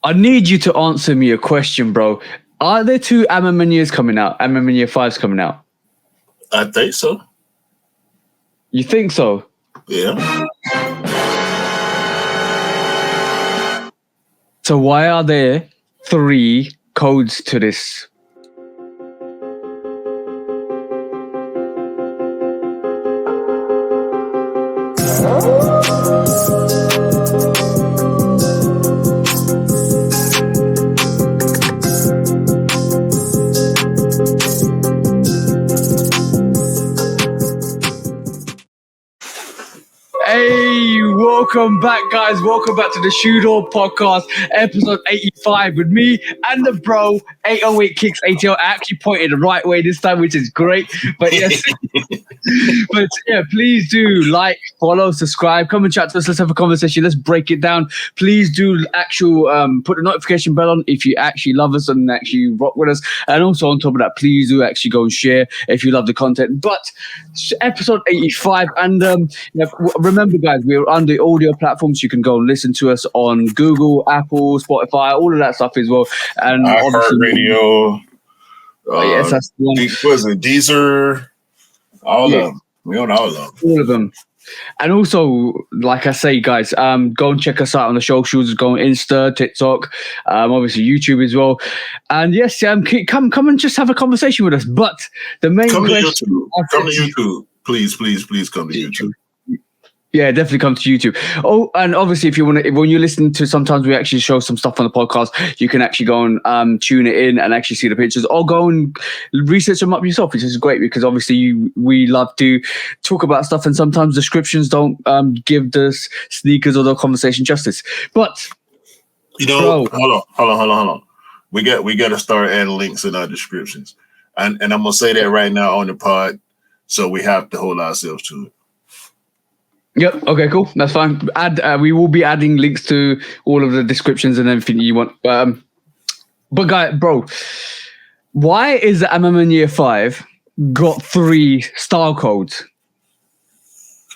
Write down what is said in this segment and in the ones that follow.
I need you to answer me a question, bro. Are there 2 Amamaniers coming out? Amamanier 5s coming out? I think so. You think so? Yeah. So why are there 3 codes to this? Hey, welcome back, guys. Welcome back to the Shooter Podcast, episode 85 with me and the bro, 808 Kicks ATL. I actually pointed the right way this time, which is great. But yes, but yeah, please do like, follow, subscribe, come and chat to us. Let's have a conversation. Let's break it down. Please do put the notification bell on if you actually love us and actually rock with us. And also on top of that, please do actually go and share if you love the content. But episode 85, and remember, guys, we're on the audio platforms. You can go and listen to us on Google, Apple, Spotify, all of that stuff as well. And iHeartRadio. Yes, that's the one. Was it Deezer? All of them. We own all of them. All of them. And also, like I say, guys, go and check us out on the socials. Go on Insta, TikTok, obviously YouTube as well. And yes, come and just have a conversation with us. But the main question, come to YouTube. Please come to YouTube. Yeah, definitely come to YouTube. Oh, and obviously, if you want to, when you listen to, sometimes we actually show some stuff on the podcast. You can actually go and tune it in and actually see the pictures, or go and research them up yourself, which is great because obviously we love to talk about stuff, and sometimes descriptions don't give the sneakers or the conversation justice. But hold on. We got to start adding links in our descriptions, and I'm gonna say that right now on the pod, so we have to hold ourselves to it. Yep. Okay. Cool. That's fine. We will be adding links to all of the descriptions and everything you want. But bro, why is the Amamanier 5 got 3 style codes?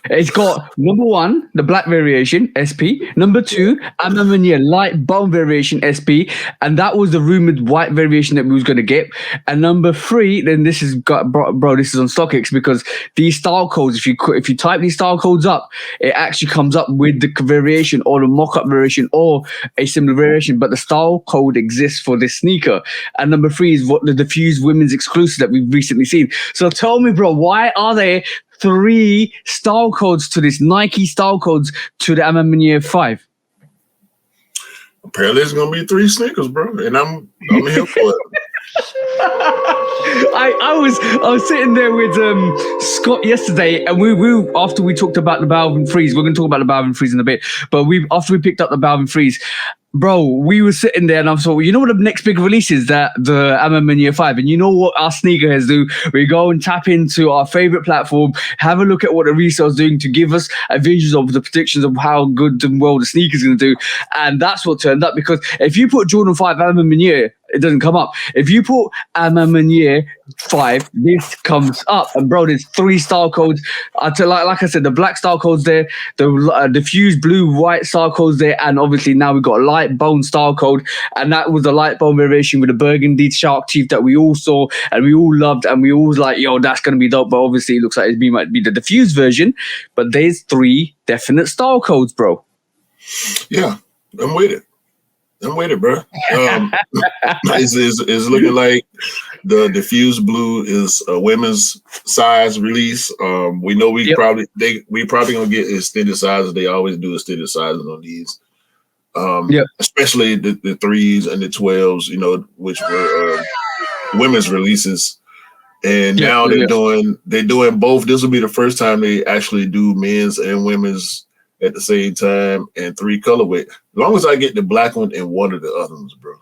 It's got number 1, the black variation, SP. Number 2, Amamanier light bone variation, SP. And that was the rumored white variation that we was going to get. And number 3, then this is bro, this is on StockX, because these style codes, if you type these style codes up, it actually comes up with the variation or the mock-up variation or a similar variation. But the style code exists for this sneaker. And number 3 is what the diffused women's exclusive that we've recently seen. So tell me, bro, why are there 3 style codes to this, Nike style codes to the Amamanier 5? Apparently, it's gonna be 3 sneakers, bro, and I'm here for it. I was sitting there with Scott yesterday, and we after we talked about the Balvin Freeze, we're gonna talk about the Balvin Freeze in a bit. But after we picked up the Balvin Freeze, bro, we were sitting there and I thought, you know what the next big release is? That the Amamanier 5. And you know what our sneakerheads do? We go and tap into our favorite platform, have a look at what the resale's doing to give us a vision of the predictions of how good and well the sneaker's going to do. And that's what turned up, because if you put Jordan 5 Amamanier, it doesn't come up. If you put Amamanier 5, this comes up. And bro, there's 3 style codes. Like I said, the black style codes there, the diffused blue, white style codes there, and obviously now we've got a light bone style code, and that was the light bone variation with the burgundy shark teeth that we all saw and we all loved, and we all was like, yo, that's gonna be dope. But obviously it looks like it might be the diffused version. But there's 3 definite style codes, bro. Yeah, I'm with it, bro. It's looking like the diffused blue is a women's size release. We know we probably gonna get extended sizes. They always do extended sizes on these. Especially the 3s and the 12s, which were women's releases. And now they're doing both. This will be the first time they actually do men's and women's at the same time, and 3 colorway. As long as I get the black one and one of the other ones, bro.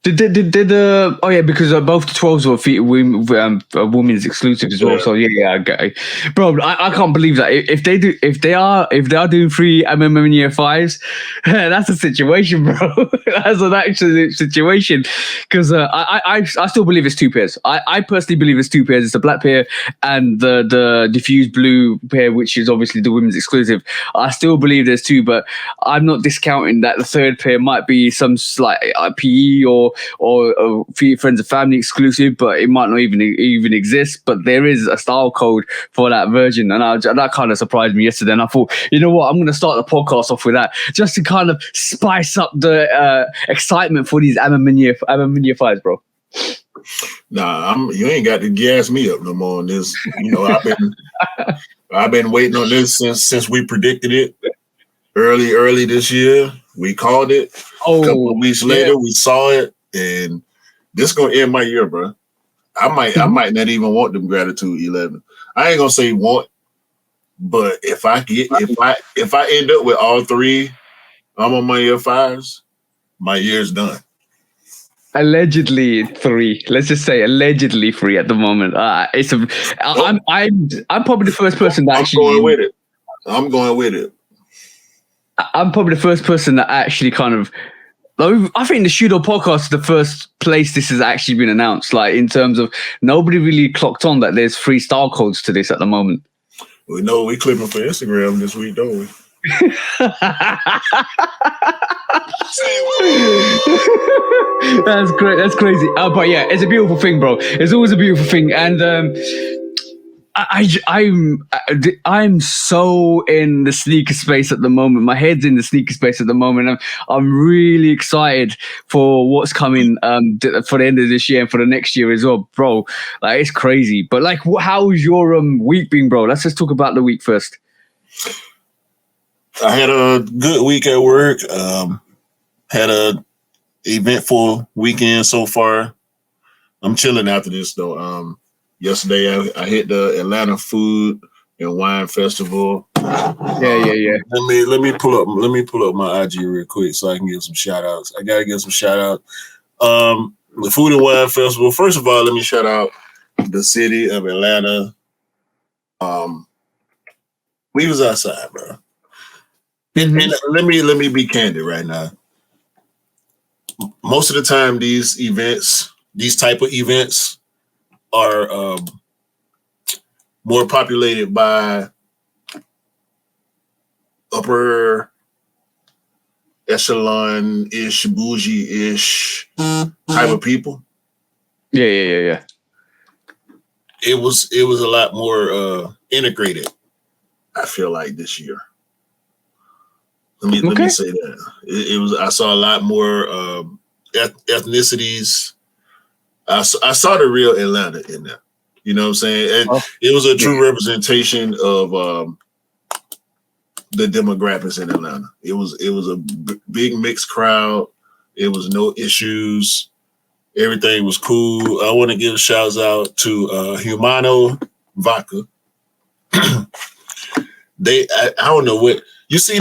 Oh yeah, because both the 12s were women's exclusive as well. So yeah, okay, bro. I can't believe that if they are doing 3 MM year 5s, that's a situation, bro. That's an actual situation. Because I still believe it's 2 pairs. I personally believe it's 2 pairs. It's the black pair and the diffused blue pair, which is obviously the women's exclusive. I still believe there's 2, but I'm not discounting that the 3rd pair might be some slight PE or friends and family exclusive, but it might not even exist. But there is a style code for that version, and that kind of surprised me yesterday. And I thought, you know what, I'm going to start the podcast off with that, just to kind of spice up the excitement for these MM year 5s, bro. Nah, you ain't got to gas me up no more on this. You know, I've been waiting on this since we predicted it early this year. We called it. A couple of weeks later, we saw it, and this gonna end my year, bro. I might not even want them Gratitude 11. I ain't gonna say want, but if I end up with all 3, I'm on my year 5s. My year's done. Allegedly 3. Let's just say allegedly 3 at the moment. I'm probably the first person that I'm going with it. I'm probably the first person that actually kind of. I think the Shudo podcast is the first place this has actually been announced. Like, in terms of nobody really clocked on that there's 3 style codes to this at the moment. We know we clipping for Instagram this week, don't we? That's great. That's crazy. But yeah, it's a beautiful thing, bro. It's always a beautiful thing, and I'm so in the sneaker space at the moment. My head's in the sneaker space at the moment. I'm really excited for what's coming for the end of this year and for the next year as well, bro. Like, it's crazy. But like, how's your week been, bro? Let's just talk about the week first. I had a good week at work. Had a eventful weekend so far. I'm chilling after this though. Yesterday I hit the Atlanta Food and Wine Festival. Yeah. Let me pull up my IG real quick so I can give some shout outs. I gotta give some shout out. The Food and Wine Festival. First of all, let me shout out the city of Atlanta. We was outside, bro. And let me be candid right now. Most of the time, these type of events are more populated by upper echelon-ish, bougie-ish type of people. Yeah. It was a lot more integrated, I feel like, this year. Let me say that. It was. I saw a lot more ethnicities. I saw the real Atlanta in there. You know what I'm saying? And it was a true representation of the demographics in Atlanta. It was a big mixed crowd. It was no issues. Everything was cool. I want to give shouts out to Humano Vodka. I don't know what you see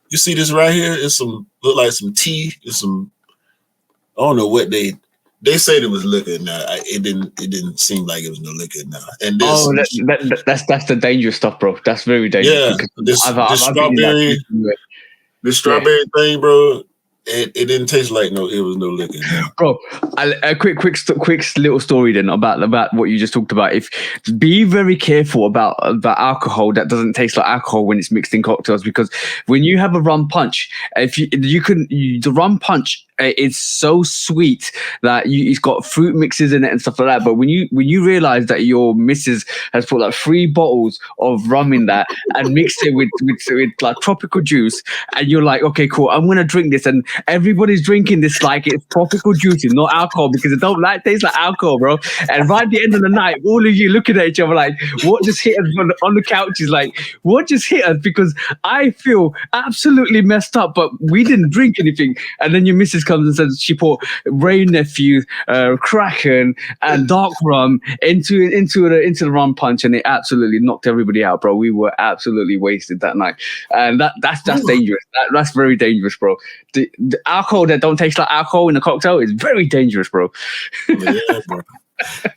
you see this right here. It's look like some tea. It's some, I don't know what they said it was liquor. Now it didn't seem like it was no liquor now. And this, that's the dangerous stuff, bro. That's very dangerous. Yeah, this strawberry thing, bro. It didn't taste like it was no liquor. Bro, a quick little story then about what you just talked about. Be very careful about alcohol that doesn't taste like alcohol when it's mixed in cocktails, because when you have a rum punch, the rum punch, it's so sweet that it's got fruit mixes in it and stuff like that. But when you realize that your missus has put like 3 bottles of rum in that and mixed it with like tropical juice, and you're like, okay, cool, I'm gonna drink this, and everybody's drinking this like it's tropical juice, it's not alcohol, because it don't taste like alcohol, bro. And right at the end of the night, all of you looking at each other like, what just hit us on the couches? Like, what just hit us? Because I feel absolutely messed up, but we didn't drink anything. And then your missus comes and says she put Rain Nephew, Kraken, and Dark Rum into the rum punch, and it absolutely knocked everybody out, bro. We were absolutely wasted that night, and that's dangerous. That's very dangerous, bro. the alcohol that don't taste like alcohol in a cocktail is very dangerous, bro. Yeah, bro.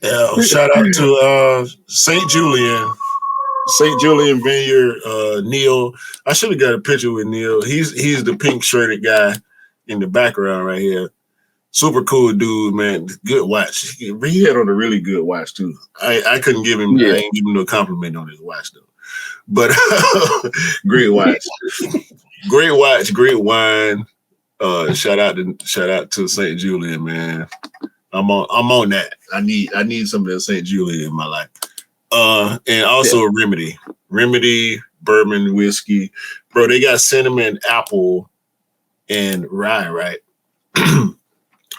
Yeah, shout out to St. Julian Vineyard, Neil. I should have got a picture with Neil. He's the pink shirted guy in the background right here. Super cool dude, man. Good watch. He had on a really good watch too. I couldn't give him. I ain't give him no compliment on his watch though. But great watch, great wine. Shout out to St. Julian, man. I'm on that. I need some of that St. Julian in my life. And also Remedy bourbon whiskey, bro. They got cinnamon, apple, and rye, right?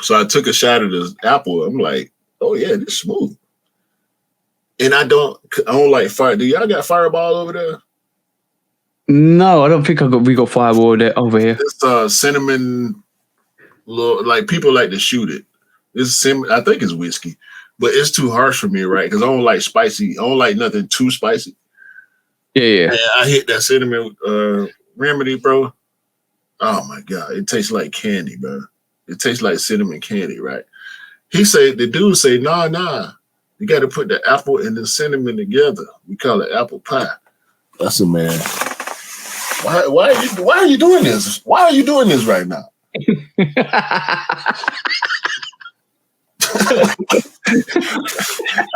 So I took a shot of this apple. I'm like, oh yeah, this is smooth. And I don't like fire. Do y'all got Fireball over there? No, I don't think we got Fireball over here. It's cinnamon. Like people like to shoot it. I think it's whiskey, but it's too harsh for me, right? Because I don't like spicy. I don't like nothing too spicy. Yeah. And I hit that cinnamon remedy, bro. Oh my god, it tastes like candy, bro. It tastes like cinnamon candy, right? The dude say, nah. You got to put the apple and the cinnamon together. We call it apple pie. That's a man. Why are you doing this? Why are you doing this right now?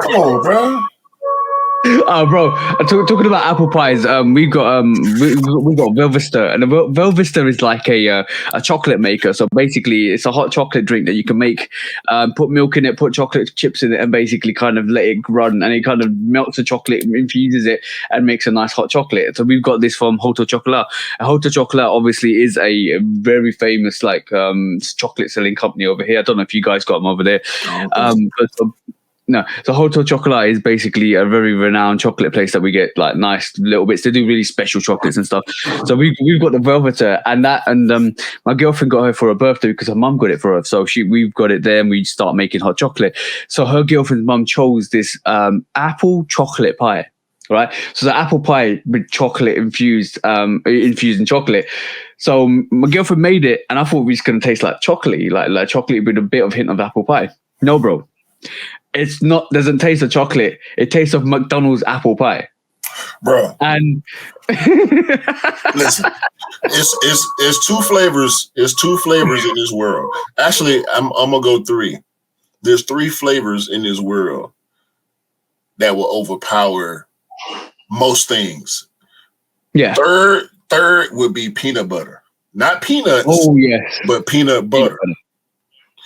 Come on, bro. Oh, bro! Talking about apple pies, we got Velvista, and Velvista is like a chocolate maker. So basically, it's a hot chocolate drink that you can make, put milk in it, put chocolate chips in it, and basically kind of let it run, and it kind of melts the chocolate, infuses it, and makes a nice hot chocolate. So we've got this from Hoto Chocolat. And Hoto Chocolat obviously is a very famous chocolate selling company over here. I don't know if you guys got them over there. So Hoto Chocolat is basically a very renowned chocolate place that we get like nice little bits. They do really special chocolates and stuff. So we've got the Velveter and my girlfriend got her for her birthday because her mum got it for her. So we've got it there and we start making hot chocolate. So her girlfriend's mum chose this apple chocolate pie. Right, so the apple pie with chocolate infused in chocolate. So my girlfriend made it, and I thought it was going to taste like chocolate, like chocolate with a bit of hint of apple pie. No, bro. It's not. Doesn't taste of chocolate. It tastes of McDonald's apple pie, bro. And listen, it's two flavors. It's two flavors in this world. Actually, I'm gonna go three. There's three flavors in this world that will overpower most things. Yeah. Third would be peanut butter, not peanuts. Oh yes, but peanut butter.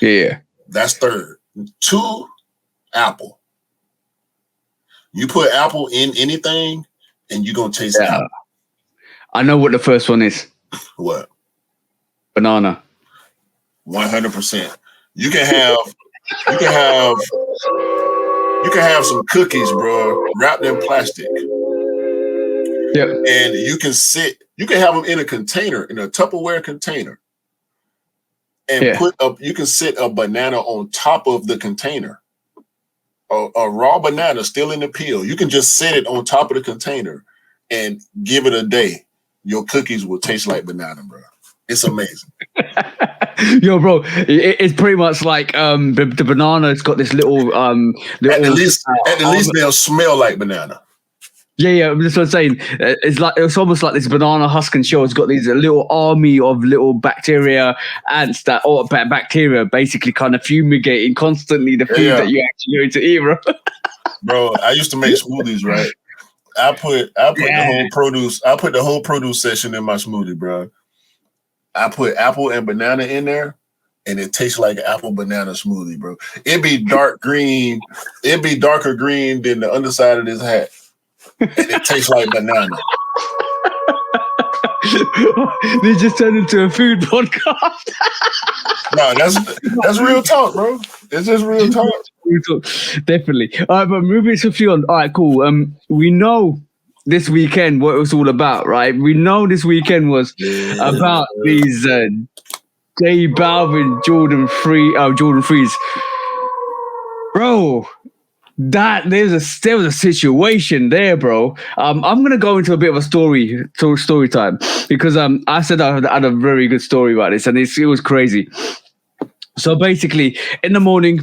Yeah, that's third. 2. Apple. You put apple in anything and you're gonna taste apple. I know what the first one is. What? Banana. 100%. You can have some cookies, bro, wrapped in plastic. Yep. And you can have them in a container, in a Tupperware container. And you can sit a banana on top of the container. A raw banana still in the peel. You can just set it on top of the container and give it a day. Your cookies will taste like banana, bro. It's amazing. Yo, bro, it's pretty much like the banana. It's got this little at the least they'll smell like banana. Yeah, that's what I'm saying. It's almost like this banana husk and shell. It's got these little army of little bacteria, ants bacteria basically kind of fumigating constantly the food that you actually going to eat, bro. Bro, I used to make smoothies, right? I put the whole produce. I put the whole produce section in my smoothie, bro. I put apple and banana in there, and it tastes like apple banana smoothie, bro. It'd be dark green. It'd be darker green than the underside of this hat. And it tastes like banana. They just turned into a food podcast. No, that's real talk, bro. It's just real talk. Definitely. All right, but moving swiftly on. All right, cool. We know this weekend what it was all about, right? We know this weekend was about these J Balvin Jordan 3s. Bro, there was a situation there, bro. I'm gonna go into a bit of a story time because I said I had a very good story about this, and it was crazy. So basically, in the morning,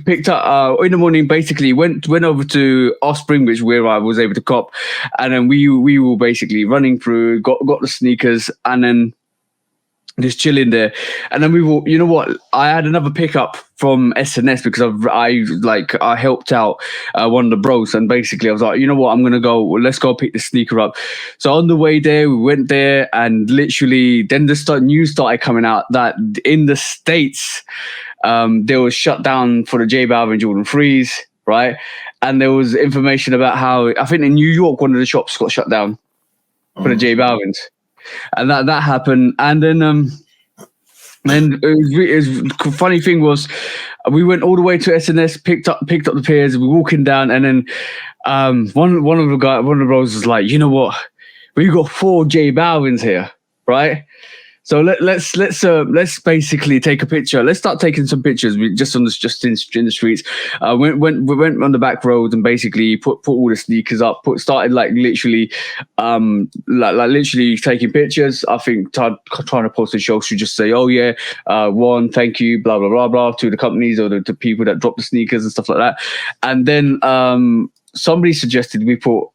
basically went over to Offspring, where I was able to cop, and then we were basically running through, got the sneakers, and then just chilling there. And then we will, you know what? I had another pickup from SNS because I helped out one of the bros, and basically I was like, you know what? I'm gonna go. Let's go pick the sneaker up. So on the way there, we went there, and literally then the news started coming out that in the States, there was shut down for the J Balvin Jordan 3s, right? And there was information about how I think in New York one of the shops got shut down for the J Balvins. And that happened, and then funny thing was, we went all the way to SNS, picked up the pairs. We were walking down, and then one of the bros was like, you know what, we got 4 J Balvins here, right? So let's basically take a picture. Let's start taking some pictures. We just in the streets. We went on the back roads and basically put all the sneakers up. Started literally taking pictures. I think trying to post a show should just say, oh yeah, one, thank you, blah blah blah blah, to the companies or the people that drop the sneakers and stuff like that. And then somebody suggested we put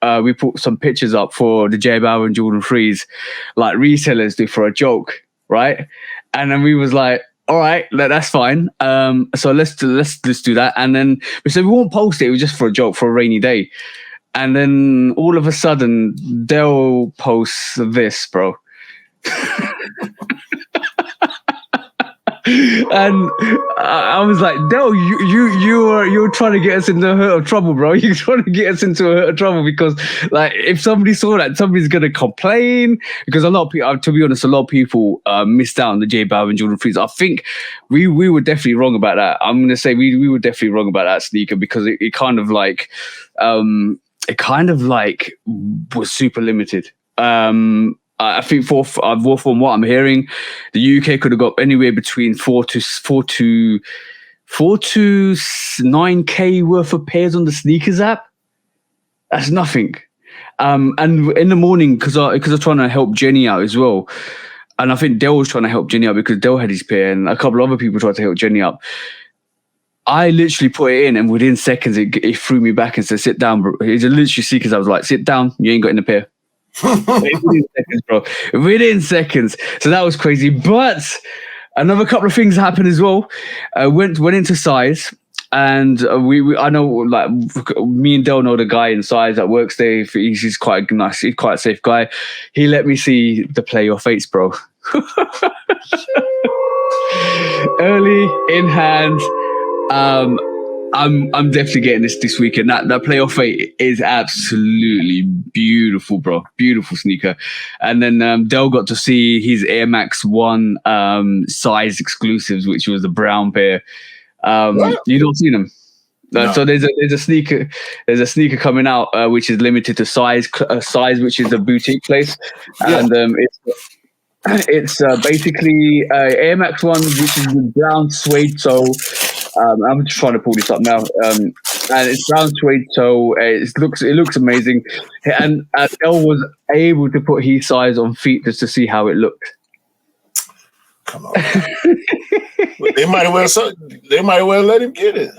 some pictures up for the J Balvin Jordan 3s, like resellers do for a joke, right? And then we was like, all right, that's fine. So let's do that. And then we said we won't post it. It was just for a joke, for a rainy day. And then all of a sudden, they'll post this, bro. And I was like, no, you're trying to get us into a hurt of trouble, bro. You're trying to get us into a hurt of trouble because, like, if somebody saw that, somebody's gonna complain. Because a lot of people, to be honest, a lot of people missed out on the J Balvin Jordan 3s. I think we were definitely wrong about that. I'm gonna say we were definitely wrong about that sneaker because it kind of like was super limited. I think from what I'm hearing, the UK could have got anywhere between 4 to 9K worth of pairs on the sneakers app. That's nothing. And in the morning, because I'm trying to help Jenny out as well, and I think Dell was trying to help Jenny out because Dell had his pair, and a couple of other people tried to help Jenny up. I literally put it in, and within seconds, it threw me back and said, "Sit down, bro." It's literally sneakers. I was like, "Sit down. You ain't got in a pair." Within seconds, bro. Within seconds. So that was crazy. But another couple of things happened as well. Went into size, and I know, like, me and Del know the guy in size that works there. He's quite nice. He's quite a safe guy. He let me see the Play Your Fates, bro. Early in hand. I'm definitely getting this weekend. That Playoff 8 is absolutely beautiful, bro. Beautiful sneaker. And then Del got to see his Air Max 1 size exclusives, which was the brown pair. You don't see them. No. So there's a sneaker coming out which is limited to size, which is a boutique place, and it's basically Air Max 1, which is the brown suede sole. I'm just trying to pull this up now, and it's brown suede toe. It looks amazing, and El was able to put his size on feet just to see how it looked. Come on, they might well let him get it.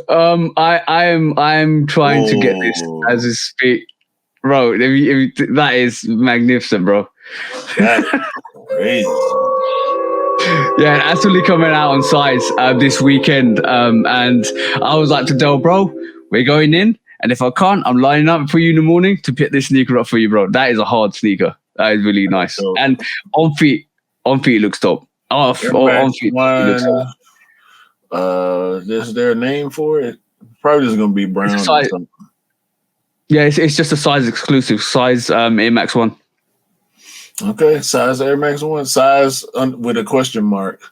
I'm trying to get this as a speak, bro. That is magnificent, bro. That's crazy. Yeah, actually coming out on size this weekend. And I was like to Del, bro, we're going in. And if I can't, I'm lining up for you in the morning to pick this sneaker up for you, bro. That is a hard sneaker. That is really nice. And on feet it looks top. On feet it looks top. Is there a name for it? Probably just going to be brown or something. Yeah, it's just a size exclusive. Size Air Max 1. Okay, size Air Max 1, size with a question mark.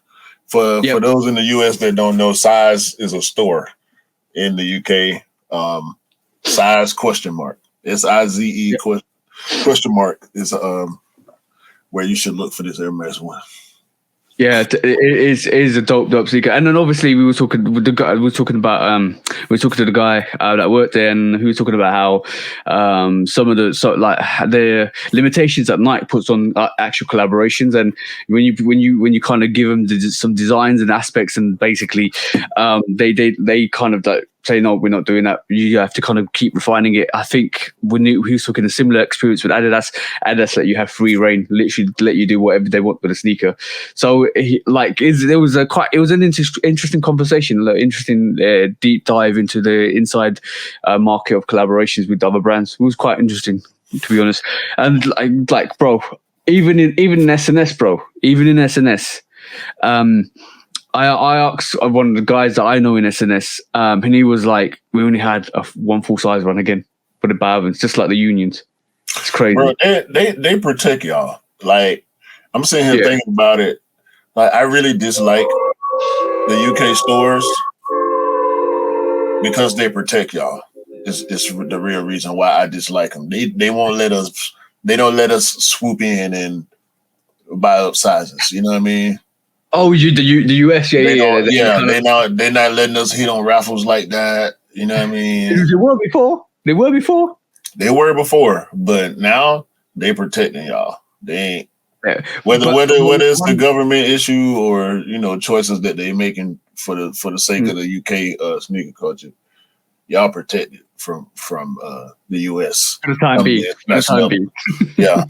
For those in the US that don't know, size is a store in the UK. Size question mark. SIZE question mark is where you should look for this Air Max 1. Yeah, it is a dope sneaker. And then obviously we were talking with the guy. We were talking to the guy that worked there, and he was talking about how some of the limitations that Nike puts on actual collaborations, and when you kind of give them some designs and aspects, and basically they kind of like say, no, we're not doing that. You have to kind of keep refining it. I think when he was talking a similar experience with Adidas let you have free reign, literally let you do whatever they want with a sneaker. So it was an interesting conversation, interesting deep dive into the inside market of collaborations with other brands. It was quite interesting, to be honest. And like bro, even in SNS, bro, even in SNS, I asked one of the guys that I know in SNS, and he was like, "We only had one full size run again for the Balvins, just like the unions." It's crazy. Bro, they protect y'all. Like, I'm sitting here thinking about it. Like, I really dislike the UK stores because they protect y'all. It's the real reason why I dislike them. They won't let us. They don't let us swoop in and buy up sizes. You know what I mean? Oh, the US, They're not letting us hit on raffles like that. You know what I mean? They were before. They were before, but now they protecting y'all. They ain't. Yeah. Whether it's the government issue or choices that they making for the sake of the UK sneaker culture, y'all protected from the US. For the time being. Yeah,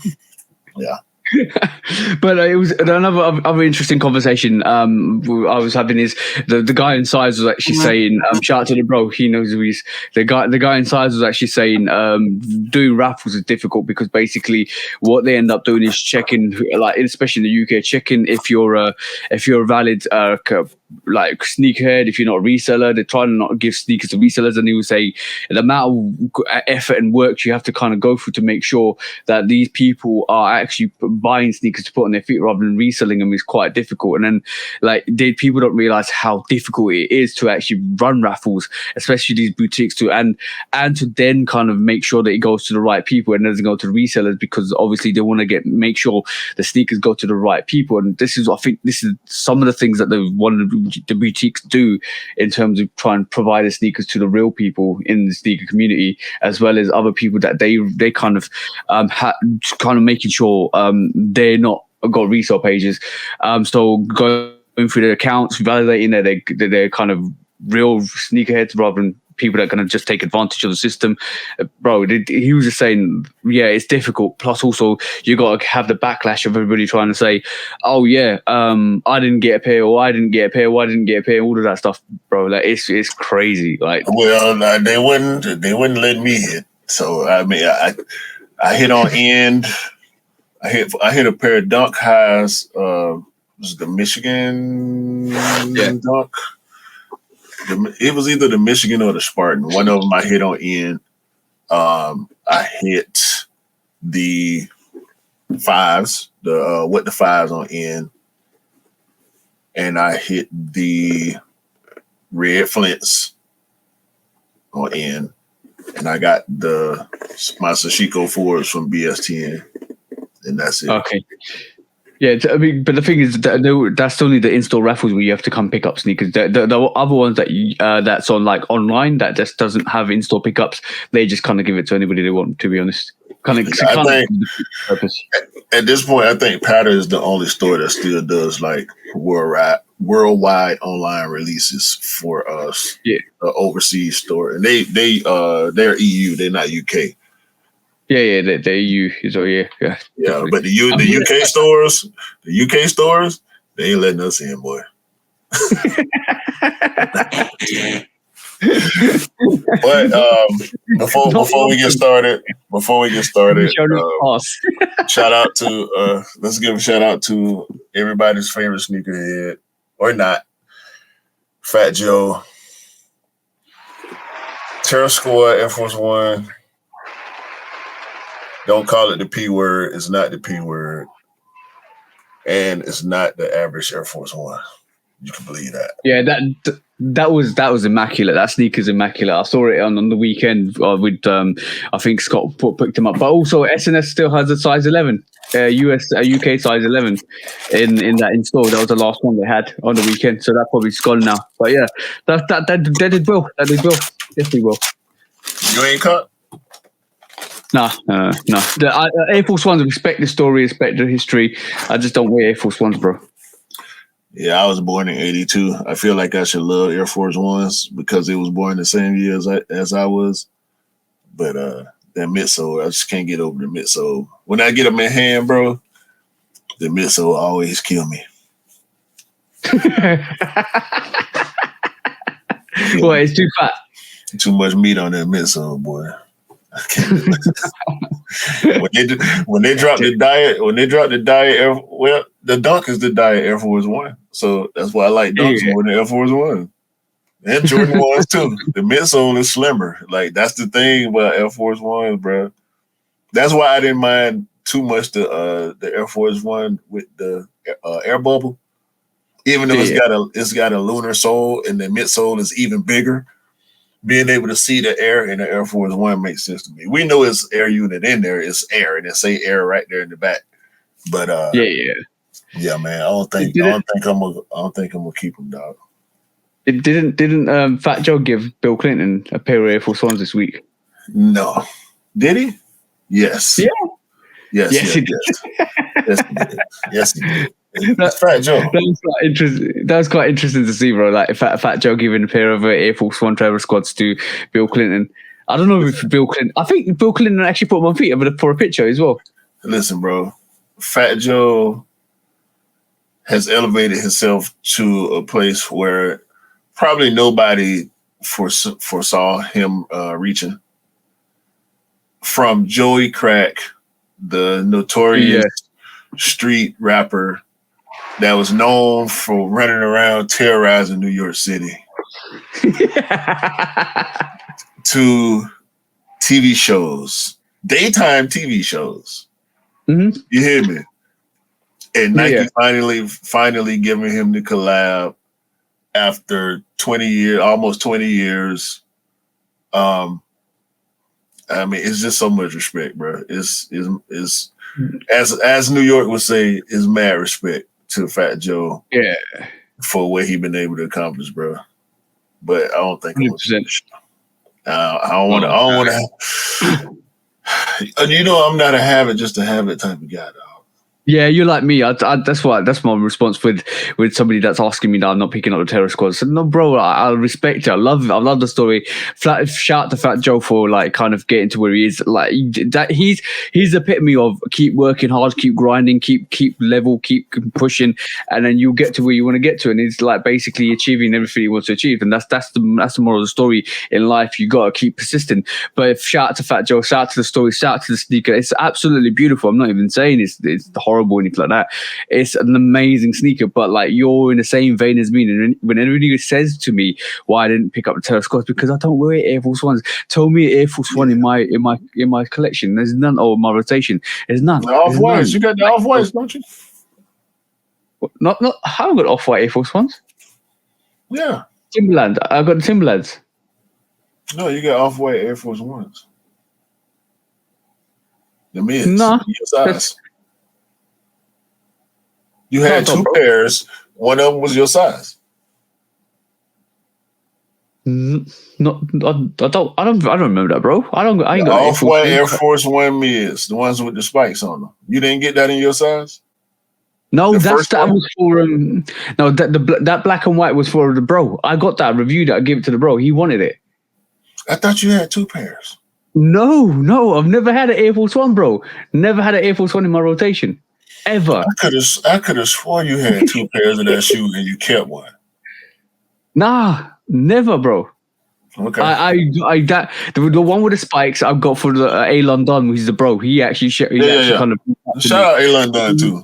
yeah. But it was another interesting conversation I was having is the guy in size was actually saying shout out to the bro, he knows who he's the guy in size was actually saying doing raffles is difficult because basically what they end up doing is checking, like especially in the UK, checking if you're a valid like sneakerhead, if you're not a reseller. They're trying to not give sneakers to resellers, and he would say the amount of effort and work you have to kind of go through to make sure that these people are actually buying sneakers to put on their feet rather than reselling them is quite difficult. And then people don't realize how difficult it is to actually run raffles, especially these boutiques too, and to then kind of make sure that it goes to the right people and doesn't go to the resellers, because obviously they want to make sure the sneakers go to the right people. And I think this is some of the things that the boutiques do in terms of trying to provide the sneakers to the real people in the sneaker community, as well as other people that they kind of kind of making sure they're not got resale pages. So going through their accounts, validating that they're kind of real sneakerheads rather than people that are going to just take advantage of the system. Bro, he was just saying, yeah, it's difficult. Plus, also, you got to have the backlash of everybody trying to say, oh, yeah, I didn't get a pair, or I didn't get a pair, or I didn't get a pair, all of that stuff, bro. Like, it's crazy. Like, well, they wouldn't let me hit. So, I mean, I hit on end. I hit a pair of Dunk highs. Was the Michigan Dunk? It was either the Michigan or the Spartan. One of them I hit on end. I hit the fives, the fives on end, and I hit the red Flints on end, and I got my Sashiko 4s from BS10, and that's it. Okay. Yeah, I mean, but the thing is that that's only the in-store raffles where you have to come pick up sneakers. The other ones that's on like online that just doesn't have in-store pickups, they just kind of give it to anybody they want. To be honest, purpose. At this point, I think Pattern is the only store that still does like worldwide online releases for us. Yeah, overseas store, and they're EU, they're not UK. Yeah, they're EU. So yeah. But the UK stores, they ain't letting us in, boy. But before we get started, shout out to let's give a shout out to everybody's favorite sneakerhead, or not, Fat Joe, Terra Squad, Air Force One. Don't call it the P word. It's not the P word. And it's not the average Air Force One. You can believe that. Yeah, that was immaculate. That sneaker's immaculate. I saw it on the weekend with I think Scott picked them up. But also SNS still has a size 11, UK size 11 in that in store. That was the last one they had on the weekend, so that probably gone now. But yeah, that did well. That did well. Definitely well. You ain't cut? No. The Air Force Ones, respect the story, respect the history. I just don't wear Air Force Ones, bro. Yeah, I was born in '82. I feel like I should love Air Force Ones because it was born the same year as I was. But that midsole, I just can't get over the midsole. When I get them in hand, bro, the midsole always kill me. Well, it's too fat. Too much meat on that midsole, boy. I can't do it. when they drop the diet, the dunk is the diet Air Force One. So that's why I like dunks more than Air Force One. And Jordan ones too. The midsole is slimmer. Like that's the thing about Air Force Ones, bro. That's why I didn't mind too much the Air Force One with the air bubble. Even though it's got a lunar sole and the midsole is even bigger. Being able to see the air in the Air Force One makes sense to me. We know it's air unit in there. It's air, and it say air right there in the back. But yeah, man. I don't think I'm gonna keep them, dog. It didn't Fat Joe give Bill Clinton a pair of Air Force Ones this week? No, did he? Yes. Yeah. Yes, he did. Yes, he did. That's Fat Joe. That was quite interesting to see, bro. Like Fat Joe giving a pair of Air Force One Trevor squads to Bill Clinton. I don't know if Bill Clinton. I think Bill Clinton actually put them on feet for a picture as well. Listen, bro. Fat Joe has elevated himself to a place where probably nobody foresaw him reaching. From Joey Crack, the notorious street rapper that was known for running around terrorizing New York City, to TV shows, daytime TV shows. Mm-hmm. You hear me? And Nike finally giving him the collab after 20 years, almost 20 years. I mean, it's just so much respect, bro. It's as New York would say, is mad respect to Fat Joe. Yeah. For what he been able to accomplish, bro. But I don't think 100%. I don't want to. You know, I'm not a have it just to have it type of guy, dog. Yeah, you're like me. That's my response with somebody that's asking me that I'm not picking up the terror squad. I said, no, bro, I respect it. I love the story. Shout out to Fat Joe for like kind of getting to where he is. Like that, he's the epitome of keep working hard, keep grinding, keep level, keep pushing, and then you'll get to where you want to get to. And it's like basically achieving everything he wants to achieve. And that's the moral of the story in life. You got to keep persistent. But shout out to Fat Joe, shout out to the story, shout out to the sneaker. It's absolutely beautiful. I'm not even saying it's horrible or anything like that. It's an amazing sneaker, but like you're in the same vein as me. And when anybody says to me why I didn't pick up the Terra Squads, because I don't wear Air Force Ones. Tell me Air Force One in my collection. There's none, or my rotation. There's none. Off-whites. You got the off-whites, don't you? Not. I haven't got off-white Air Force Ones. Yeah. Timberland. I got the Timberlands. No, you got off-white Air Force Ones. The mids. No. Your size. You had two pairs. One of them was your size. No, I don't remember that, bro. I ain't got off-white Air Force One mids, the ones with the spikes on them. You didn't get that in your size? No, that was for no, that black and white was for the bro. I got that, reviewed it, I gave it to the bro. He wanted it. I thought you had two pairs. No, I've never had an Air Force One, bro. Never had an Air Force One in my rotation. Ever. I could have swore you had two pairs of that shoe and you kept one. Nah, never, bro. Okay. The one with the spikes I've got for the Alon Dunn, who's the bro. He actually kind of shout out Alon Dunn too.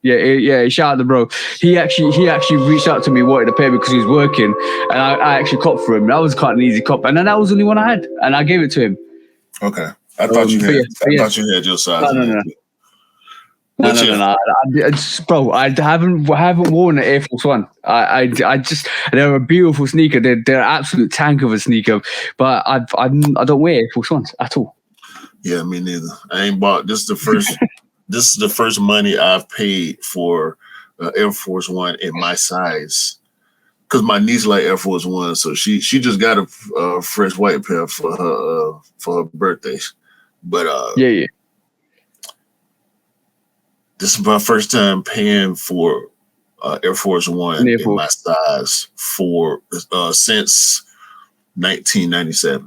Yeah. Shout out the bro. He actually reached out to me, wanted a pair because he was working, and I actually copped for him. That was quite an easy cop, and then that was the only one I had, and I gave it to him. Okay. I thought you had your size. No. No, But no, no, yeah, no. Bro, I haven't worn an Air Force One. I just they're a beautiful sneaker. They're an absolute tank of a sneaker. But I don't wear Air Force Ones at all. yeah, me neither. I ain't bought. This is the first. This is the first money I've paid for Air Force One in my size. Because my niece like Air Force One, so she just got a fresh white pair for her birthday. But Yeah. this is my first time paying for Air Force One Air in Force. my size for since 1997.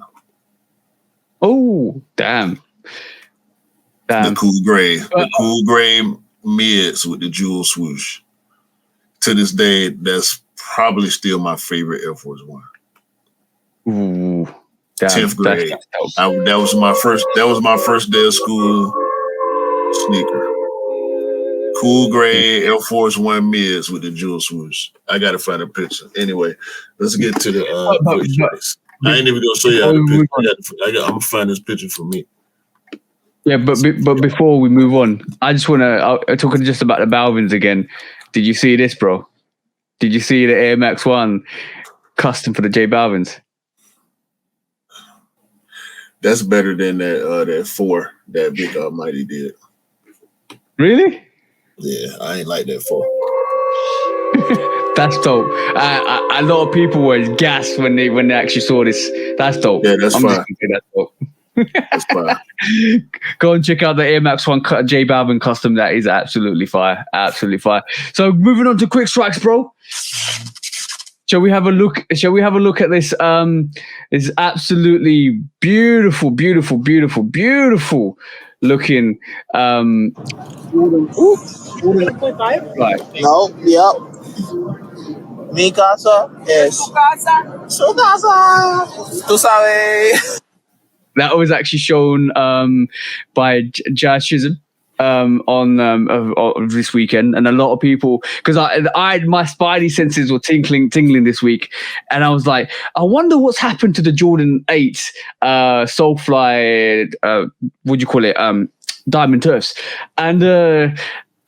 Oh, damn. The cool gray mids with the jewel swoosh. To this day, that's probably still my favorite Air Force One. Ooh, damn. 10th grade. That was my first day of school sneaker. Cool gray Air Force One mids with the jewel swoosh. I gotta find a picture. Anyway, let's get to the voice tracks. I ain't even gonna show you how to picture. I'm gonna find this picture for me. Yeah, but before we move on, I just want to talk just about the Balvins again. Did you see this, bro? Did you see the Air Max 1 custom for the J Balvins? That's better than that 4 that Big Almighty did. Really? Yeah, I ain't like that 4. That's dope. A lot of people were gassed when they actually saw this. That's dope. Yeah, that's fine. That's dope. That's fine. Go and check out the Air Max 1 J Balvin custom. That is absolutely fire. Absolutely fire. So moving on to quick strikes, bro. Shall we have a look at this? This absolutely beautiful looking right. No, yep. Mi casa es su casa. Tú sabes. That was actually shown by Jazz Chisholm on this weekend, and a lot of people, because I my spidey senses were tingling this week, and I was like, I wonder what's happened to the Jordan 8 Soulfly, what do you call it, Diamond Turfs, and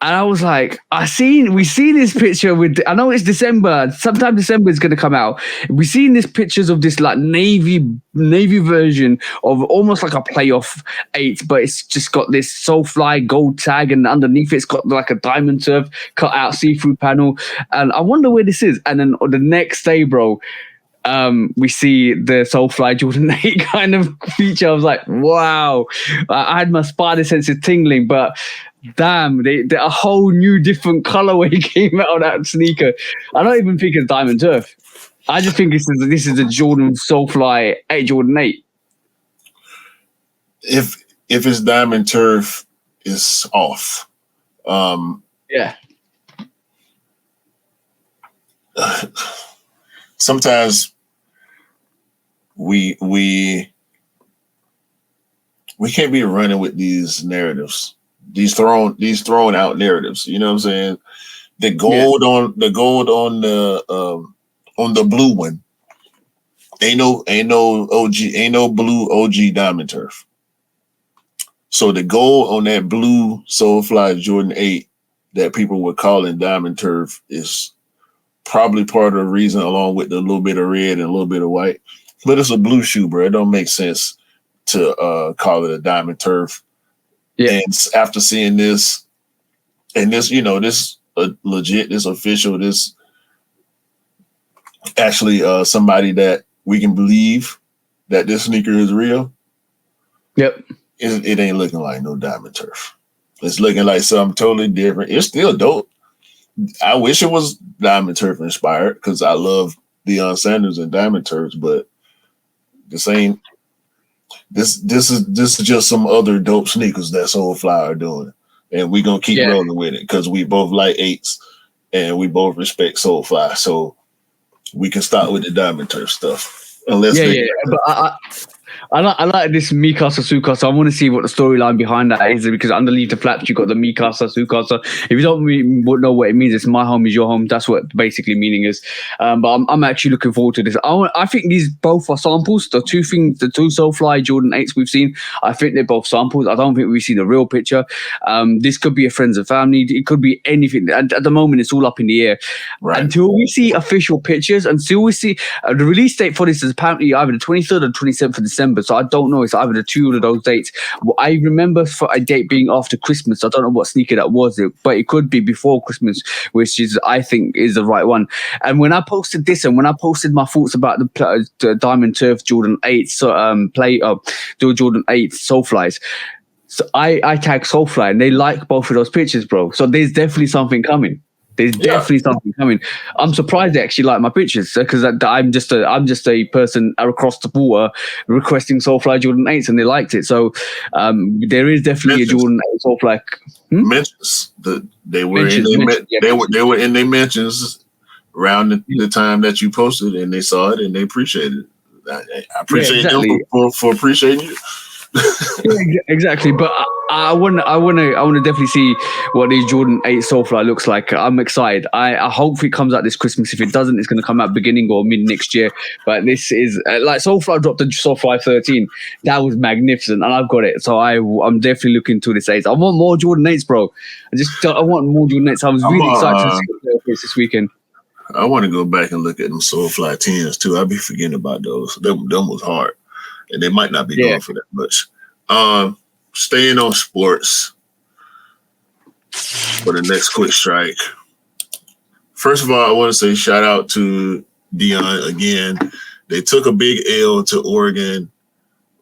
I was like, we see this picture with, I know it's December, sometime December is going to come out. We seen these pictures of this like navy version of almost like a playoff 8, but it's just got this Soulfly gold tag, and underneath it's got like a Diamond Turf cut out see-through panel. And I wonder where this is. And then the next day, bro, we see the Soulfly Jordan 8 kind of feature. I was like, wow. I had my spider senses tingling, but damn, a whole new different colorway came out of that sneaker. I don't even think it's Diamond Turf. I just think this is a Jordan Soulfly 8 Jordan 8. If it's Diamond Turf, it's off. Yeah. Sometimes we can't be running with these narratives, these thrown out narratives. You know what I'm saying? The gold on the blue one ain't no blue OG Diamond Turf. So the gold on that blue Soulfly Jordan 8 that people were calling Diamond Turf is probably part of the reason, along with the little bit of red and a little bit of white. But it's a blue shoe, bro. It don't make sense to call it a Diamond Turf. Yeah. And after seeing this, and this, this legit, this official, this actually somebody that we can believe that this sneaker is real. Yep. It ain't looking like no Diamond Turf. It's looking like something totally different. It's still dope. I wish it was Diamond Turf inspired because I love Deion Sanders and Diamond Turfs, but this is just some other dope sneakers that Soulfly are doing, and we gonna keep rolling with it because we both like 8s and we both respect Soulfly, so we can start with the Diamond Turf stuff. Unless I like this Mikasa Sukasa. I want to see what the storyline behind that is, because underneath the flaps you got the Mikasa Sukasa. If you don't know what it means, it's my home is your home. That's what basically meaning is. But I'm actually looking forward to this. I think these both are samples. The two Soulfly Jordan 8s we've seen, I think they're both samples. I don't think we've seen a real picture. This could be a friends and family. It could be anything. At the moment, it's all up in the air. Right. Until we see official pictures, until we see the release date for this is apparently either the 23rd or 27th of December. So I don't know. It's either the two of those dates. I remember for a date being after Christmas. I don't know what sneaker that was, but it could be before Christmas, which is I think is the right one. And when I posted this, and when I posted my thoughts about the Diamond Turf Jordan 8 the Jordan 8 Soulflies. So I tagged Soulfly and they like both of those pictures, bro. So there's definitely something coming. There's definitely something coming. I'm surprised they actually like my pictures, because I'm just a person across the water requesting Soulfly Jordan 8s and they liked it. So there is definitely a Jordan 8 Soulfly. Mentions they were in their mentions around the time that you posted, and they saw it and they appreciated it. I appreciate them for appreciating you. Yeah, exactly. But I want to definitely see what these Jordan 8 Soulfly looks like. I'm excited. I hope it comes out this Christmas. If it doesn't, it's going to come out beginning or mid next year. But this is like Soulfly dropped the Soulfly 13. That was magnificent, and I've got it. So I'm definitely looking to this 8. I want more Jordan 8s, bro. I want more Jordan 8s. I was really excited to see this weekend. I want to go back and look at them Soulfly 10s too. I'll be forgetting about those. Them was hard. And they might not be going for that much. Staying on sports for the next quick strike. First of all, I want to say shout out to Dion again. They took a big L to Oregon.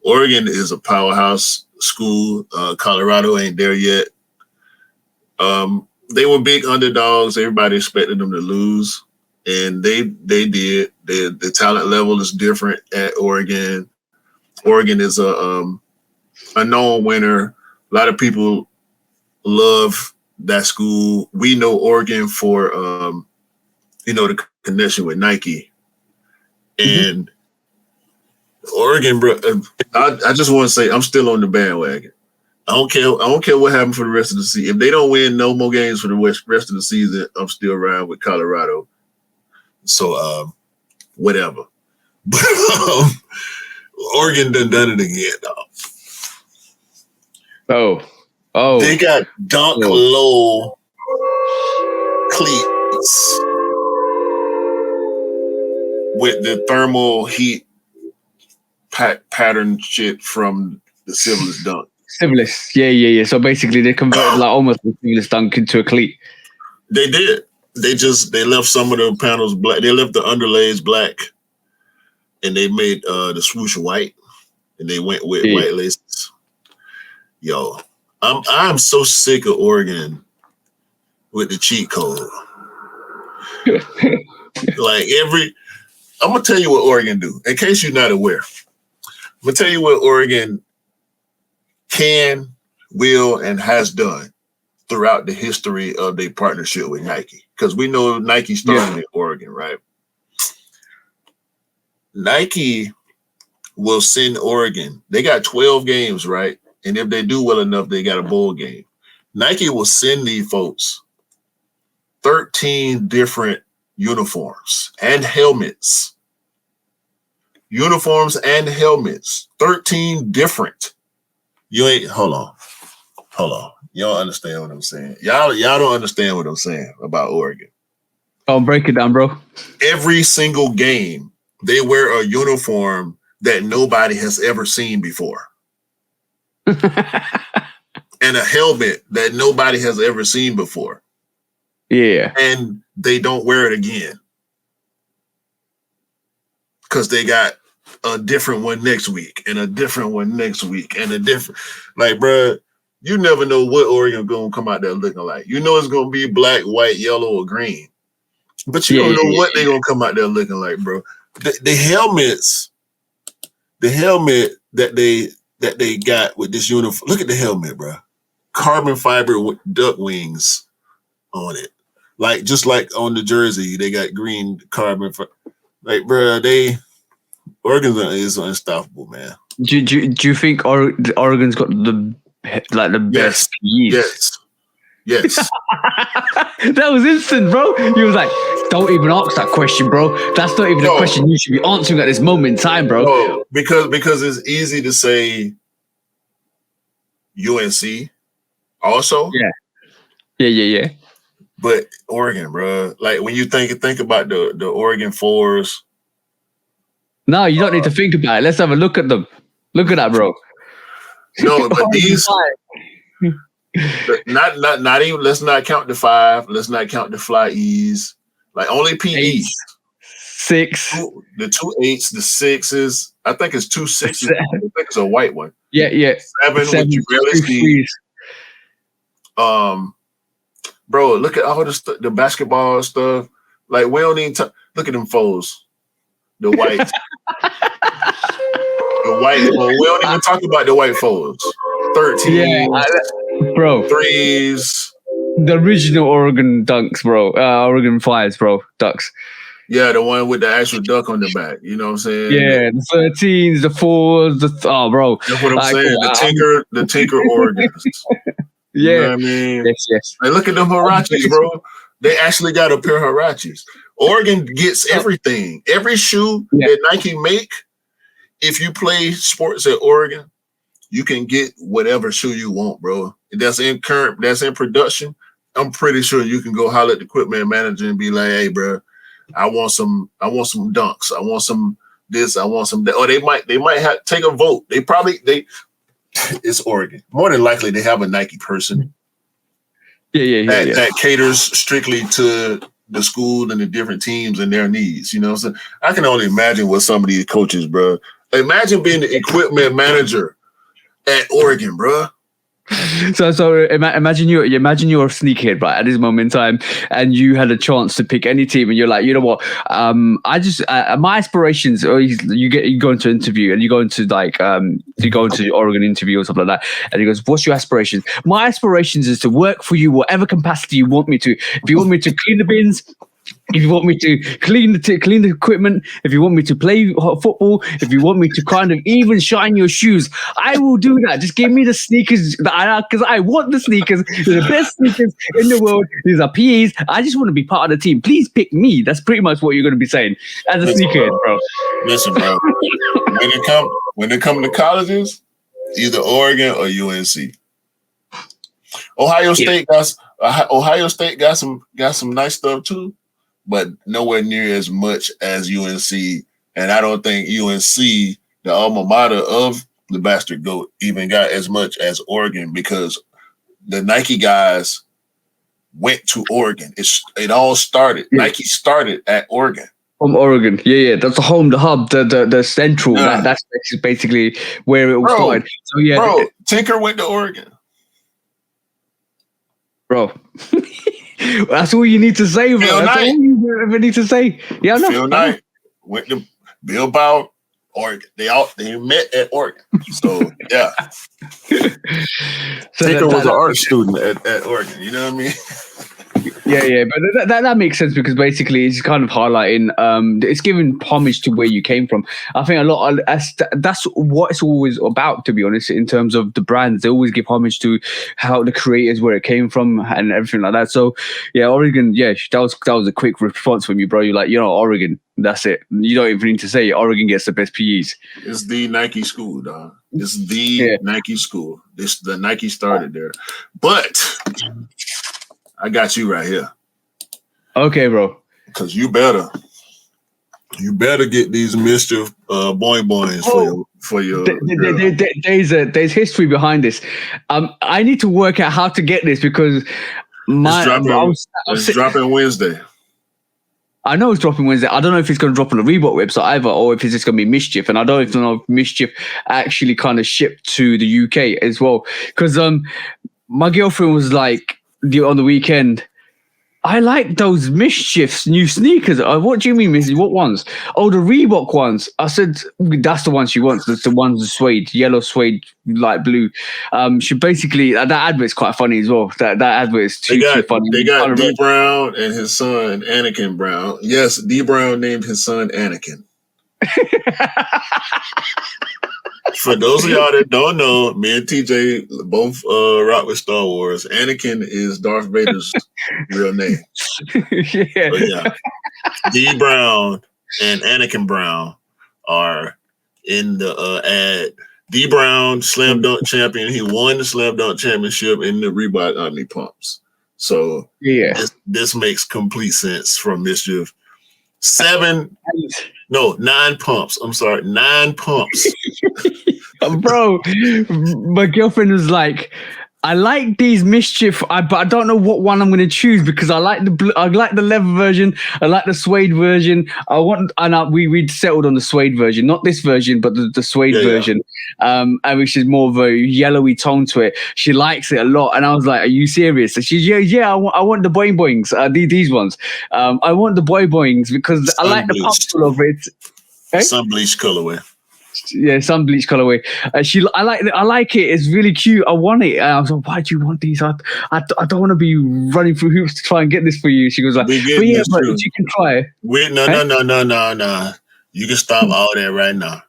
Oregon is a powerhouse school. Colorado ain't there yet. They were big underdogs. Everybody expected them to lose, and they did. The talent level is different at Oregon. Oregon is a known winner. A lot of people love that school. We know Oregon for the connection with Nike, and Oregon, bro. I just want to say I'm still on the bandwagon. I don't care what happens for the rest of the season. If they don't win no more games for the rest of the season, I'm still around with Colorado. So whatever. But Oregon done it again, dog. Oh. They got dunk low cleats with the thermal heat pattern shit from the Civilist dunk. Civilist, yeah. So basically, they converted like almost the Civilist dunk into a cleat. They did. They left some of the panels black. They left the underlays black. And they made the swoosh white, and they went with white laces. Yo, I'm so sick of Oregon with the cheat code. I'm gonna tell you what Oregon do. In case you're not aware, I'm gonna tell you what Oregon can, will, and has done throughout the history of their partnership with Nike. Because we know Nike started in Oregon, right? Nike will send Oregon. They got 12 games, right? And if they do well enough, they got a bowl game. Nike will send these folks 13 different uniforms and helmets. 13 different. Hold on. You don't understand what I'm saying. Y'all don't understand what I'm saying about Oregon. Oh, break it down, bro. Every single game, they wear a uniform that nobody has ever seen before. And a helmet that nobody has ever seen before. Yeah. And they don't wear it again. Because they got a different one next week and a different one next week and a different, like, bro, you never know what Oregon going to come out there looking like. You know it's going to be black, white, yellow, or green. But you don't know what they're going to come out there looking like, bro. The helmet that they got with this uniform. Look at the helmet, bro. Carbon fiber with duck wings on it. Like, just like on the jersey, they got green carbon. Like, bro, Oregon is unstoppable, man. Do you think Oregon's got the best PEs? Yes. That was instant, bro. He was like, "Don't even ask that question, bro. That's not even a question you should be answering at this moment in time, bro." No, because it's easy to say UNC also. Yeah. But Oregon, bro, like when you think about the Oregon Fours. No, you don't need to think about it. Let's have a look at them. Look at that, bro. No, but these not even. Let's not count the 5. Let's not count the fly E's. Like only PEs. 6. The 2 8s, the 6s. I think it's 2 6s. I think it's a white one. Yeah. 7, which you barely see. Bro, look at all the basketball stuff. Like we don't even look at them foes. The white. The white. Well, we don't even talk about the white foes. 13. Bro. 3s. The original Oregon Dunks, bro. Oregon 5s, bro. Ducks. Yeah, the one with the actual duck on the back. You know what I'm saying? Yeah, the 13s, the 4s, bro. That's what I'm saying. The Tinker Oregons. Yeah. You know what I mean? Yes. Like, look at them Huaraches, bro. They actually got a pair of Huaraches. Oregon gets everything. Every shoe that Nike make, if you play sports at Oregon, you can get whatever shoe you want, bro. That's in production. I'm pretty sure you can go holler at the equipment manager and be like, "Hey, bro, I want some dunks. I want some this. I want some that." Or they might have take a vote. It's Oregon. More than likely, they have a Nike person. That caters strictly to the school and the different teams and their needs. You know what I'm saying? I can only imagine what some of these coaches, bro. Imagine being the equipment manager at Oregon, bro. So imagine you're a sneakerhead, right, at this moment in time, and you had a chance to pick any team, and you're like, you know what, my aspirations, or you go into an interview, and you go into Oregon interview or something like that, and he goes, "What's your aspirations?" My aspirations is to work for you, whatever capacity you want me to. If you want me to clean the bins, if you want me to clean the equipment, if you want me to play football, if you want me to kind of even shine your shoes, I will do that. Just give me the sneakers because I want the sneakers. They're the best sneakers in the world. These are PEs. I just want to be part of the team. Please pick me. That's pretty much what you're going to be saying as a sneakerhead, bro. Listen, bro. When it come to colleges, either Oregon or UNC. Ohio State got some nice stuff too, but nowhere near as much as UNC. And I don't think UNC, the alma mater of the Bastard Goat, even got as much as Oregon, because the Nike guys went to Oregon. It all started. Yeah. Nike started at Oregon. From Oregon, yeah, that's the home, the hub, the central. Yeah. That's basically where it all started. So yeah, Tinker went to Oregon, bro. That's all you need to say, bro. That's all you ever need to say. Yeah, no. Phil Knight went to Bilbao, Oregon. They met at Oregon. So yeah. Tinker was an art student at Oregon. You know what I mean? Yeah, but that makes sense, because basically it's kind of highlighting, it's giving homage to where you came from. I think that's what it's always about, to be honest, in terms of the brands. They always give homage to how the creators, where it came from and everything like that. So yeah, Oregon, that was a quick response from you, bro. You're like, Oregon, that's it. You don't even need to say it. Oregon gets the best PEs. It's the Nike school, dog. It's the Nike school. The Nike started there. But I got you right here. Okay, bro. Because you better get these mischief boing boings for your. There's history behind this. I need to work out how to get this, because it's dropping Wednesday. I know it's dropping Wednesday. I don't know if it's going to drop on the Reebok website either, or if it's just going to be Mischief. And I don't know if Mischief actually kind of shipped to the UK as well. Because my girlfriend was like, on the weekend, I like those Mischief's new sneakers. What do you mean, Missy? What ones? Oh, the Reebok ones. I said, that's the ones she wants. That's the ones with suede, yellow suede, light blue. She basically, that advert's quite funny as well. That advert is too funny. They got D Brown and his son, Anakin Brown. Yes, D Brown named his son Anakin. For those of y'all that don't know, me and TJ both rock with Star Wars. Anakin is Darth Vader's real name. Yeah. So yeah, D Brown and Anakin Brown are in the ad. D Brown, slam dunk champion. He won the slam dunk championship in the Reebok Omni pumps. So Yeah. this makes complete sense from Mischief. 9 pumps. I'm sorry, 9 pumps. Bro, my girlfriend was like, I like these Mischief, but I don't know what one I'm going to choose because I like the leather version. I like the suede version. We settled on the suede version, not this version, but the suede version, and which is more of a yellowy tone to it. She likes it a lot, and I was like, "Are you serious?" And she's I want the boing boings, these ones. I want the boings because I like the pump of it. Okay? Sun bleached colorway. Yeah, some bleach colorway. I like it. It's really cute. I want it. I was like, why do you want these? I don't want to be running through hoops to try and get this for you. She goes like, but you can try. Wait, no. You can stop all that right now.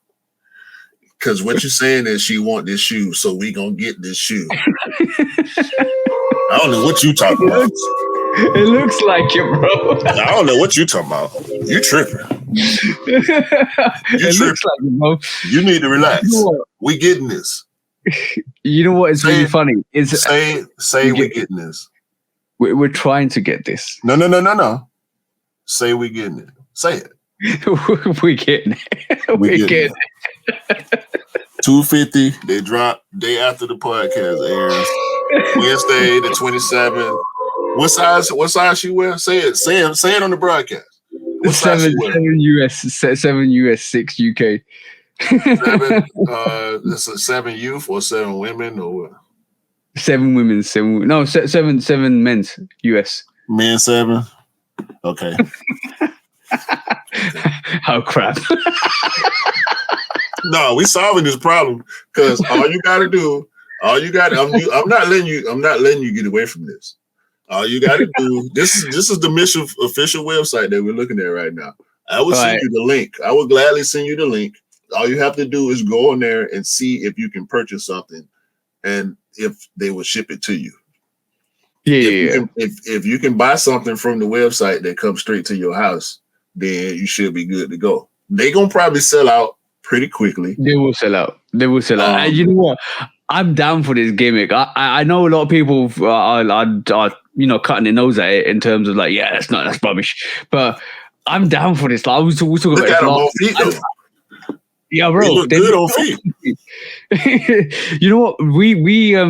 Because what you're saying is she want this shoe, so we gonna get this shoe. I don't know what you talking about. It looks like it, bro. I don't know what you talking about. You tripping. It looks like it, bro. You need to relax. You know we getting this. You know what is really funny? Say we getting this. We're trying to get this. No. Say we getting it. Say it. We're getting it. We're getting it. 250. They drop day after the podcast airs. Wednesday the 27th. What size she wear? Say it on the broadcast. What size she wear? 7 US, 6 UK. 7. This is 7 youth or 7 women or what? 7 women, 7. No, 7 men's US. Men 7. Okay. Oh crap. No, we solving this problem because I'm not letting you get away from this. All you got to do, this is the Mission official website that we're looking at right now. I will send you the link. I will gladly send you the link. All you have to do is go on there and see if you can purchase something and if they will ship it to you. Yeah. If you can buy something from the website that comes straight to your house, then you should be good to go. They're going to probably sell out pretty quickly. They will sell out. And you know what? I'm down for this gimmick. I know a lot of people are cutting their nose at it in terms of like, yeah, that's rubbish. But I'm down for this. Like, we're talking Look about it. Yeah, bro. They look good on feet. You know what? We're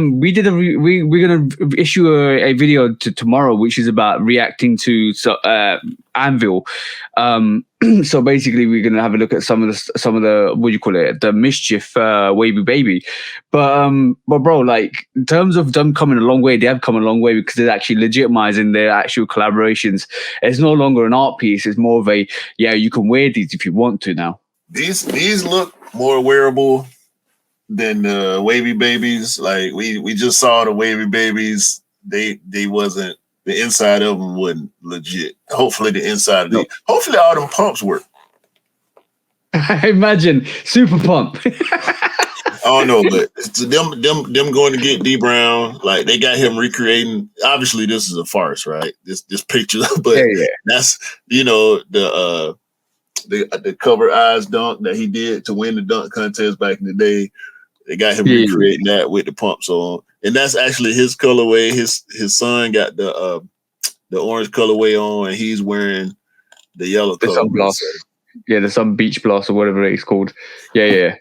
gonna issue a video tomorrow, which is about reacting to Anvil. So basically, we're gonna have a look at some of the what do you call it, the Mischief Wavy Baby. But bro, like in terms of them coming a long way, they have come a long way because they're actually legitimizing their actual collaborations. It's no longer an art piece; it's more of a you can wear these if you want to now. These look more wearable than the Wavy Babies. Like we just saw the Wavy Babies. They wasn't, the inside of them wasn't legit. Hopefully the inside of hopefully all them pumps work. Imagine super pump. I don't know, but them going to get D Brown, like they got him recreating. Obviously, this is a farce, right? This picture, but that's the cover eyes dunk that he did to win the dunk contest back in the day. They got him recreating that with the pumps on, and that's actually his colorway. His son got the orange colorway on, and he's wearing the yellow colorway. Yeah, the Sun Beach Blast or whatever it's called. Yeah.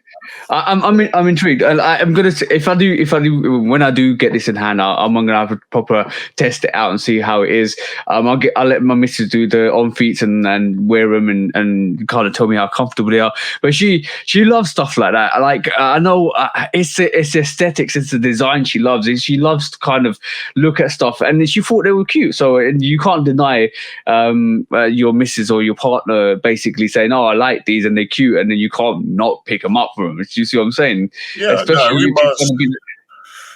I'm intrigued. I'm gonna if I do when I do get this in hand, I'm gonna have a proper test it out and see how it is. I'll let my missus do the on feet and wear them and kind of tell me how comfortable they are. But she loves stuff like that. Like I know it's aesthetics, it's the design she loves. She loves to kind of look at stuff, and she thought they were cute. So you can't deny your missus or your partner basically saying, "Oh, I like these and they're cute," and then you can't not pick them up for them. Do you see what I'm saying? Yeah,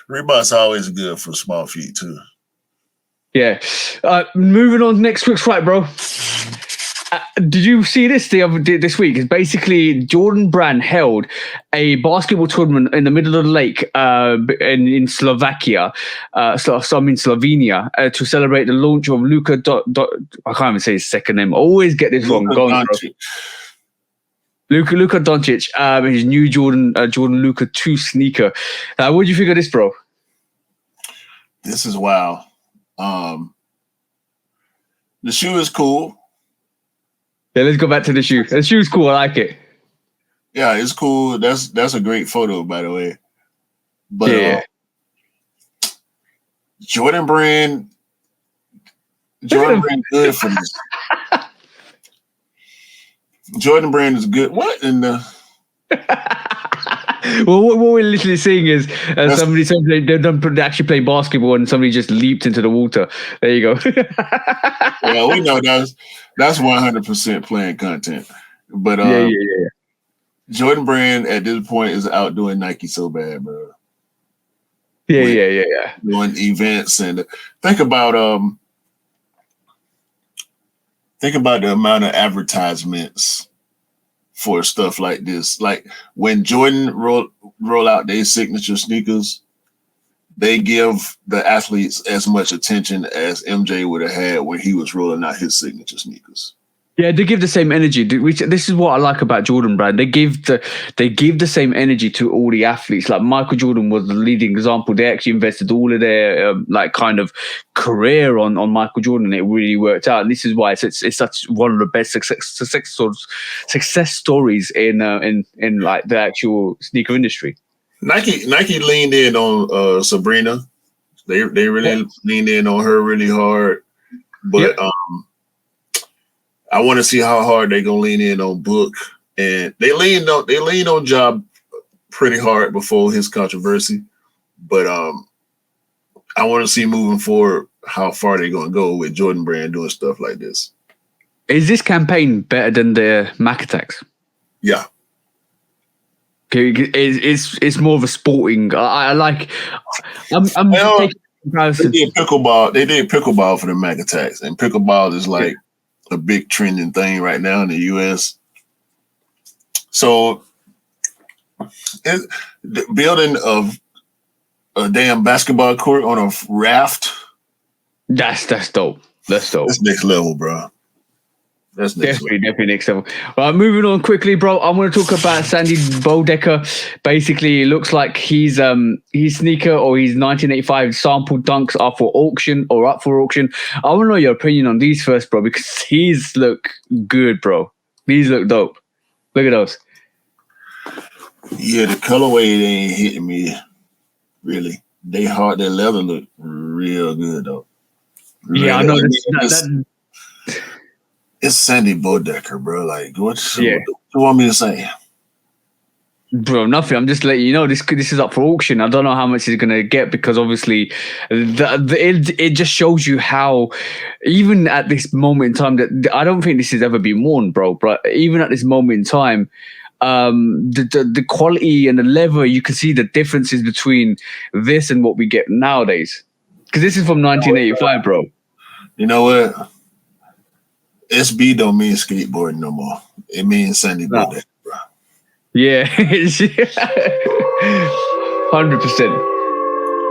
Reebok's always good for small feet too. Yeah. Moving on to next quick fight, bro. Did you see this this week? It's basically Jordan Brand held a basketball tournament in the middle of the lake in Slovakia, Slovenia, to celebrate the launch of Luka. I can't even say his second name. I always get this wrong. Go on, bro. Luka Doncic, his new Jordan Luka 2 sneaker. What do you think of this, bro? This is wow. The shoe is cool. Yeah, let's go back to the shoe. The shoe's cool. I like it. Yeah, it's cool. That's a great photo, by the way. But yeah. Jordan Brand good for this. Jordan Brand is good. What in the? Well, what we're literally seeing is somebody they actually play basketball and somebody just leaped into the water. There you go. Yeah, we know that's 100% playing content. But yeah. Jordan Brand at this point is outdoing Nike so bad, bro. Yeah. Doing events and think about the amount of advertisements for stuff like this. Like when Jordan roll out their signature sneakers, they give the athletes as much attention as MJ would have had when he was rolling out his signature sneakers. Yeah, they give the same energy. This is what I like about Jordan Brand. They give the same energy to all the athletes. Like Michael Jordan was the leading example. They actually invested all of their kind of career on Michael Jordan, and it really worked out. And this is why it's such one of the best success stories in like the actual sneaker industry. Nike leaned in on Sabrina. They really leaned in on her really hard, but I want to see how hard they're gonna lean in on Book, and they leaned on Job pretty hard before his controversy, but I want to see moving forward how far they're gonna go with Jordan Brand doing stuff like this. Is this campaign better than the Mac attacks? Yeah. It's more of a sporting. I like. I'm taking comparison. They did pickleball for the Mac attacks, and pickleball is like a big trending thing right now in the US. So the building of a damn basketball court on a raft. That's dope. That's dope. That's next level, bro. That's definitely next level. Right, moving on quickly, bro. I want to talk about Sandy Bodecker. Basically, it looks like his sneaker or his 1985 sample dunks are for auction or up for auction. I want to know your opinion on these first, bro, because these look good, bro. These look dope. Look at those. Yeah, the colorway they ain't hitting me really. They hard. Their leather look real good though. Really. Yeah, I know. It's Sandy Bodecker, bro. Like, what you want me to say? Bro, nothing. I'm just letting you know this is up for auction. I don't know how much he's gonna get because obviously, it just shows you how, even at this moment in time, that I don't think this has ever been worn, bro. But even at this moment in time, the quality and the leather, you can see the differences between this and what we get nowadays. Because this is from 1985, bro. You know what? SB don't mean skateboarding no more. It means Sandy Bodecker, bro. Yeah. 100%.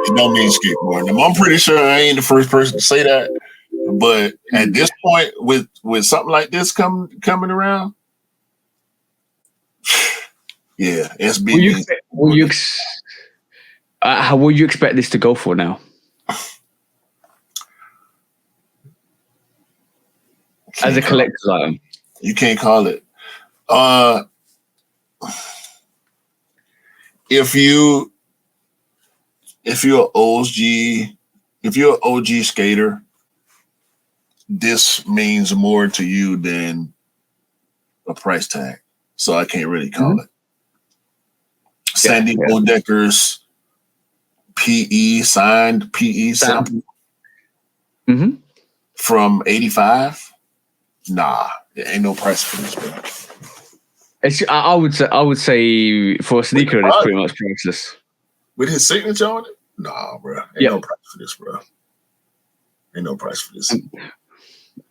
It don't mean skateboarding. I'm pretty sure I ain't the first person to say that. But at this point, with something like this coming around, yeah, SB. How will you expect this to go for now? As a collector's item, you can't call it. If you're an OG skater, this means more to you than a price tag. So I can't really call it. Sandy Bodecker's signed PE sample from 85. Nah, there ain't no price for this, bro. I would say for a sneaker, it's pretty much priceless. With his signature on it? Nah, bro. Ain't no price for this, bro. Ain't no price for this.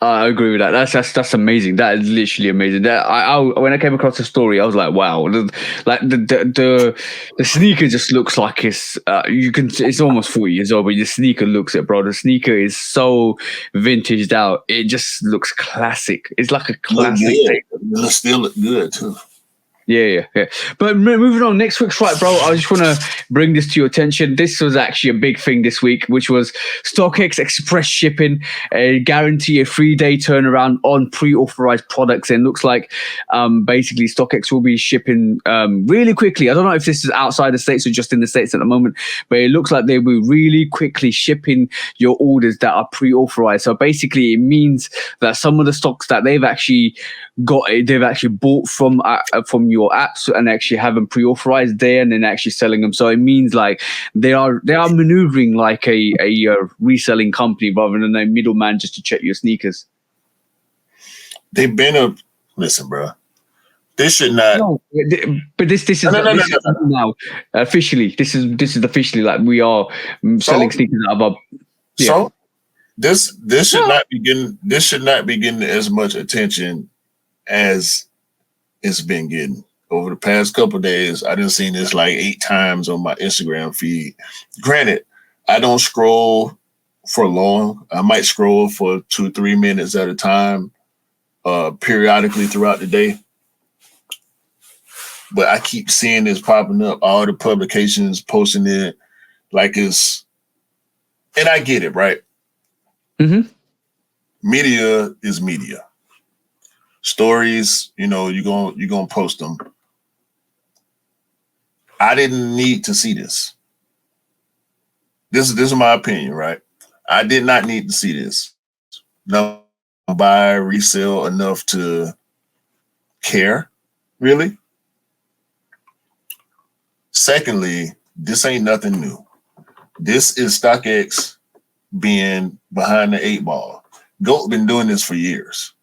I agree with that. That's amazing. That is literally amazing. That I when I came across the story, I was like, wow. The sneaker just looks like it's you can. It's almost 40 years old, but the sneaker looks it, bro. The sneaker is so vintaged out. It just looks classic. It's like a classic thing. It still look good too. Yeah. But moving on, next week's fight, bro. I just want to bring this to your attention. This was actually a big thing this week, which was StockX express shipping, guarantee a 3-day turnaround on pre-authorized products. And looks like basically StockX will be shipping really quickly. I don't know if this is outside the States or just in the States at the moment, but it looks like they will really quickly shipping your orders that are pre-authorized. So basically, it means that some of the stocks that they've actually bought from your apps and actually have them pre-authorized there and then actually selling them. So it means like they are maneuvering like a reselling company rather than a middleman just to check your sneakers. They've been listen, bro. This should not. No, but this is now officially. This is officially like we are selling sneakers out of our. Yeah. So this should not be getting. This should not be getting as much attention as it's been getting over the past couple of days. I done seen this like 8 times on my Instagram feed. Granted, I don't scroll for long. I might scroll for 2-3 minutes at a time, periodically throughout the day. But I keep seeing this popping up, all the publications posting it like it's, and I get it, right? Mm-hmm. Media is media. Stories, you're gonna post them. I didn't need to see this. This is my opinion, right? I did not need to see this. No, buy, resell enough to care, really. Secondly, this ain't nothing new. This is StockX being behind the 8 ball. GOAT been doing this for years.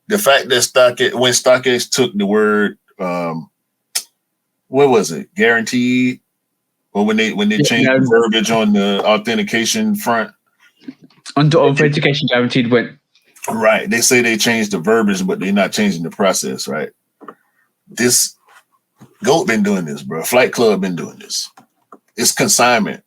The fact that when StockX took the word, what was it? Guaranteed, or when they changed the verbiage on the authentication front. Under authentication guaranteed went right. They say they changed the verbiage, but they're not changing the process. Right. This GOAT been doing this, bro. Flight Club been doing this. It's consignment.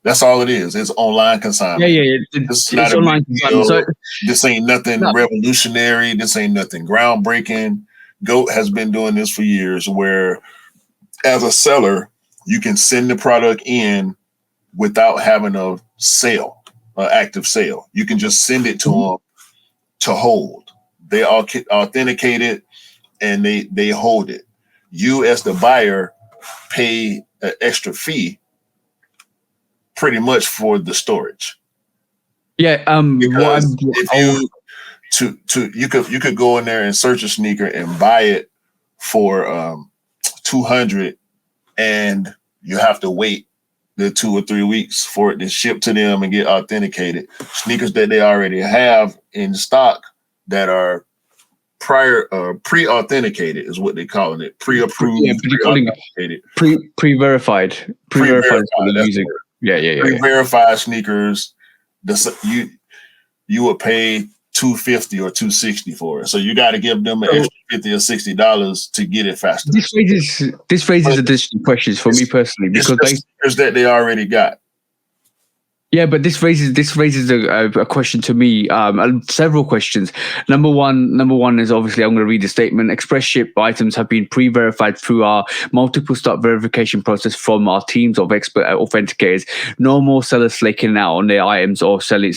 That's all it is. It's online consignment. Yeah. It's online consignment. So, this ain't nothing revolutionary. This ain't nothing groundbreaking. GOAT has been doing this for years where as a seller, you can send the product in without having a sale, an active sale. You can just send it to them to hold. They all authenticate it and they hold it. You as the buyer pay an extra fee pretty much for the storage. Yeah. Because if you could go in there and search a sneaker and buy it for $200 and you have to wait the 2 or 3 weeks for it to ship to them and get authenticated. Sneakers that they already have in stock that are pre-authenticated is what they're calling it. Pre-approved, pre-authenticated. Pre-verified. Pre-verified is what they're using. Yeah. Pre-verified sneakers, you would pay $250 or $260 for it. So you got to give them an extra $50 or $60 to get it faster. This raises additional questions for me personally because sneakers that they already got. Yeah, but this raises a question to me. Several questions. Number one is obviously I'm going to read the statement. Express ship items have been pre-verified through our multiple step verification process from our teams of expert authenticators. No more sellers flaking out on their items or actually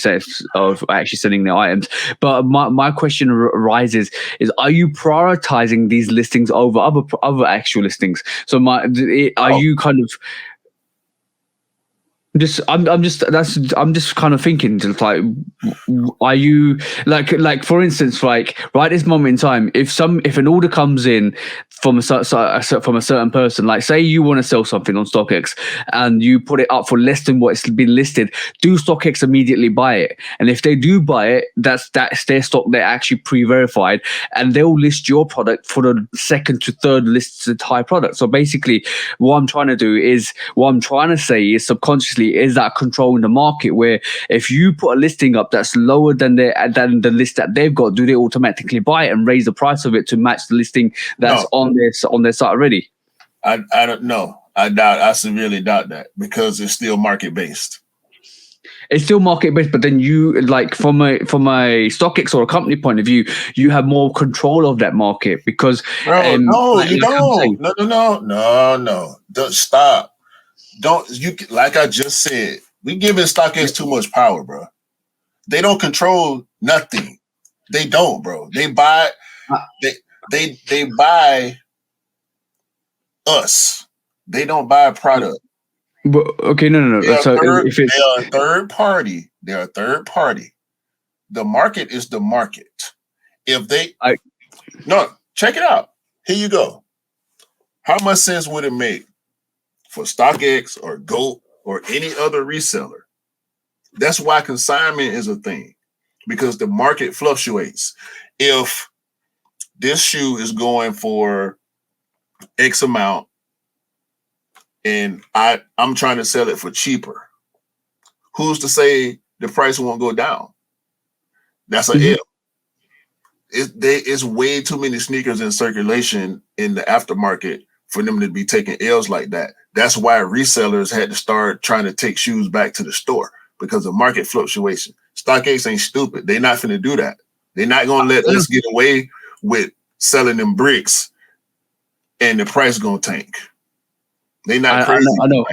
selling their items. But my question arises is: are you prioritizing these listings over other actual listings? So you kind of I'm just kind of thinking, just like, are you like for instance, like right this moment in time, if an order comes in from a certain person, like say you want to sell something on StockX and you put it up for less than what it's been listed, do StockX immediately buy it? And if they do buy it, that's their stock. They're actually pre-verified, and they'll list your product for the second to third listed high product. So basically, what I'm trying to say is subconsciously essentially is that controlling the market, where if you put a listing up that's lower than the list that they've got, do they automatically buy it and raise the price of it to match the listing that's on their site already? I don't know. I severely doubt that, because it's still market based. It's still market based, but then you, like, from a StockX or a company point of view, you have more control of that market, because no, you don't. No. Don't stop. Don't you, like I just said, we giving StockX too much power, bro. They don't control nothing. They don't, bro. They buy they buy us. They don't buy a product. But, okay, no. So if it's, they are a third party. They're a third party. The market is the market. If they check it out. Here you go. How much sense would it make for StockX or GOAT or any other reseller? That's why consignment is a thing, because the market fluctuates. If this shoe is going for X amount, and I'm trying to sell it for cheaper, who's to say the price won't go down? That's an L. It's way too many sneakers in circulation in the aftermarket for them to be taking L's like that. That's why resellers had to start trying to take shoes back to the store, because of market fluctuation. StockX ain't stupid. They're not finna do that. They're not gonna let us get away with selling them bricks and the price gonna tank. They're not crazy. I know.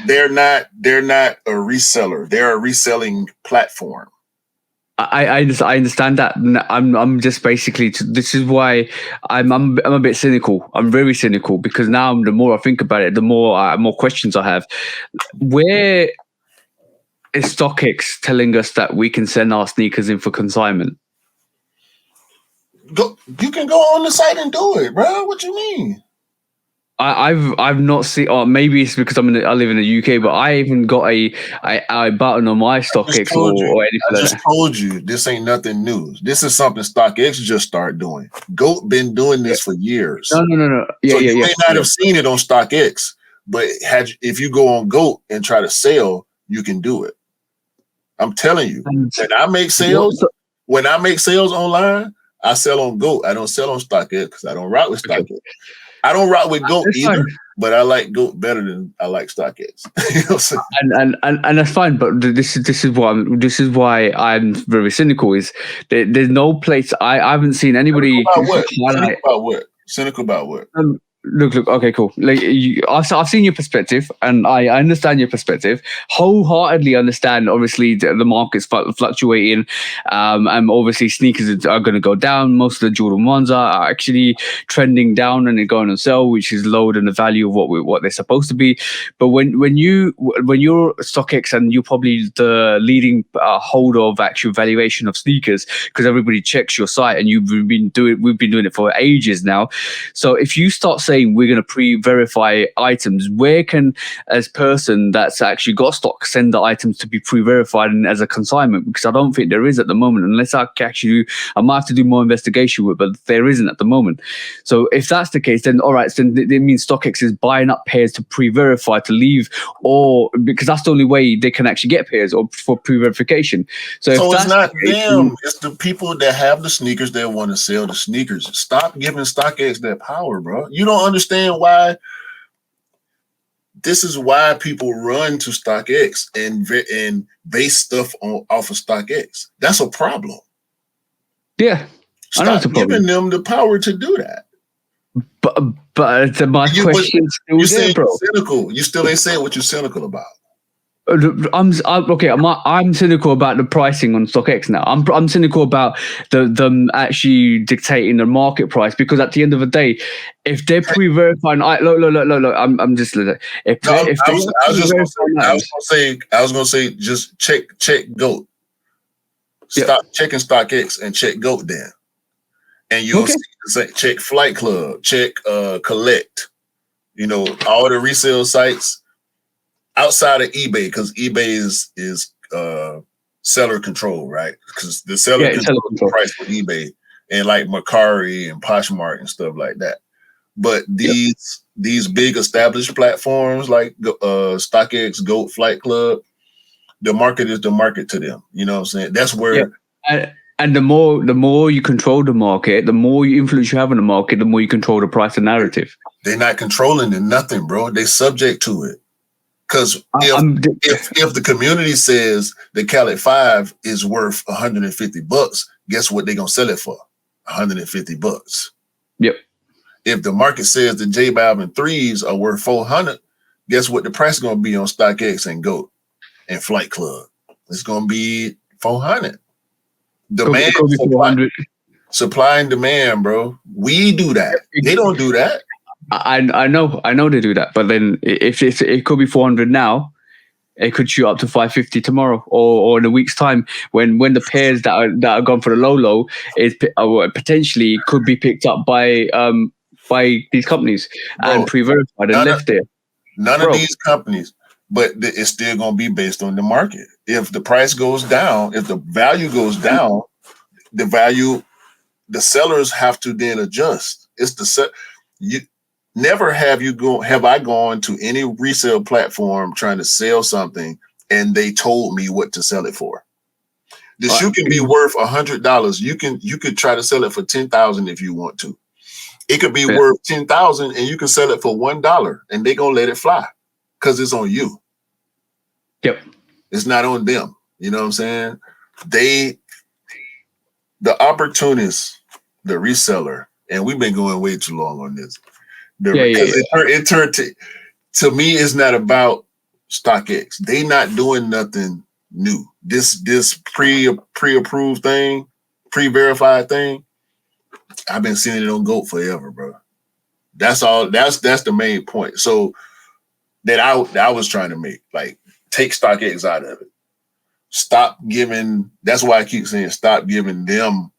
They're not a reseller. They're a reselling platform. I understand that. I'm just basically, this is why I'm a bit cynical. I'm very cynical, because now the more I think about it, the more questions I have. Where is StockX telling us that we can send our sneakers in for consignment? You can go on the site and do it, bro. What you mean? I've not seen. Or maybe it's because I live in the UK, but I even got a button on my StockX or anything. I just told you this ain't nothing new. This is something StockX just started doing. GOAT been doing this for years. No. You may not have seen it on StockX, but if you go on GOAT and try to sell, you can do it. I'm telling you. When I make sales online, I sell on GOAT. I don't sell on StockX because I don't rock with StockX. I don't rock with GOAT either, but I like GOAT better than I like StockX. You know what I'm saying? And that's fine, but this is why I'm very cynical. Is there's no place I haven't seen anybody cynical about what? Look. Okay, cool. Like I've seen your perspective, and I understand your perspective. Wholeheartedly understand. Obviously, the market's fluctuating, and obviously sneakers are going to go down. Most of the Jordan 1s are actually trending down, and they're going on sale, which is lower than the value of what they're supposed to be. But when you're StockX, and you're probably the leading holder of actual valuation of sneakers, because everybody checks your site, and we've been doing it for ages now. So if you start saying we're going to pre-verify items, where can, as person that's actually got stock, send the items to be pre-verified and as a consignment? Because I don't think there is at the moment, unless I might have to do more investigation with, but there isn't at the moment. So if that's the case, then all right, then it means StockX is buying up pairs to pre-verify, to leave, or because that's the only way they can actually get pairs or for pre-verification. So it's not them, it's the people that have the sneakers that want to sell the sneakers. Stop giving StockX that power, bro. You don't understand why. This is why people run to StockX and base stuff off of StockX. That's a problem. Yeah, stop giving them the power to do that. But my question you there, bro. Cynical. You still ain't saying what you're cynical about. I'm cynical about the pricing on StockX now. I'm cynical about them actually dictating the market price, because at the end of the day, if they're pre-verifying, look. I'm just. I was gonna say just check GOAT. Stop checking StockX and check GOAT then, and you'll see, check Flight Club, check Collect. You know, all the resale sites outside of eBay, because eBay is seller control, right? Because the seller controls the price for eBay, and like Mercari and Poshmark and stuff like that. But these big established platforms like StockX, Goat, Flight Club, the market is the market to them. You know what I'm saying? That's where. And the more you control the market, the more influence you have on the market, the more you control the price and narrative. They're not controlling it, nothing, bro. They subject to it. Because if the community says the Calit 5 is worth $150, guess what they're gonna sell it for? $150. Yep. If the market says the J Balvin 3s are worth $400, guess what the price is gonna be on StockX and GOAT and Flight Club? It's gonna be $400. Demand, supply and demand, bro. We do that. They don't do that. I know they do that, but then if it could be 400 now, it could shoot up to 550 tomorrow or in a week's time when the pairs that are gone for the low is potentially could be picked up by these companies, bro, and pre-verified and left there. None of these companies, but it's still going to be based on the market. If the price goes down, if the value goes down, the sellers have to then adjust. It's never have I gone to any resale platform trying to sell something and they told me what to sell it for. The shoe can be worth $100. You could try to sell it for $10,000 if you want to. It could be worth $10,000 and you can sell it for $1 and they're gonna let it fly because it's on you. Yep. It's not on them. You know what I'm saying? The opportunist, the reseller, and we've been going way too long on this. It turned to me, it's not about StockX. They not doing nothing new. This pre-approved thing, pre-verified thing, I've been seeing it on GOAT forever, bro. That's all. That's the main point. So that I was trying to make, like, take StockX out of it. Stop giving. That's why I keep saying stop giving them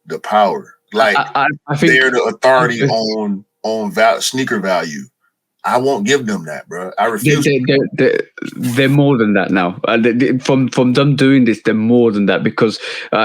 the power. Like I think they're the authority on sneaker value. I won't give them that, bro. I refuse. They're more than that now. From them doing this, they're more than that because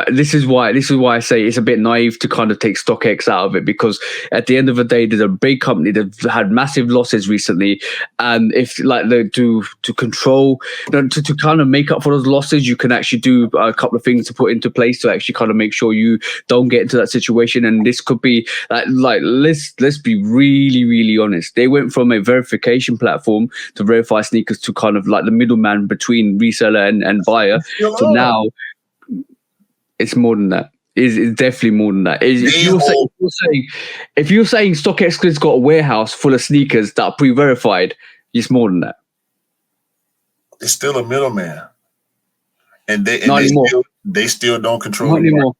this is why I say it's a bit naive to kind of take StockX out of it, because at the end of the day, there's a big company that had massive losses recently, and if like to control, to kind of make up for those losses, you can actually do a couple of things to put into place to actually kind of make sure you don't get into that situation. And this could be like let's be really, really honest. They went from a verification platform to verify sneakers to kind of like the middleman between reseller and buyer. So now it's more than that. It's definitely more than that. If you're saying StockX has got a warehouse full of sneakers that are pre-verified, it's more than that. It's still a middleman, and they still don't control. Not anymore.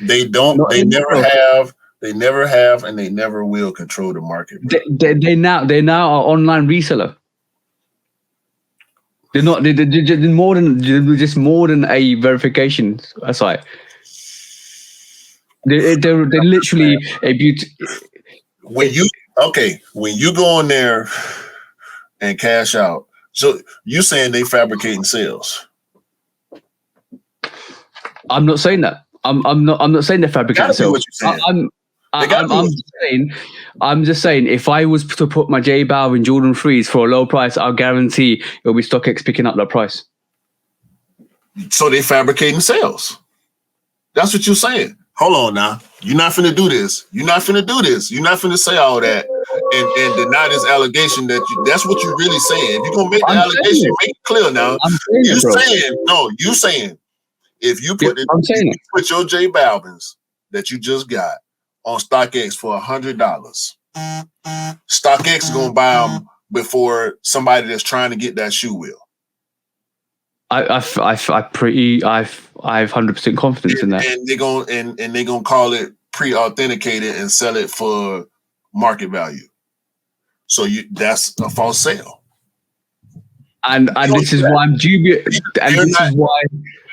They don't. Not they anymore. Never have. They never have, and they never will control the market. They now are online reseller. They're not. They're just more than a verification site. They're literally a beauty. When you go in there and cash out, so you saying they fabricating sales? I'm not saying that. I'm not saying they're fabricating sales. I'm just saying, if I was to put my J Balvin Jordan 3s for a low price, I'll guarantee it'll be StockX picking up that price. So they fabricating sales. That's what you're saying. Hold on now. You're not finna do this. You're not finna say all that and deny this allegation that's what you're really saying. If you're gonna make the allegation, make it clear now. You saying if you put put your J Balvins that you just got on StockX for $100, StockX is gonna buy them before somebody that's trying to get that shoe will. I've 100% confidence in that. And they're gonna call it pre-authenticated and sell it for market value. So that's a false sale. And this is why I'm dubious. And this is why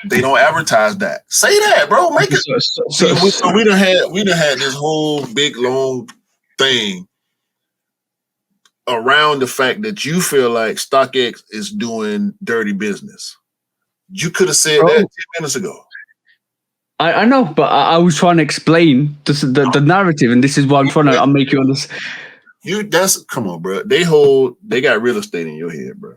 they don't advertise that. Say that, bro. Make it. So we done had this whole big long thing around the fact that you feel like StockX is doing dirty business. You could have said that 10 minutes ago. I know, but I was trying to explain the narrative, and this is why I'm make you understand. Come on, bro. They got real estate in your head, bro.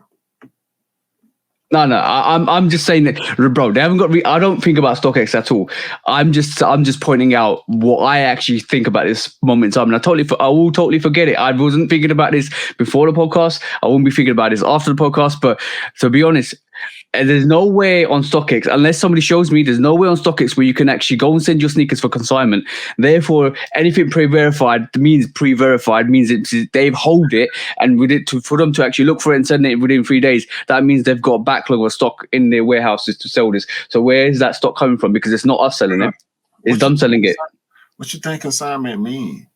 No, I'm just saying that, bro. They haven't got. I don't think about StockX at all. I'm just pointing out what I actually think about this moment in time, and I will totally forget it. I wasn't thinking about this before the podcast. I won't be thinking about this after the podcast. But to be honest, there's no way on StockX, unless somebody shows me, there's no way on StockX where you can actually go and send your sneakers for consignment. Therefore, anything pre-verified means they hold it, and for them to actually look for it and send it within 3 days, that means they've got a backlog of stock in their warehouses to sell this. So where is that stock coming from? Because it's not us selling it; it's them selling it. What you think consignment mean?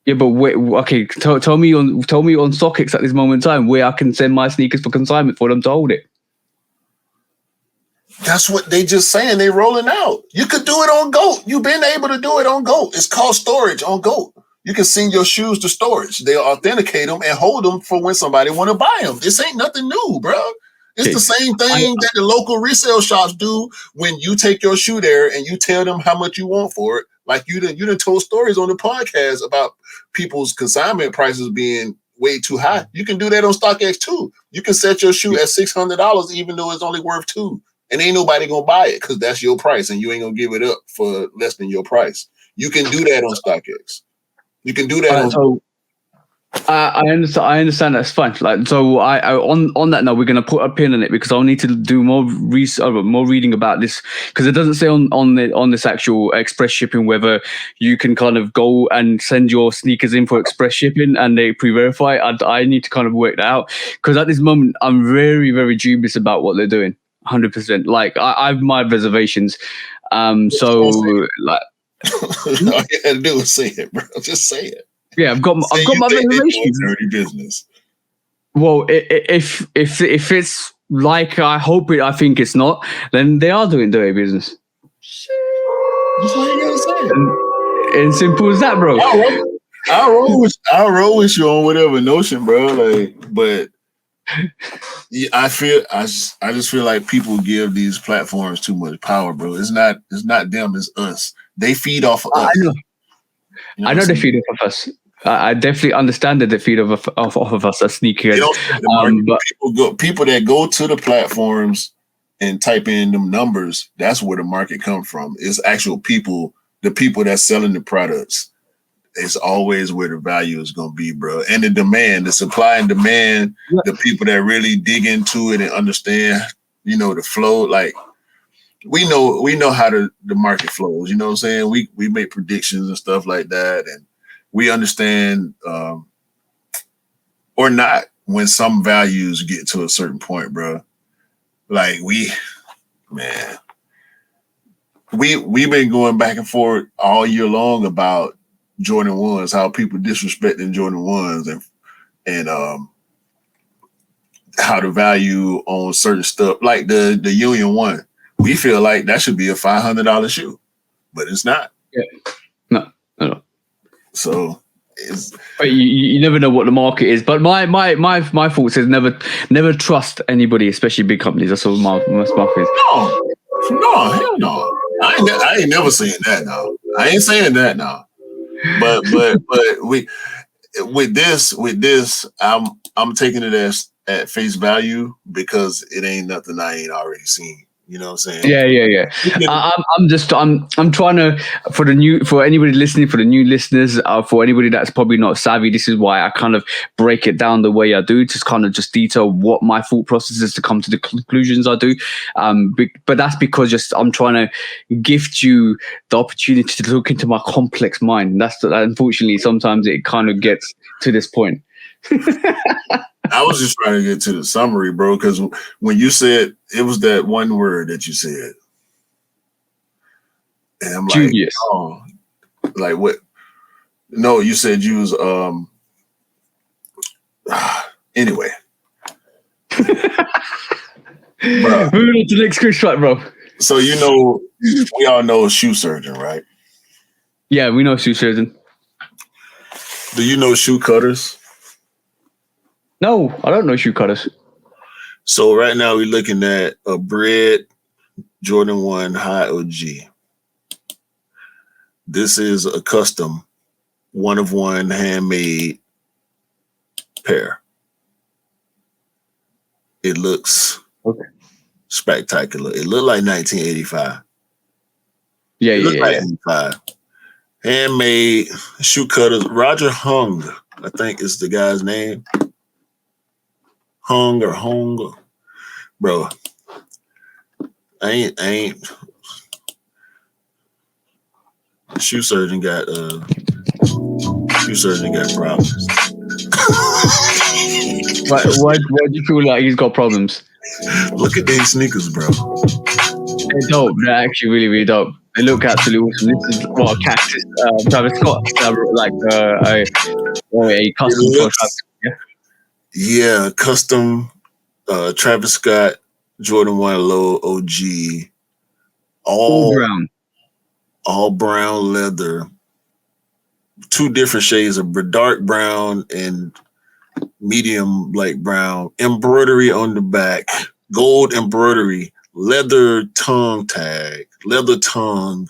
Yeah, but wait, okay, tell me on StockX at this moment in time where I can send my sneakers for consignment for them to hold it. That's what they just saying. They rolling out. You could do it on GOAT. You've been able to do it on GOAT. It's called storage on GOAT. You can send your shoes to storage. They'll authenticate them and hold them for when somebody want to buy them. This ain't nothing new, bro. It's the same thing that the local resale shops do when you take your shoe there and you tell them how much you want for it. Like you done told stories on the podcast about people's consignment prices being way too high. You can do that on StockX too. You can set your shoe at $600 even though it's only worth $200. And ain't nobody gonna buy it because that's your price, and you ain't gonna give it up for less than your price. You can do that on StockX. You can do that. I understand that's fine. Like, so I on that note, we're gonna put a pin in it because I'll need to do more reading about this because it doesn't say on this actual express shipping whether you can kind of go and send your sneakers in for express shipping and they pre-verify. I need to kind of work that out because at this moment I'm very, very dubious about what they're doing. 100%. Like I have my reservations. So like all you had to do was say it, bro. Just say it. Yeah, I've got my reservations. Dirty business. Well, if it's like I think it's not, then they are doing dirty business. That's all you gotta say. And simple as that, bro. I'll roll with you on whatever notion, bro. Like, but yeah, I just feel like people give these platforms too much power, bro. It's not them, it's us. They feed off of us. I know they feed off of us. I definitely understand that they feed off of us as sneakers. But people that go to the platforms and type in them numbers, that's where the market comes from. It's actual people, the people that's selling the products. It's always where the value is going to be, bro. And the demand, the supply and demand, the people that really dig into it and understand, the flow. Like we know how the market flows. You know what I'm saying? We make predictions and stuff like that, and we understand or not when some values get to a certain point, bro. Like we've been going back and forth all year long about Jordan 1s, how people disrespecting Jordan 1s and how the value on certain stuff, like the Union 1. We feel like that should be a $500 shoe, but it's not. Yeah. No. So but you never know what the market is. But my thoughts is never trust anybody, especially big companies. That's all my thing. No, hell no. I ain't never saying that now. I ain't saying that now. But with this, I'm taking it at face value because it ain't nothing I ain't already seen. You know what I'm saying? Yeah. I'm trying to for anybody listening, for the new listeners, for anybody that's probably not savvy. This is why I kind of break it down the way I do, just kind of just detail what my thought process is to come to the conclusions I do. But that's because I'm trying to gift you the opportunity to look into my complex mind. That's unfortunately sometimes it kind of gets to this point. I was just trying to get to the summary, bro, because when you said it was that one word that you said, and I'm like, oh, like what? No, you said you was anyway. Moving on to the next question, bro. So we all know a shoe surgeon, right? Yeah, we know a shoe surgeon. Do you know shoe cutters? No, I don't know shoe cutters. So right now we're looking at a Bread Jordan 1 High OG. This is a custom, one of one, handmade pair. It looks spectacular. It looked like 1985. Yeah, It looked like yeah. 85. Handmade shoe cutters. Roger Hung, I think is the guy's name. Hung. Bro, I ain't. Shoe surgeon got problems. Why do you feel like he's got problems? Look at these sneakers, bro. They're dope. They're actually really, really dope. They look absolutely awesome. This is Cactus, Travis Scott, like a custom for Travis. Yeah, custom Travis Scott Jordan 1 Low OG. All brown leather. 2 different shades of dark brown and medium light brown. Embroidery on the back. Gold embroidery. Leather tongue tag. Leather tongue.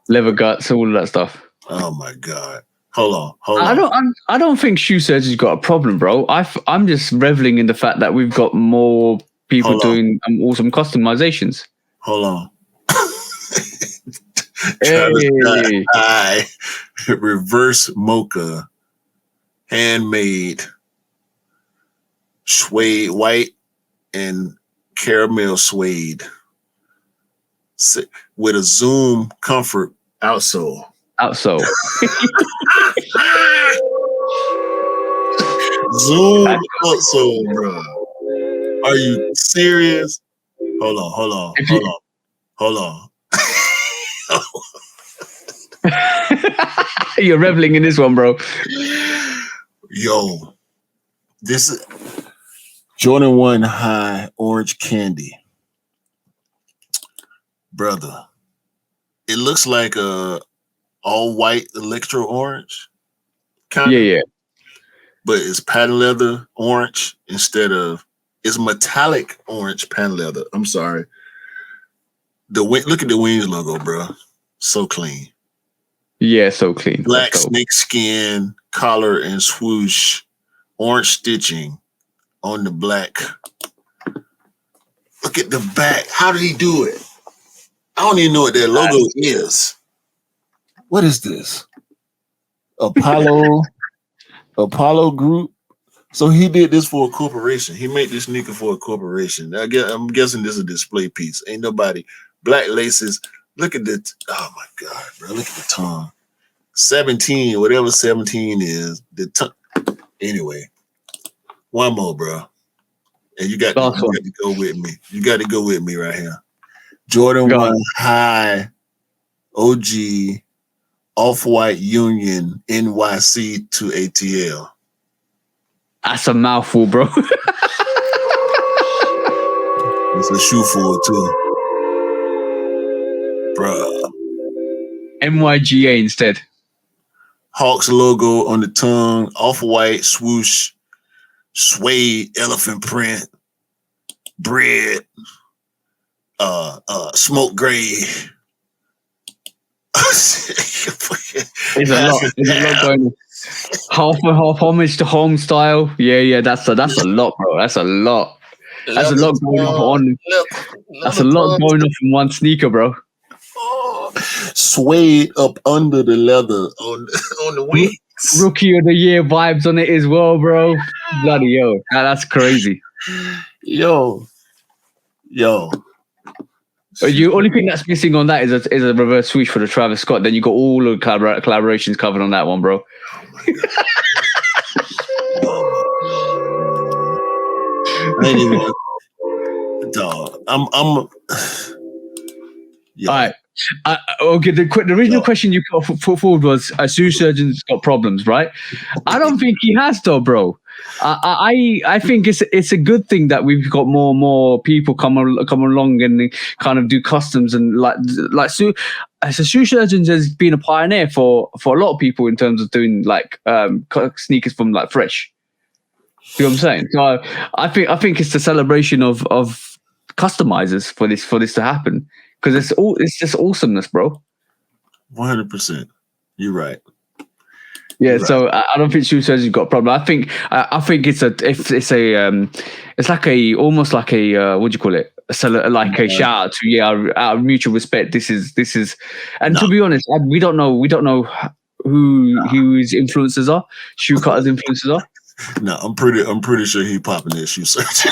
Leather guts, all of that stuff. Oh my God. Hold on. I don't think shoe surgery's got a problem, bro. I'm just reveling in the fact that we've got more people doing awesome customizations. Hold on. Hey. High, reverse mocha, handmade, suede, white and caramel suede, with a Zoom Comfort outsole. Zoom outsole, bro. Are you serious? Hold on. You're reveling in this one, bro. Yo, this is Jordan 1 High Orange Candy. Brother, it looks like a all white electro orange. Yeah. But it's patent leather orange it's metallic orange patent leather. I'm sorry. Look at the wings logo, bro. So clean. Yeah, so clean. Black snake skin, collar and swoosh, orange stitching on the black. Look at the back. How did he do it? I don't even know what that logo is. What is this? Apollo Group. So he did this for a corporation. He made this sneaker for a corporation. I'm guessing this is a display piece. Ain't nobody. Black laces. Look at the. Oh my God, bro! Look at the tongue. 17, whatever 17 is. The tongue. Anyway, one more, bro. And you got to go with me. You got to go with me right here. Jordan 1 High OG Off-White Union NYC to ATL. That's a mouthful, bro. It's a shoe for it too. Bruh. MYGA instead. Hawks logo on the tongue, off-white swoosh, suede elephant print, bread, smoke gray. It's a lot going on. Half and half homage to home style. Yeah, that's a lot, bro. That's a lot. That's a lot going on. That's a lot going on from one sneaker, bro. Suede up under the leather on the wings. Rookie of the year vibes on it as well, bro. Bloody yo, that's crazy. Yo. The only thing that's missing on that is a reverse swoosh for the Travis Scott. Then you got all the collaborations covered on that one, bro. I ain't even. Dog, I'm. Yeah. All right. Okay. The original question you put forward was a shoe surgeon's got problems, right? I don't think he has, though, bro. I think it's a good thing that we've got more and more people come along and kind of do customs and like as a shoe surgeon has been a pioneer for a lot of people in terms of doing like sneakers from like fresh. You know what I'm saying? So I think it's the celebration of customizers for this to happen because it's just awesomeness, bro. 100%. You're right. Yeah, You're right. so I don't think shoe surgeon's got a problem. I think it's like a almost like a what do you call it? So like a shout out to our mutual respect. This is, and to be honest, we don't know who his influencers are, shoe cutters influencers are. No, I'm pretty sure he popping that shoe surgeon.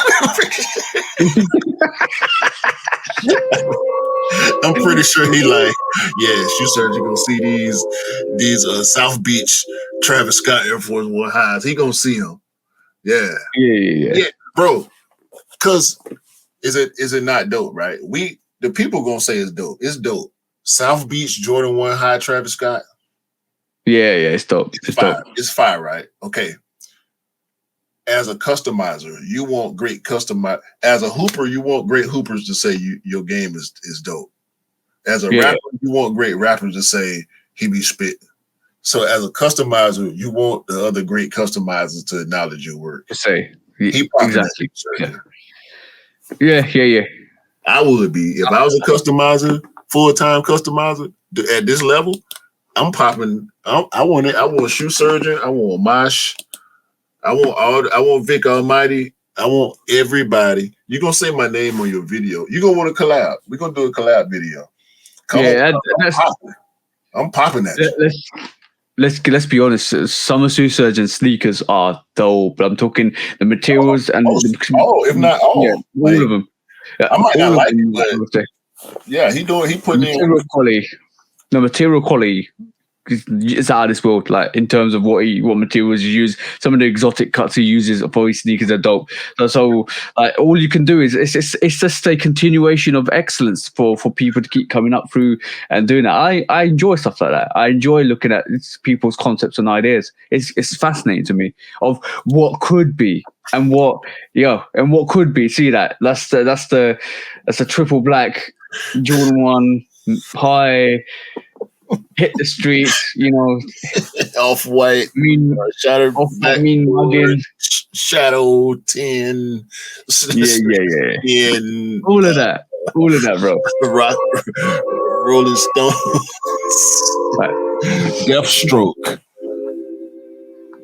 I'm pretty sure he like, yeah, shoe surgeon gonna see these South Beach Travis Scott Air Force One highs. He gonna see them. Yeah, bro. Cause is it not dope, right? The people gonna say it's dope. It's dope. South Beach Jordan 1 high Travis Scott. Yeah, it's dope. It's fire. dope. It's fire, right? Okay. As a customizer, you want great customize. As a hooper, you want great hoopers to say your game is dope. As a rapper, you want great rappers to say he be spit. So as a customizer, you want the other great customizers to acknowledge your work. Say he exactly. Yeah. I would be if I was a customizer, full-time customizer at this level. I'm popping. I want it. I want shoe surgeon. I want Mosh. I want Vic Almighty. I want everybody. You're gonna say my name on your video. You're gonna want to collab. We're gonna do a collab video. I'm popping that. Let's be honest. Summer shoe surgeon sneakers are dope. I'm talking the materials and if not all, all of them. I might not like it, but yeah, he putting in material quality. It's out of this world, like in terms of what materials you use. Some of the exotic cuts he uses for his sneakers are dope. So like all you can do is it's just a continuation of excellence for people to keep coming up through and doing that. I enjoy stuff like that. I enjoy looking at people's concepts and ideas. It's fascinating to me of what could be and what could be. See that's the triple black Jordan 1 high. Hit the streets, off white, shattered, shadow 10, yeah. All of that, bro. Rock, Rolling Stones,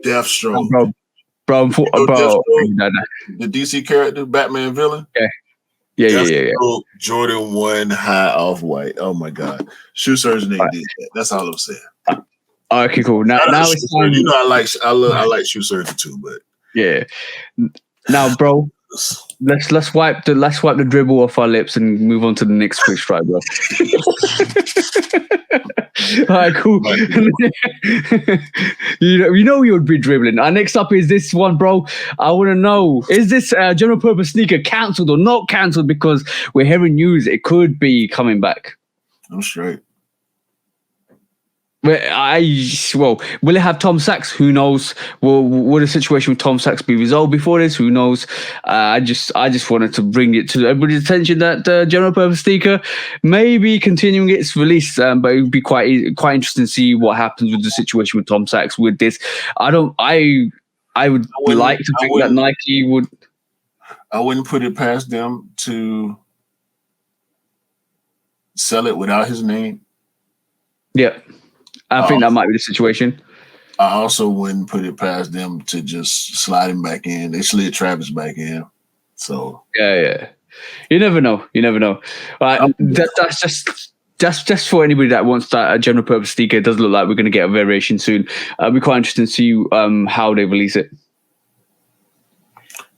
Deathstroke, bro. The DC character, Batman villain. Yeah. Jordan 1 high off white. Oh my God, shoe surgeon ain't did that. That's all I'm saying. Okay, cool. Now it's time. I like shoe surgeon too, but yeah. Now, bro, let's wipe the dribble off our lips and move on to the next quiz, right, bro? All right, cool. you know you would be dribbling. Next up is this one, bro. I want to know, is this general purpose sneaker cancelled or not cancelled? Because we're hearing news it could be coming back. I'm straight. Will it have Tom Sachs? Who knows? Will the situation with Tom Sachs be resolved before this? Who knows? I just wanted to bring it to everybody's attention that general purpose sneaker may be continuing its release, but it would be quite interesting to see what happens with the situation with Tom Sachs with this. I would like to think that Nike would. I wouldn't put it past them to sell it without his name. Yeah. I think that might be the situation. I also wouldn't put it past them to just slide him back in. They slid Travis back in. So yeah. You never know. That's just for anybody that wants that a general purpose sneaker. It does look like we're going to get a variation soon. It'll be quite interesting to see how they release it.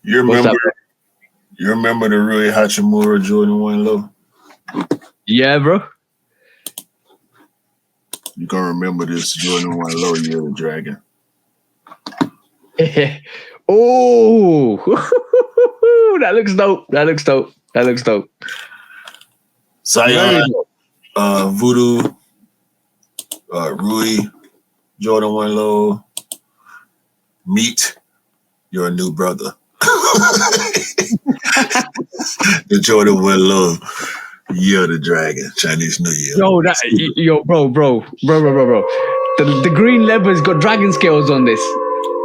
You remember the Rui Hachimura Jordan 1 low? Yeah, bro. You're going to remember this Jordan 1 low Year of the Dragon. Oh, that looks dope. Zion, Voodoo, Rui, Jordan 1 low, Meet your new brother. The Jordan 1 low. Year of the Dragon, Chinese New Year. Bro. The green leather's got dragon scales on this.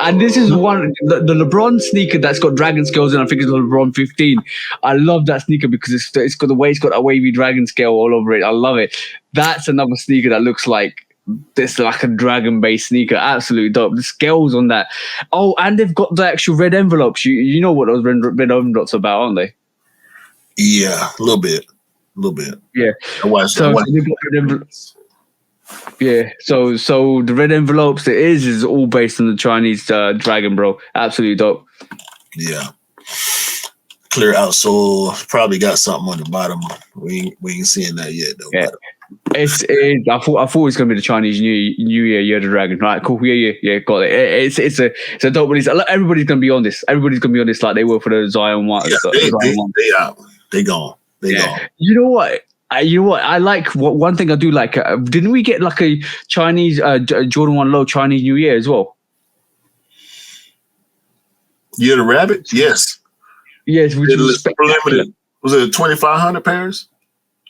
And this is one, the LeBron sneaker that's got dragon scales in, I think it's the LeBron 15. I love that sneaker because it's got the way it's got a wavy dragon scale all over it. I love it. That's another sneaker that looks like this like a dragon-based sneaker. Absolutely dope. The scales on that. Oh, and they've got the actual red envelopes. You know what those red envelopes are about, aren't they? Yeah, a little bit. Yeah. I watched they've got red envelopes. Yeah. So the red envelopes is all based on the Chinese dragon, bro. Absolutely dope. Yeah. Clear outsole. Probably got something on the bottom. We ain't seeing that yet though. Yeah. I thought it was gonna be the Chinese New Year, Year of the Dragon. Right, cool. Yeah, got it. It's a dope release. Everybody's gonna be on this. Everybody's gonna be on this like they were for the Zion one. Yeah, they out. They gone. Gone. You know what? I like one thing I do like. Didn't we get like a Chinese Jordan 1 Low Chinese New Year as well? Year of the Rabbit? Yes. Yes, which was super limited. Was it 2,500 pairs?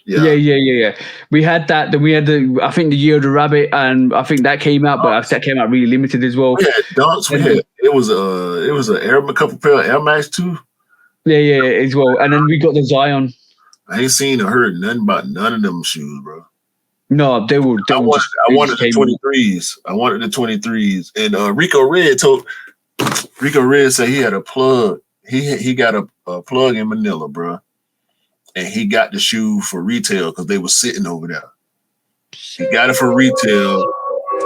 Yeah. We had that. Then we had I think the Year of the Rabbit, and I think that came out, but that came out really limited as well. We had dunks. It was a couple pair of Air Max too. Yeah, as well. And then we got the Zion. I ain't seen or heard nothing about none of them shoes, bro. No, they were. I wanted the 23s. I wanted the 23s. And Rico Red said he had a plug. He got a plug in Manila, bro. And he got the shoe for retail because they were sitting over there. He got it for retail.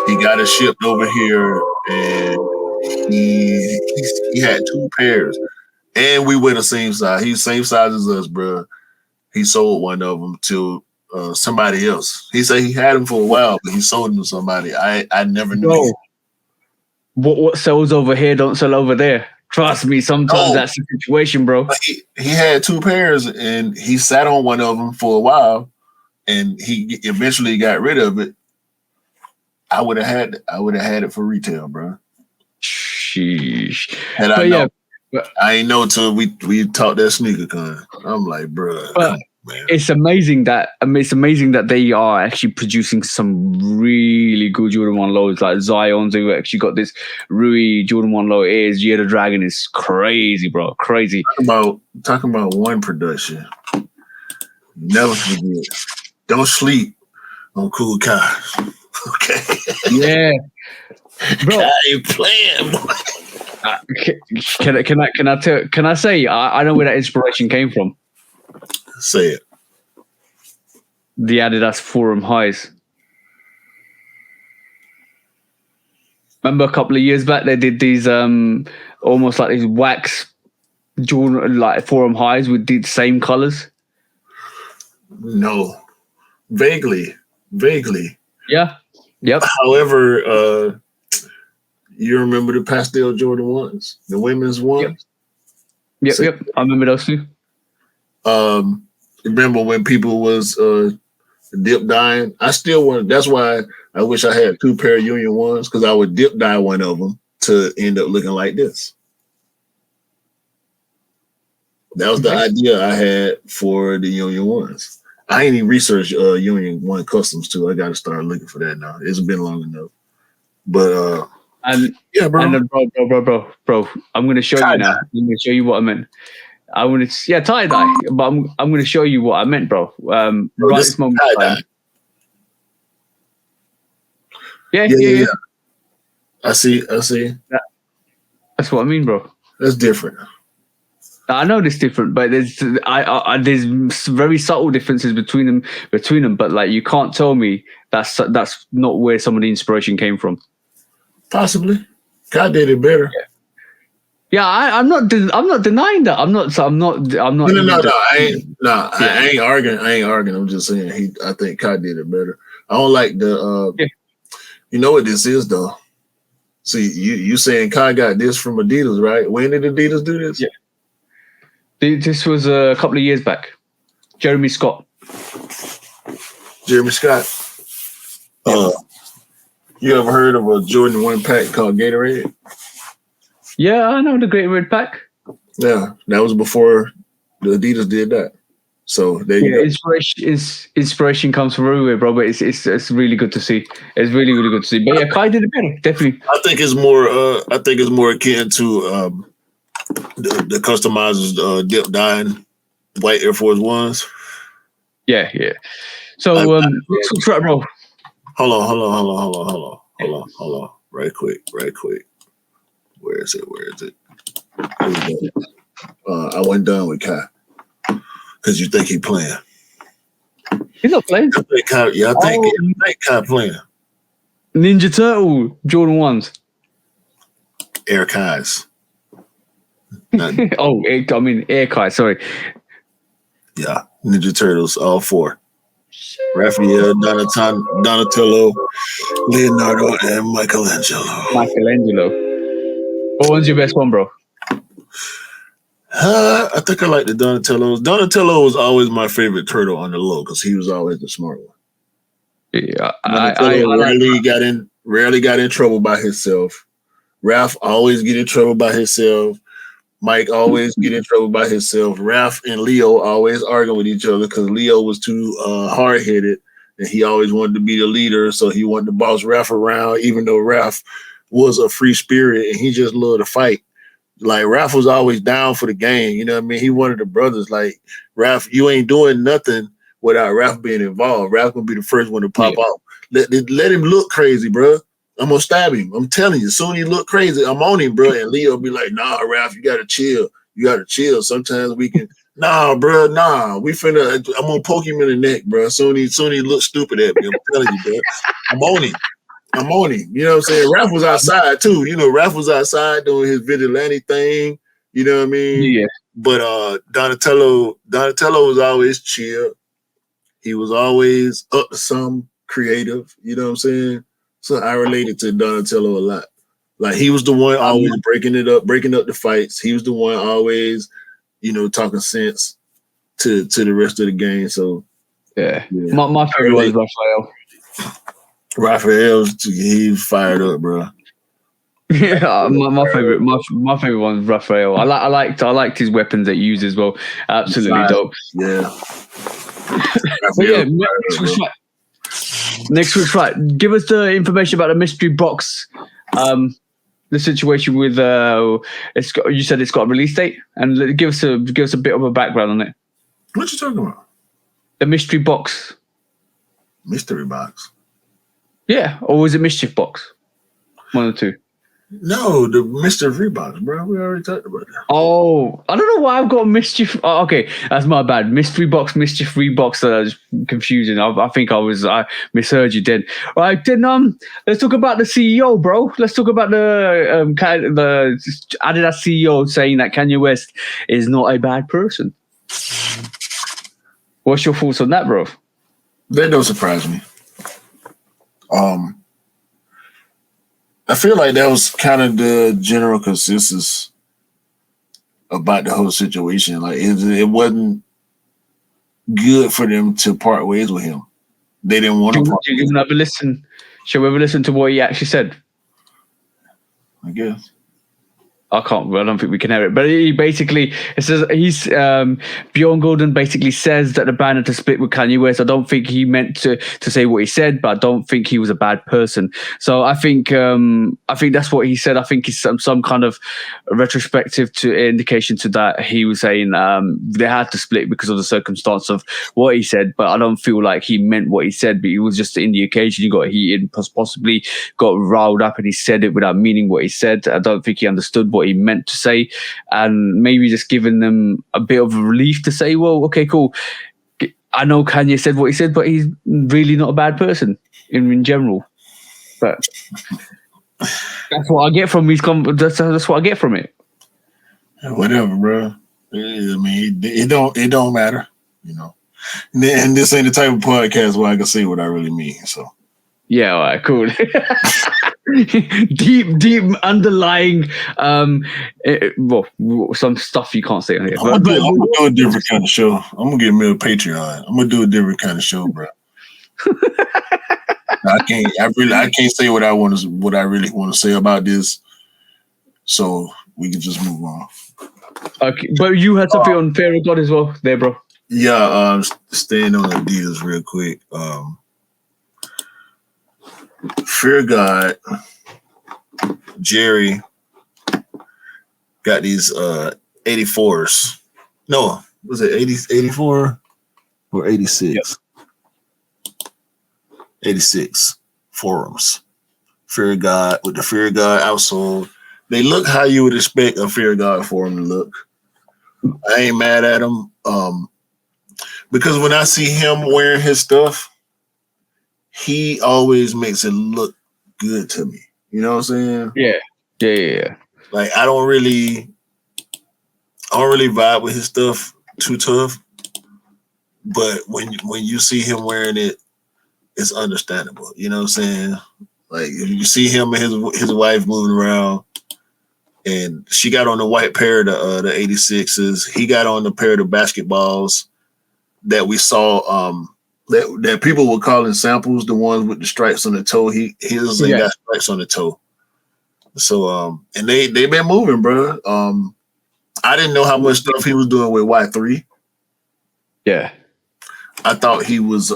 He got it shipped over here, and he had 2 pairs. And we were the same size. He's same size as us, bro. He sold one of them to somebody else. He said he had them for a while, but he sold them to somebody. I never knew. What sells over here don't sell over there. Trust me, sometimes that's the situation, bro. But he had 2 pairs, and he sat on one of them for a while, and he eventually got rid of it. I would have had it for retail, bro. Sheesh. And I know. I ain't know till we talked that sneaker con. I'm like, bro. It's amazing that they are actually producing some really good Jordan 1 Lows like Zions. Who actually got this Rui Jordan 1 Low Airs. Year of the Dragon is crazy, bro. Crazy. Talking about one production. Never forget. Don't sleep on Cool Cars. Okay. Yeah. Bro, I ain't playing, boy. Can I say I know where that inspiration came from? Say it. The Adidas Forum Highs. Remember a couple of years back they did these almost like these wax Jordan like Forum Highs with the same colors? No. Vaguely. Yeah. Yep. However, you remember the pastel Jordan ones, the women's ones? Yep. I remember those too. Remember when people was dip dyeing? I still want. That's why I wish I had 2 pair of Union ones because I would dip dye one of them to end up looking like this. That was the idea I had for the Union ones. I ain't even researched Union 1 customs too. I got to start looking for that now. It's been long enough. But and yeah, bro. And bro, I'm gonna show you now. I'm gonna show you what I meant. I want to, tie dye, but I'm going to show you what I meant, bro. Right this moment. Yeah. I see. That's what I mean, bro. That's different. I know it's different, but there's very subtle differences between them. But like, you can't tell me that's not where some of the inspiration came from. Possibly, God did it better. Yeah, I'm not denying that. I'm not. No. I ain't arguing. I'm just saying I think Kai did it better. I don't like the. You know what this is though. See, you saying Kai got this from Adidas, right? When did Adidas do this? Yeah. This was a couple of years back. Jeremy Scott. You ever heard of a Jordan 1 pack called Gatorade? Yeah, I know the Great Red Pack. Yeah, that was before the Adidas did that. So there you go. Inspiration comes from everywhere, bro. But it's really good to see. It's really, really good to see. But yeah, Kai did it better, definitely. I think it's more akin to the customizers dip dyeing white Air Force Ones. Yeah. So let's try, bro. Hold on. Right quick. Where is it? I went done with Kai because you think he playing. He's not playing. I think Kai playing. Ninja Turtle Jordan 1s. Air Kai's. Air Kai, sorry. Yeah, Ninja Turtles, all 4. Raphael, Donatello, Leonardo, and Michelangelo. What one's your best one, bro? I think I like the Donatellos. Donatello was always my favorite turtle on the low because he was always the smart one. Yeah, rarely got in trouble by himself. Raph always get in trouble by himself. Mike always get in trouble by himself. Raph and Leo always arguing with each other because Leo was too hard-headed and he always wanted to be the leader, so he wanted to boss Raph around, even though Raph was a free spirit and he just loved to fight. Like, Raph was always down for the game, you know what I mean? He wanted the brothers, like, Raph, you ain't doing nothing without Raph being involved. Raph gonna be the first one to pop out. Let him look crazy, bro. I'm gonna stab him. I'm telling you, soon he look crazy, I'm on him, bro. And Leo be like, nah, Raph, you gotta chill. Sometimes we can, nah, bro, nah. I'm gonna poke him in the neck, bro. Soon he look stupid at me. I'm telling you, bro. I'm on him. You know what I'm saying? Raph was outside too. You know, Raph was outside doing his vigilante thing. You know what I mean? Yeah. But Donatello was always chill. He was always up to some creative. You know what I'm saying? So I related to Donatello a lot. Like, he was the one always breaking up the fights. He was the one always, talking sense to the rest of the game. So yeah. My favorite was Raphael. Raphael's he's fired up, bro. Yeah, my favorite one is Raphael. I liked his weapons that he used as well. Absolutely dope. Yeah. Next week's fight. Give us the information about the mystery box. The situation with you said it's got a release date, and give us a bit of a background on it. What you talking about? The mystery box. Mystery box. Yeah, or was it mischief box? One or two. No, the mystery box, bro. We already talked about that. Oh, I don't know why I've got mischief. Oh, okay, that's my bad. Mystery box, mischief box. That's confusing. I think I misheard you. Then, all right. Then let's talk about the CEO, bro. Let's talk about the Adidas CEO saying that Kanye West is not a bad person. What's your thoughts on that, bro? That don't surprise me. I feel like that was kind of the general consensus about the whole situation. Like, it wasn't good for them to part ways with him. They didn't want to part ways. Shall we ever listen to what he actually said? I guess. I don't think we can hear it. But it says Bjorn Gordon basically says that the band had to split with Kanye West. I don't think he meant to say what he said, but I don't think he was a bad person. So I think that's what he said. I think it's some kind of retrospective to indication to that. He was saying they had to split because of the circumstance of what he said, but I don't feel like he meant what he said. But he was just in the occasion. He got heated, possibly got riled up, and he said it without meaning what he said. I don't think he understood what he meant to say, and maybe just giving them a bit of relief to say, well, okay, cool. I know Kanye said what he said, but he's really not a bad person in general. But that's what I get from his that's what I get from it. Whatever, bro. I mean, it don't matter, And this ain't the type of podcast where I can say what I really mean. So yeah, all right, cool. deep underlying some stuff you can't say on here. I'm gonna do a different kind of show. I'm gonna get me a Patreon. I'm gonna do a different kind of show, bro. I can't say what I really want to say about this. So we can just move on. Okay, but you had something on Fear of God as well, there, bro. Yeah, staying on Adidas real quick. Fear God, Jerry got these 84s. No, was it 84 or 86? Yep. 86. forums. Fear of God with the Fear of God outsole. They look how you would expect a Fear of God forum to look. I ain't mad at them. Because when I see him wearing his stuff, he always makes it look good to me. You know what I'm saying? Yeah. Like I don't really vibe with his stuff too tough. But when you see him wearing it, it's understandable. You know what I'm saying? Like if you see him and his wife moving around, and she got on the white pair of the 86s. He got on the pair of the basketballs that we saw that people were calling samples, the ones with the stripes on the toe. His ain't got stripes on the toe. So and they've been moving, bro. I didn't know how much stuff he was doing with Y3. Yeah. I thought he was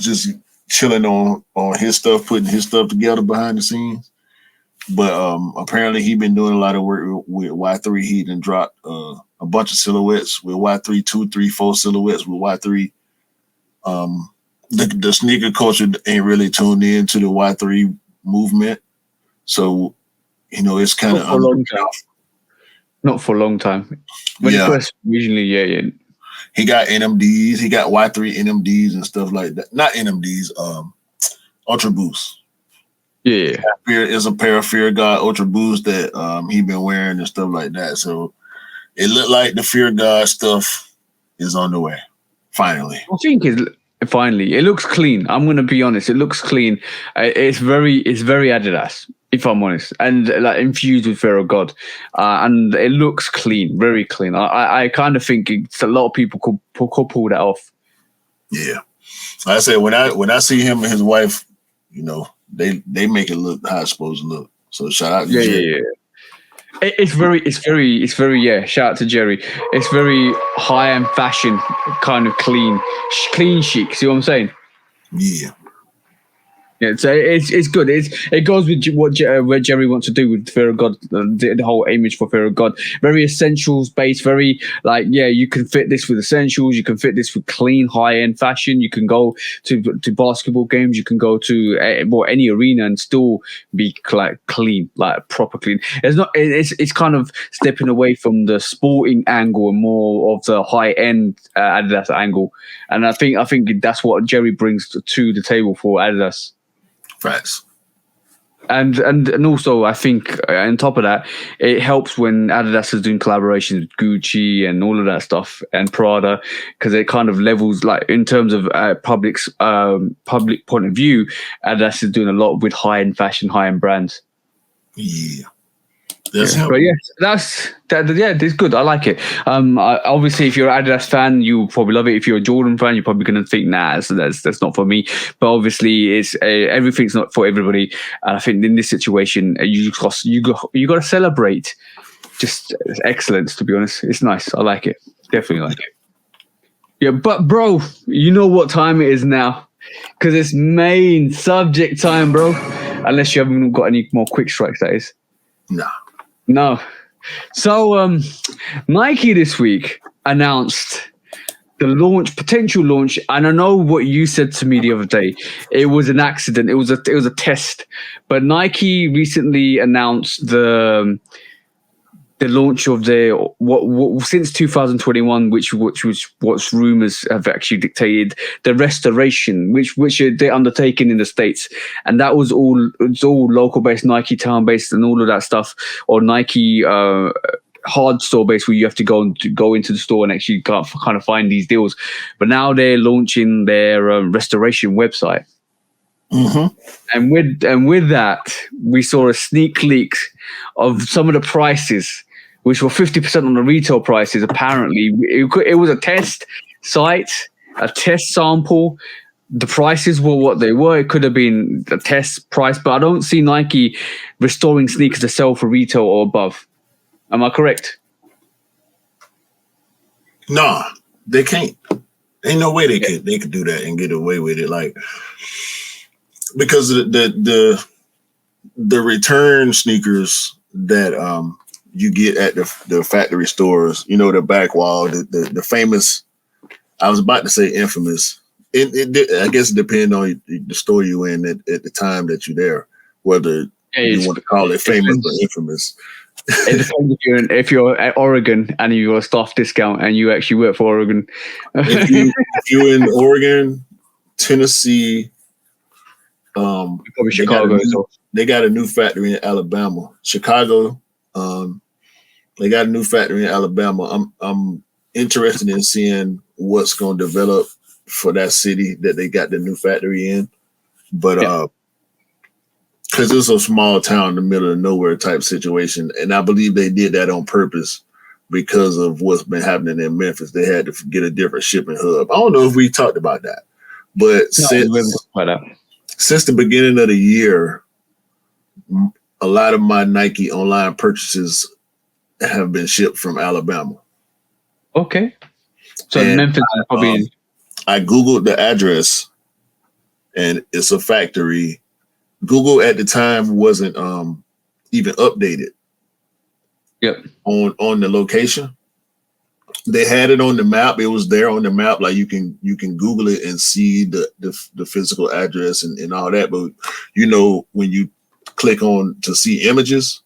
just chilling on his stuff, putting his stuff together behind the scenes. But apparently he been doing a lot of work with Y3. He done dropped a bunch of silhouettes with Y3, 2, 3, 4 silhouettes with Y3. The sneaker culture ain't really tuned in to the Y3 movement. So, it's kind of not for a long time. When he first originally, yeah. He got NMDs. He got Y3 NMDs and stuff like that. Not NMDs, Ultra Boost. Yeah. Is a pair of Fear God Ultra Boost that he been wearing and stuff like that. So it looked like the Fear God stuff is on the way. Finally. I think it looks clean. I'm gonna be honest. It looks clean. It's very Adidas, if I'm honest, and like infused with Fear of God, and it looks clean, very clean. I kind of think it's a lot of people could pull that off. Yeah, like I said, when I see him and his wife, they make it look how it's supposed to look. So shout out to Jerry. Yeah. It's very yeah. Shout out to Jerry. It's very high end fashion, kind of clean chic. See what I'm saying? Yeah. Yeah, so it's good. It goes with what Jerry wants to do with Fear of God, the whole image for Fear of God. Very essentials based. Very like you can fit this with essentials. You can fit this with clean high end fashion. You can go to basketball games. You can go to any arena and still be like clean, like proper clean. It's kind of stepping away from the sporting angle and more of the high end Adidas angle. And I think that's what Jerry brings to the table for Adidas. Facts. And also, I think on top of that, it helps when Adidas is doing collaborations with Gucci and all of that stuff and Prada, because it kind of levels, like in terms of public point of view, Adidas is doing a lot with high-end fashion, high-end brands. Yeah. But that's good. I like it. Obviously, if you're an Adidas fan, you probably love it. If you're a Jordan fan, you're probably going to think, nah, that's not for me. But obviously, it's everything's not for everybody. And I think in this situation, you got to celebrate just excellence. To be honest, it's nice. I like it. Definitely like it. Yeah, but bro, you know what time it is now, because it's main subject time, bro. Unless you haven't got any more quick strikes, that is. Nah. No. So Nike this week announced the potential launch, and I know what you said to me the other day. It was an accident. It was a test. But Nike recently announced the launch of their what since 2021, which was what rumors have actually dictated, the restoration, which they're undertaking in the States, and that was all local based, Nike town based, and all of that stuff, or Nike hard store based, where you have to go into the store and actually kind of find these deals. But now they're launching their restoration website. Mm-hmm. And with that, we saw a sneak leak of some of the prices, which were 50% on the retail prices. Apparently, it was a test site, a test sample. The prices were what they were. It could have been a test price, but I don't see Nike restoring sneakers to sell for retail or above. Am I correct? Nah, they can't. Ain't no way they could do that and get away with it. Like, because the return sneakers that you get at the factory stores, the back wall, the famous, I was about to say infamous I guess it depends on the store you're in at the time that you're there, whether you want to call it famous or infamous. It depends if you're at Oregon and you got a staff discount and you actually work for Oregon. If you're in Oregon, Tennessee, probably Chicago. They got a new factory in Alabama. Chicago, they got a new factory in Alabama. I'm interested in seeing what's going to develop for that city that they got the new factory in. But because it's a small town in the middle of nowhere type situation, and I believe they did that on purpose because of what's been happening in Memphis. They had to get a different shipping hub. I don't know if we talked about that, but since the beginning of the year, a lot of my Nike online purchases have been shipped from Alabama. Okay. So Memphis is probably... I Googled the address, and it's a factory. Google at the time wasn't even updated. Yep. On the location. They had it on the map. It was there on the map. Like you can Google it and see the physical address and all that. But when you click on to see images,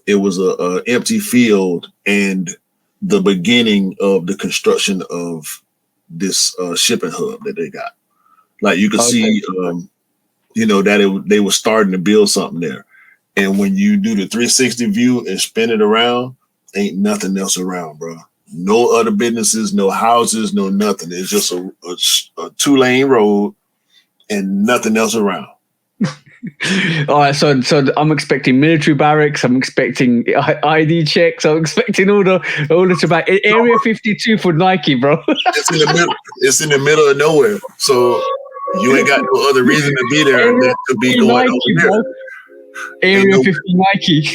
it was a empty field and the beginning of the construction of this shipping hub that they got. Like you could see, that they were starting to build something there. And when you do the 360 view and spin it around, ain't nothing else around, bro. No other businesses, no houses, no nothing. It's just a 2-lane road and nothing else around. All right, so I'm expecting military barracks. I'm expecting ID checks. I'm expecting all the tobacco. Area 52 for Nike, bro. It's in the middle. It's in the middle of nowhere. So you ain't got no other reason to be there than to be going Nike, over there. Area 50 Nike.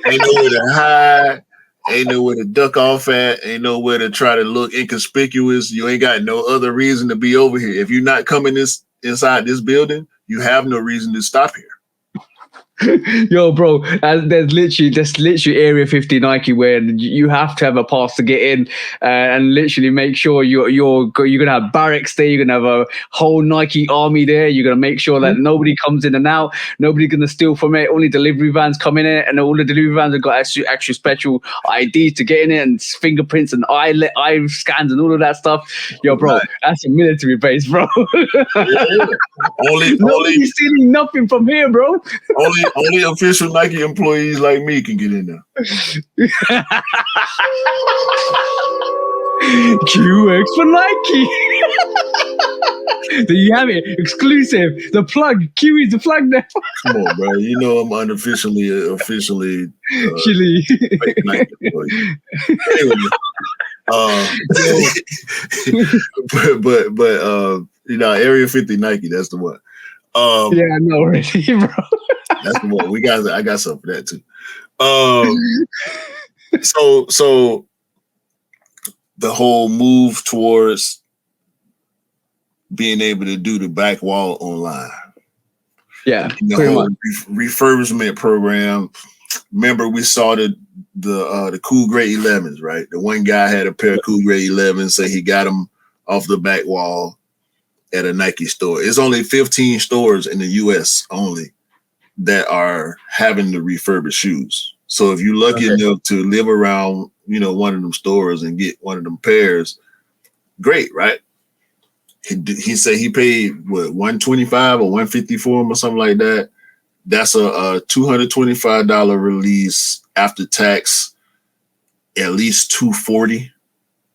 Ain't nowhere to hide. Ain't nowhere to duck off at. Ain't nowhere to try to look inconspicuous. You ain't got no other reason to be over here. If you're not coming inside this building, you have no reason to stop here. Yo, bro, there's literally Area 50 Nike where you have to have a pass to get in, and literally make sure you're gonna have barracks there. You're gonna have a whole Nike army there. You're gonna make sure that nobody comes in and out. Nobody's gonna steal from it. Only delivery vans come in it, and all the delivery vans have got actual special IDs to get in it, and fingerprints and eye scans and all of that stuff. Yo, bro, that's a military base, bro. Nobody's stealing nothing from here, bro. Only official Nike employees like me can get in there. QX for Nike. There you have it, exclusive. The plug. Q is the plug now. Come on, bro. You know I'm officially Nike employee. Anyway, but Area 50 Nike. That's the one. Yeah, I know already, bro. That's the one. I got something for that too. So the whole move towards being able to do the back wall online. Yeah, the whole refurbishment program. Remember, we saw the Cool Gray 11s, right? The one guy had a pair of Cool Gray 11s, so he got them off the back wall at a Nike store. It's only 15 stores in the US only that are having the refurbished shoes. So if you're lucky enough to live around, one of them stores and get one of them pairs, great, right? He said he paid what, $125 or $150 for them or something like that. That's a $225 release after tax. At least $240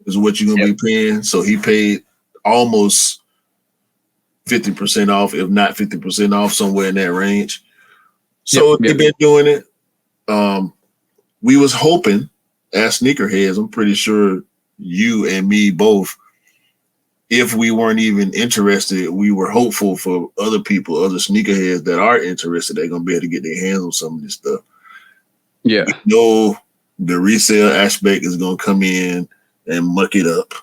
is what you're gonna be paying. So he paid almost 50% off, if not 50% off, somewhere in that range. So they've been doing it. We was hoping as sneakerheads, I'm pretty sure you and me both, if we weren't even interested, we were hopeful for other people, other sneakerheads that are interested, they're going to be able to get their hands on some of this stuff. Yeah. The resale aspect is going to come in and muck it up.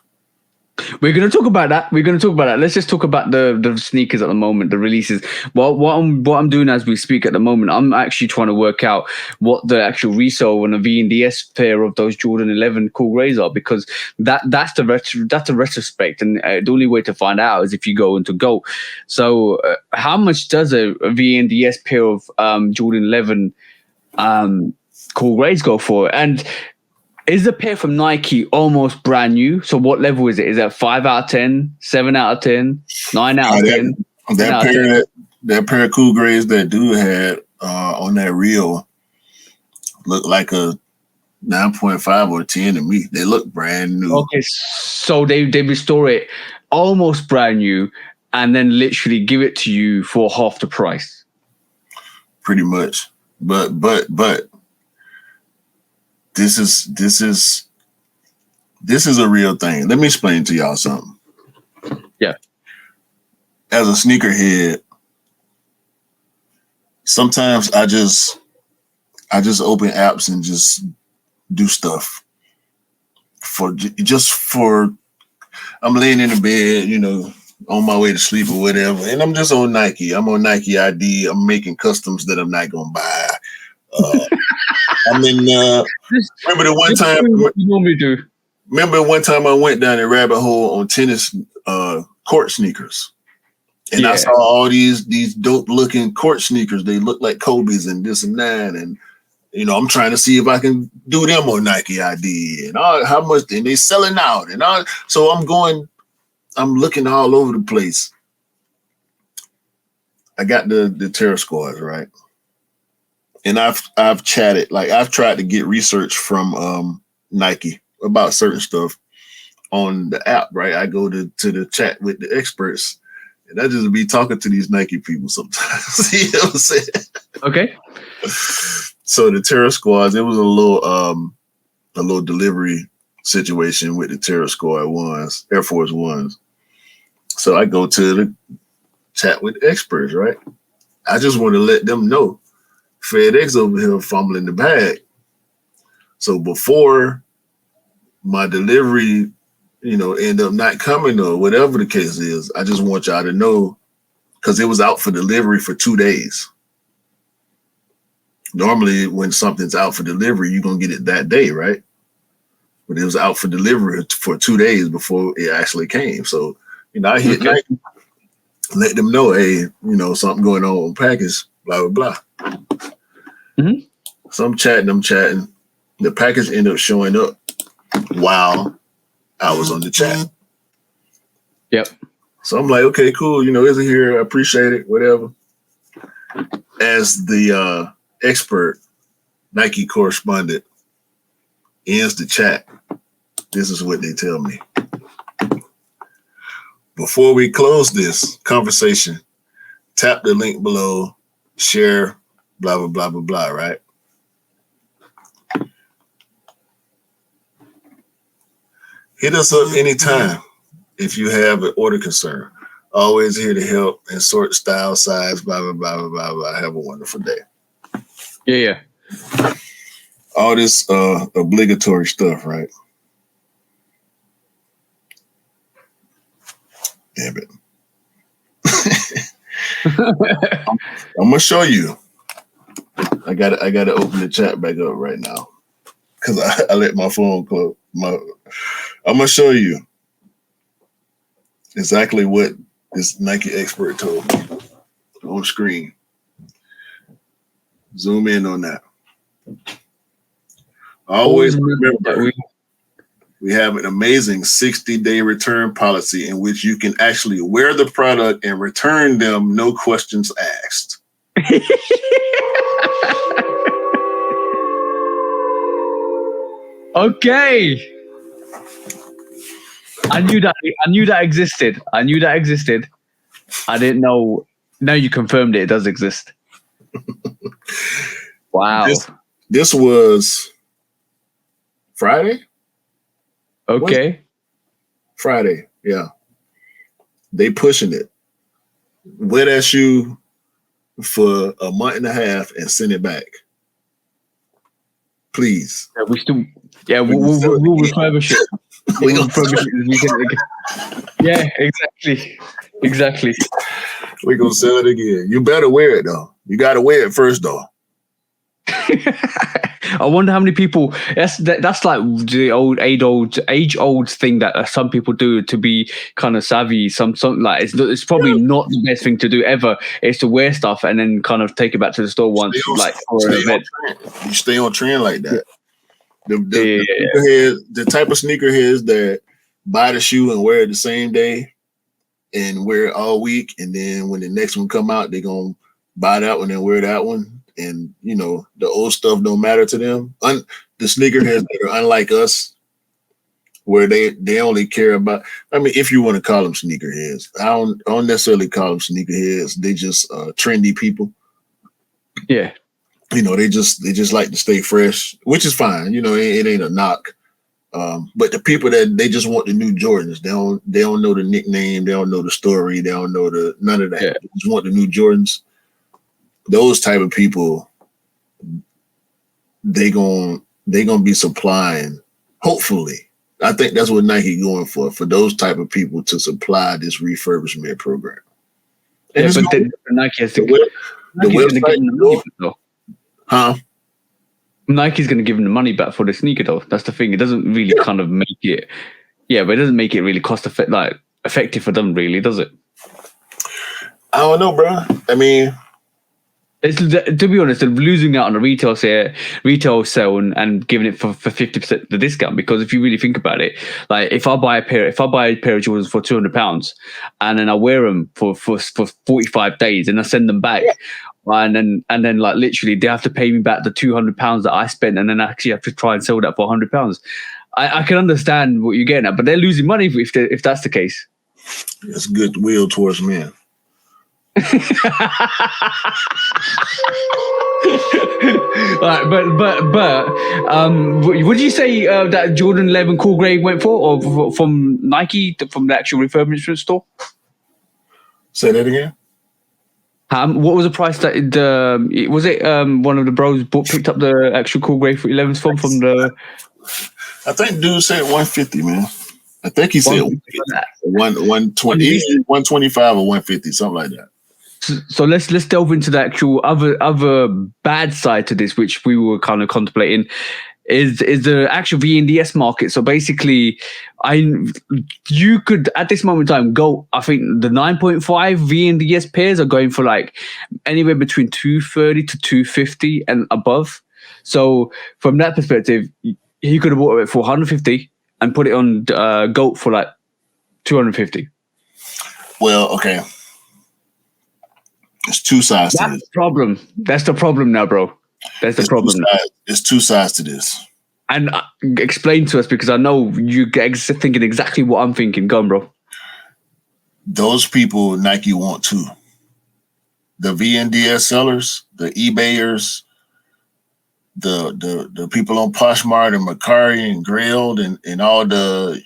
We're gonna talk about that. Let's just talk about the sneakers at the moment, the releases. What I'm doing as we speak at the moment, I'm actually trying to work out what the actual resale on a V&DS pair of those Jordan 11 Cool Greys are, because that's the retrospect, and the only way to find out is if you go into Go. So, how much does a V&DS pair of Jordan 11 Cool Greys go for? And is the pair from Nike almost brand new? So what level is it? Is that 5 out of 10, 7 out of 10, 9 out of 10? That pair of Cool Greys that dude had on that reel looked like a 9.5 or 10 to me. They look brand new. Okay, so they restore it almost brand new and then literally give it to you for half the price. Pretty much. But this is a real thing. Let me explain to y'all something. Yeah. As a sneakerhead, sometimes I just open apps and just do stuff for I'm laying in the bed, you know, on my way to sleep or whatever, and I'm just on Nike. I'm on Nike ID. I'm making customs that I'm not gonna buy. Remember the one time you normally do. Remember one time I went down a rabbit hole on tennis court sneakers. And I saw all these dope looking court sneakers. They look like Kobe's and this and that. And you know, I'm trying to see if I can do them on Nike ID and how much, and they selling out and all. So I'm looking all over the place. I got the Terror Squads, right? And I've chatted, like I've tried to get research from Nike about certain stuff on the app, right? I go to the chat with the experts, and I just be talking to these Nike people sometimes. You know what I'm saying? Okay. So the Terror Squads, it was a little delivery situation with the Terror Squad ones, Air Force Ones. So I go to the chat with the experts, right? I just want to let them know FedEx over here fumbling the bag. So before my delivery, you know, end up not coming or whatever the case is, I just want y'all to know, because it was out for delivery for 2 days. Normally, when something's out for delivery, you're going to get it that day, right? But it was out for delivery for 2 days before it actually came. So, you know, I hit Nike, let them know, hey, you know, something going on with package, blah, blah, blah. Mm-hmm. So I'm chatting. The package ended up showing up while I was on the chat. Yep. So I'm like, okay, cool. You know, is it here? I appreciate it, whatever. As the expert Nike correspondent ends the chat, this is what they tell me. Before we close this conversation, tap the link below, share, blah, blah, blah, blah, blah, right? Hit us up anytime if you have an order concern. Always here to help and sort style, size, blah, blah, blah, blah, blah, blah. Have a wonderful day. Yeah. All this obligatory stuff, right? Damn it. I'm gonna show you. I gotta open the chat back up right now because I let my phone close. I'm gonna show you exactly what this Nike expert told me on screen. Zoom in on that. Always remember, we have an amazing 60-day return policy in which you can actually wear the product and return them, no questions asked. Okay. I knew that existed. I didn't know. Now you confirmed it does exist. Wow. This was Friday? Okay. Friday, yeah. They pushing it. Wear that shoe for a month and a half and send it back. Please. Yeah, we'll refurbish it. We gonna probably hit this weekend again. Yeah, exactly. We gonna sell it again. You better wear it though. You gotta wear it first though. I wonder how many people. That's like the age old thing that some people do to be kind of savvy. Something like it's probably not the best thing to do ever. Is to wear stuff and then kind of take it back to the store once, like for an event. You stay on trend like that. The type of sneakerheads that buy the shoe and wear it the same day and wear it all week, and then when the next one come out, they're gonna buy that one and wear that one. And you know, the old stuff don't matter to them. The sneakerheads that are unlike us, where they only care about. I mean, if you want to call them sneakerheads, I don't necessarily call them sneakerheads. They just trendy people. Yeah, you know, they just like to stay fresh, which is fine. You know, it ain't a knock. But the people that they just want the new Jordans, they don't know the nickname, they don't know the story, they don't know none of that. Yeah. They just want the new Jordans. Those type of people, they gonna be supplying. Hopefully, I think that's what Nike going for those type of people to supply this refurbishment program. And yeah, but Nike has to. the website, huh? Nike's going to give them the money back for the sneaker, though. That's the thing. It doesn't really kind of make it. Yeah, but it doesn't make it really effective for them, really, does it? I don't know, bro. I mean. To be honest, they're losing out on a retail sale and giving it for 50% the discount. Because if you really think about it, like if I buy a pair of Jordans for £200 and then I wear them for 45 days and I send them back, and then like literally they have to pay me back the £200 that I spent, and then I actually have to try and sell that for £100. I can understand what you're getting at, but they're losing money if that's the case. It's goodwill towards men. Right, but would you say that Jordan 11 Cool Grey went for, or from Nike, from the actual refurbishment store? Say that again. What was the price that was it one of the bros picked up the actual Cool Grey for 11s from the? I think dude said 150, man. I think he said 120, 125 or 150, something like that. So let's delve into the actual other bad side to this, which we were kind of contemplating, is the actual VNDS market. So basically, you could at this moment in time go. I think the 9.5 VNDS pairs are going for like anywhere between 230 to 250 and above. So from that perspective, he could have bought it for 150 and put it on GOAT for like 250. Well, okay. It's two sides to this. That's the problem. That's the problem now, bro. That's the problem. There's two sides to this. And explain to us, because I know you thinking exactly what I'm thinking. Go on, bro. Those people Nike want too. The VNDS sellers, the eBayers, the people on Poshmark and Mercari and Grailed and all the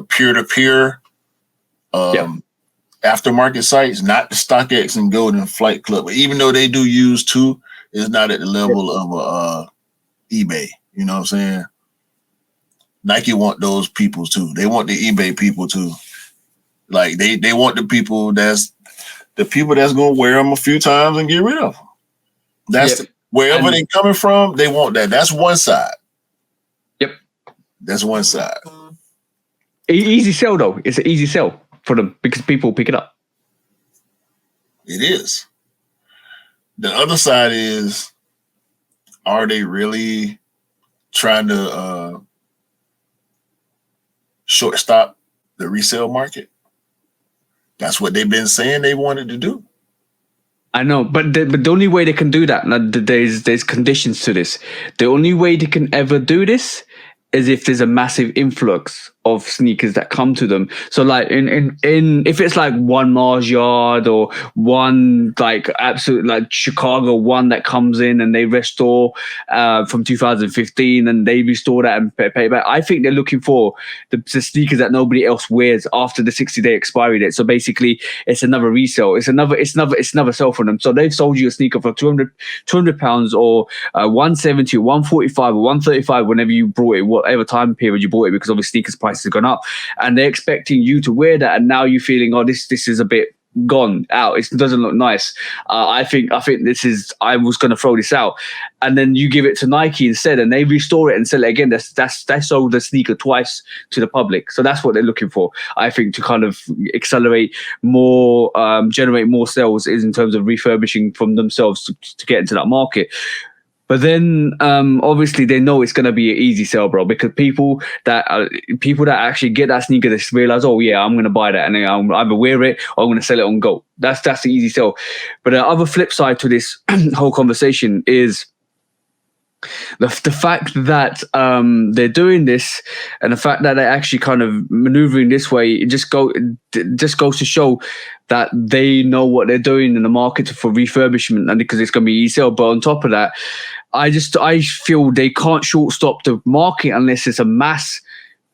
peer-to-peer aftermarket sites, not the StockX and Golden Flight Club. But even though they do use too, it's not at the level of eBay. You know what I'm saying? Nike want those people too. They want the eBay people too. Like they want the people that's gonna wear them a few times and get rid of them. That's wherever they're coming from. They want that. That's one side. Yep, that's one side. Easy sell though. It's an easy sell for them because people pick it up. It is. The other side is, are they really trying to shortstop the resale market? That's what they've been saying they wanted to do. I know, but the only way they can do that, there's conditions to this. The only way they can ever do this is if there's a massive influx of sneakers that come to them. So like in if it's like one Mars Yard or one like absolute like Chicago one that comes in and they restore from 2015 and they restore that and pay back. I think they're looking for the sneakers that nobody else wears after the 60-day expiry date. So basically it's another resale. It's another sell for them. So they've sold you a sneaker for £200 or 170 or 145 or 135 whenever you brought it, whatever time period you bought it, because obviously sneakers prices price has gone up, and they're expecting you to wear that, and now you're feeling, oh, this is a bit gone out. It doesn't look nice. I think this is. I was going to throw this out, and then you give it to Nike instead, and they restore it and sell it again. They sold the sneaker twice to the public, so that's what they're looking for. I think to kind of accelerate more, generate more sales is in terms of refurbishing from themselves to get into that market. But then, obviously, they know it's going to be an easy sell, bro, because people that actually get that sneaker, they realize, oh yeah, I'm going to buy that, and then I'm either wear it or I'm going to sell it on Go. That's the easy sell. But the other flip side to this whole conversation is the fact that they're doing this, and the fact that they're actually kind of maneuvering this way. It just goes to show that they know what they're doing in the market for refurbishment, and because it's going to be easy sell. But on top of that, I feel they can't shortstop the market unless it's a mass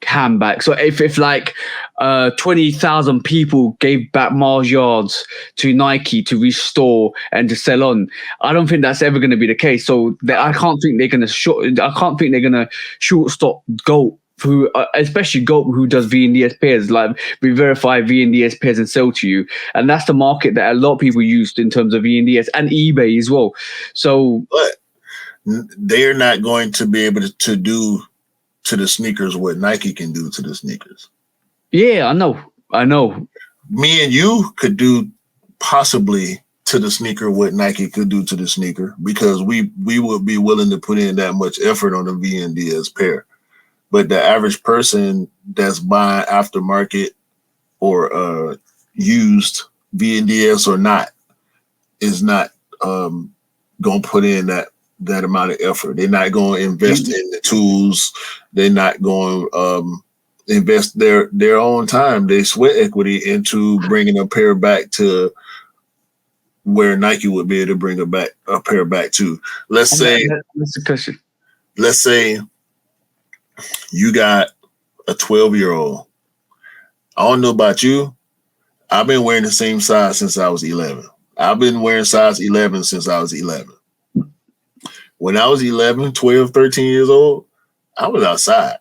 handbag. So if like 20,000 people gave back Mars yards to Nike to restore and to sell on, I don't think that's ever going to be the case. So I can't think they're going to shortstop GOAT, who especially GOAT, who does VNDS pairs, like we verify VNDS pairs and sell to you, and that's the market that a lot of people used in terms of VNDS and eBay as well. So, but they're not going to be able to do to the sneakers what Nike can do to the sneakers. Yeah, I know. Me and you could do possibly to the sneaker what Nike could do to the sneaker, because we would be willing to put in that much effort on the VNDS pair. But the average person that's buying aftermarket or used, VNDS or not, is not going to put in that amount of effort. They're not going to invest in the tools. They're not going to invest their own time, their sweat equity into bringing a pair back to where Nike would be able to bring a pair back to. Let's say you got a 12-year-old. I don't know about you. I've been wearing the same size since I was 11. I've been wearing size 11 since I was 11. When I was 11, 12, 13 years old, I was outside.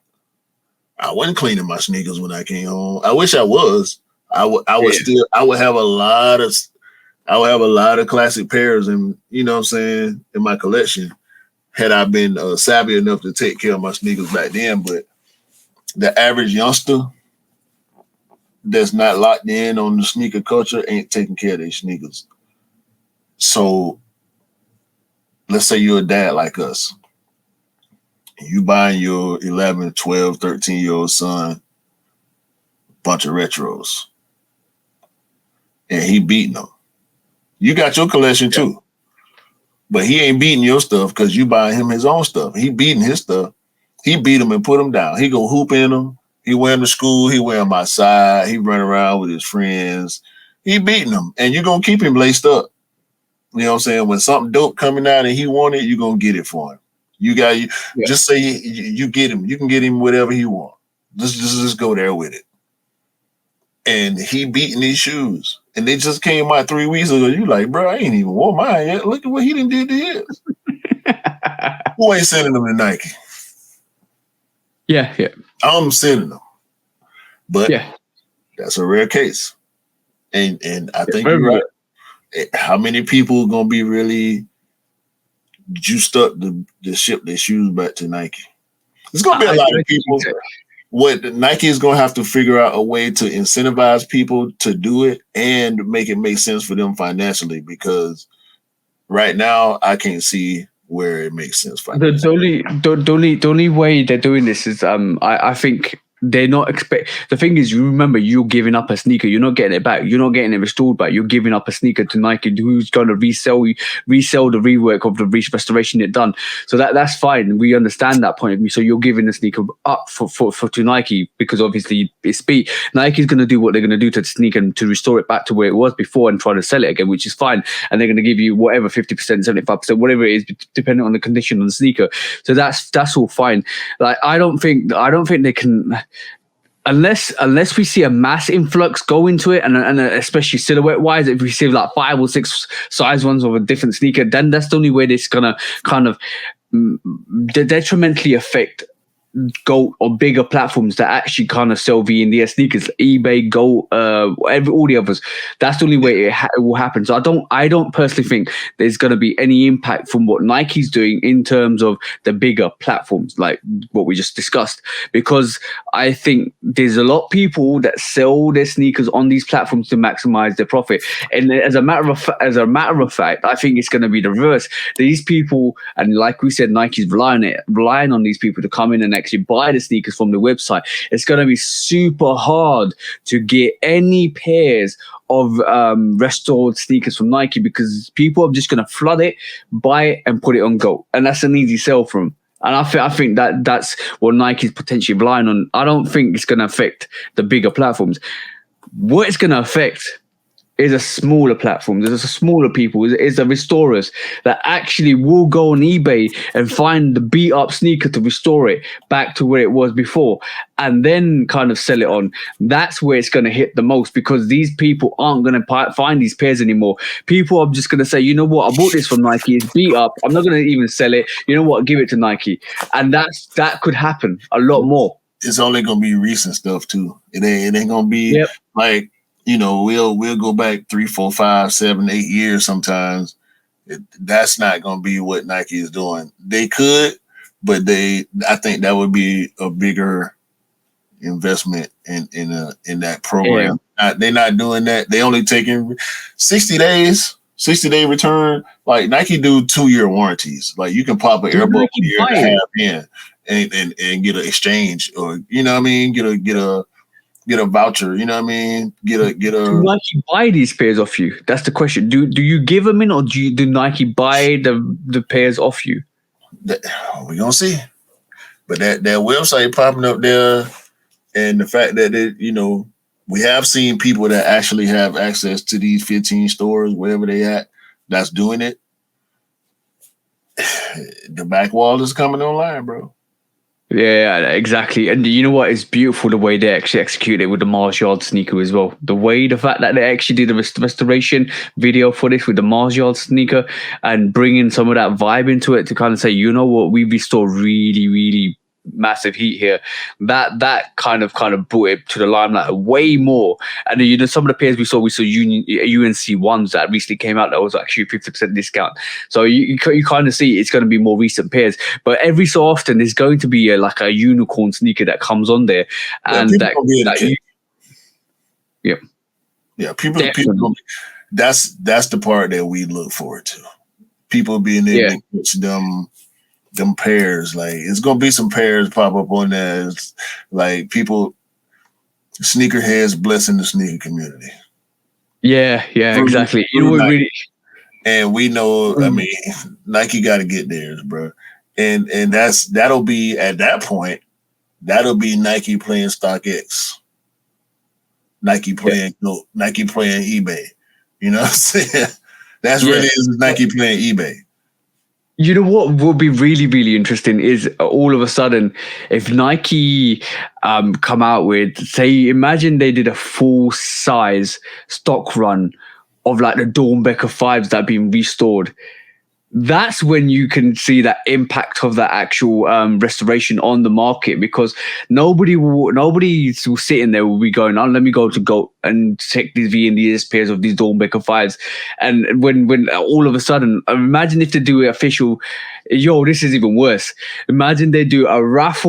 I wasn't cleaning my sneakers when I came home. I wish I was. I would have a lot of classic pairs, and you know what I'm saying, in my collection, had I been savvy enough to take care of my sneakers back then. But the average youngster that's not locked in on the sneaker culture ain't taking care of their sneakers. So let's say you're a dad like us. You buying your 11, 12, 13-year-old son a bunch of retros, and he beating them. You got your collection too, but he ain't beating your stuff because you buying him his own stuff. He beating his stuff. He beat them and put them down. He go hoop in them. He wear them to school. He wear them outside. He run around with his friends. He beating them, and you're going to keep him laced up. You know what I'm saying? When something dope coming out and he want it, you're going to get it for him. Just say you get him. You can get him whatever he want. Just go there with it. And he beating these shoes. And they just came out 3 weeks ago. You like, bro, I ain't even wore mine yet. Look at what he done did to his. Who ain't sending them to Nike? Yeah. I'm sending them. But that's a rare case. And I think you're right. How many people are going to be really juiced up to ship their shoes back to Nike? There's going to be a lot of people. What Nike is going to have to figure out a way to incentivize people to do it and make it make sense for them financially, because right now I can't see where it makes sense financially. The only way they're doing this is I think they're not the thing is, you remember, you're giving up a sneaker. You're not getting it back. You're not getting it restored back. You're giving up a sneaker to Nike, who's going to resell the rework of the restoration it done. So that's fine. We understand that point of view. So you're giving the sneaker up for to Nike, because obviously it's beat. Nike's going to do what they're going to do to the sneaker and to restore it back to where it was before and try to sell it again, which is fine. And they're going to give you whatever, 50%, 75%, whatever it is, depending on the condition of the sneaker. So that's all fine. Like I don't think they can. Unless we see a mass influx go into it, and especially silhouette wise, if we see like 5 or 6 size ones of a different sneaker, then that's the only way this gonna kind of detrimentally affect GOAT or bigger platforms that actually kind of sell VNDS sneakers, eBay, GOAT, all the others. That's the only way it will happen. So I don't personally think there's going to be any impact from what Nike's doing in terms of the bigger platforms, like what we just discussed, because I think there's a lot of people that sell their sneakers on these platforms to maximize their profit. And as a matter of fact, I think it's going to be the reverse. These people, and like we said, Nike's relying on these people to come in and actually buy the sneakers from the website. It's going to be super hard to get any pairs of restored sneakers from Nike because people are just going to flood it, buy it, and put it on GOAT, and that's an easy sell for them. And I think that's what Nike's potentially relying on. I don't think it's going to affect the bigger platforms. What it's going to affect is a smaller platform. There's a smaller people. Is the restorers that actually will go on eBay and find the beat up sneaker to restore it back to where it was before, and then kind of sell it on. That's where it's going to hit the most because these people aren't going to find these pairs anymore. People are just going to say, you know what, I bought this from Nike. It's beat up. I'm not going to even sell it. You know what? Give it to Nike, and that could happen a lot more. It's only going to be recent stuff too. It ain't going to be like. You know, we'll go back 3, 4, 5, 7, 8 years sometimes. That's not going to be what Nike is doing. They could, but I think that would be a bigger investment in that program. They're not doing that. They only taking 60 days, 60-day return. Like Nike do 2-year warranties. Like you can pop an Airbud a year and a half in and get an exchange, or you know what I mean, get a voucher, you know what I mean? Get a. Do Nike buy these pairs off you? That's the question. Do you give them in, or do Nike buy the pairs off you? We're gonna see. But that website popping up there, and the fact that we have seen people that actually have access to these 15 stores, wherever they at, that's doing it. The back wall is coming online, bro. Yeah, exactly. And you know what? It's beautiful the way they actually executed it with the Mars Yard sneaker as well. The fact that they actually did a restoration video for this with the Mars Yard sneaker and bringing some of that vibe into it to kind of say, you know what, we restore really, really massive heat here. That kind of brought it to the limelight way more. And some of the pairs we saw UNC ones that recently came out that was actually 50% discount. So you kind of see it's going to be more recent pairs, but every so often there's going to be like a unicorn sneaker that comes on there, and people. That's the part that we look forward to. People being able to catch them pairs. Like it's gonna be some pairs pop up on there. It's like people, sneakerheads blessing the sneaker community. Yeah, exactly. And we know, I mean, Nike got to get theirs, bro. And that'll be at that point. That'll be Nike playing StockX, Nike playing Nike playing eBay. You know what I'm saying? That's really Nike playing eBay. You know what will be really, really interesting is all of a sudden if Nike come out with, say, imagine they did a full size stock run of like the Dornbecker 5s that have been restored. That's when you can see that impact of that actual restoration on the market, because nobody will sit in there will be going, oh, let me go to GOAT and check these VNDS pairs of these Dornbecker 5s. And when all of a sudden, imagine if they do an official, this is even worse. Imagine they do a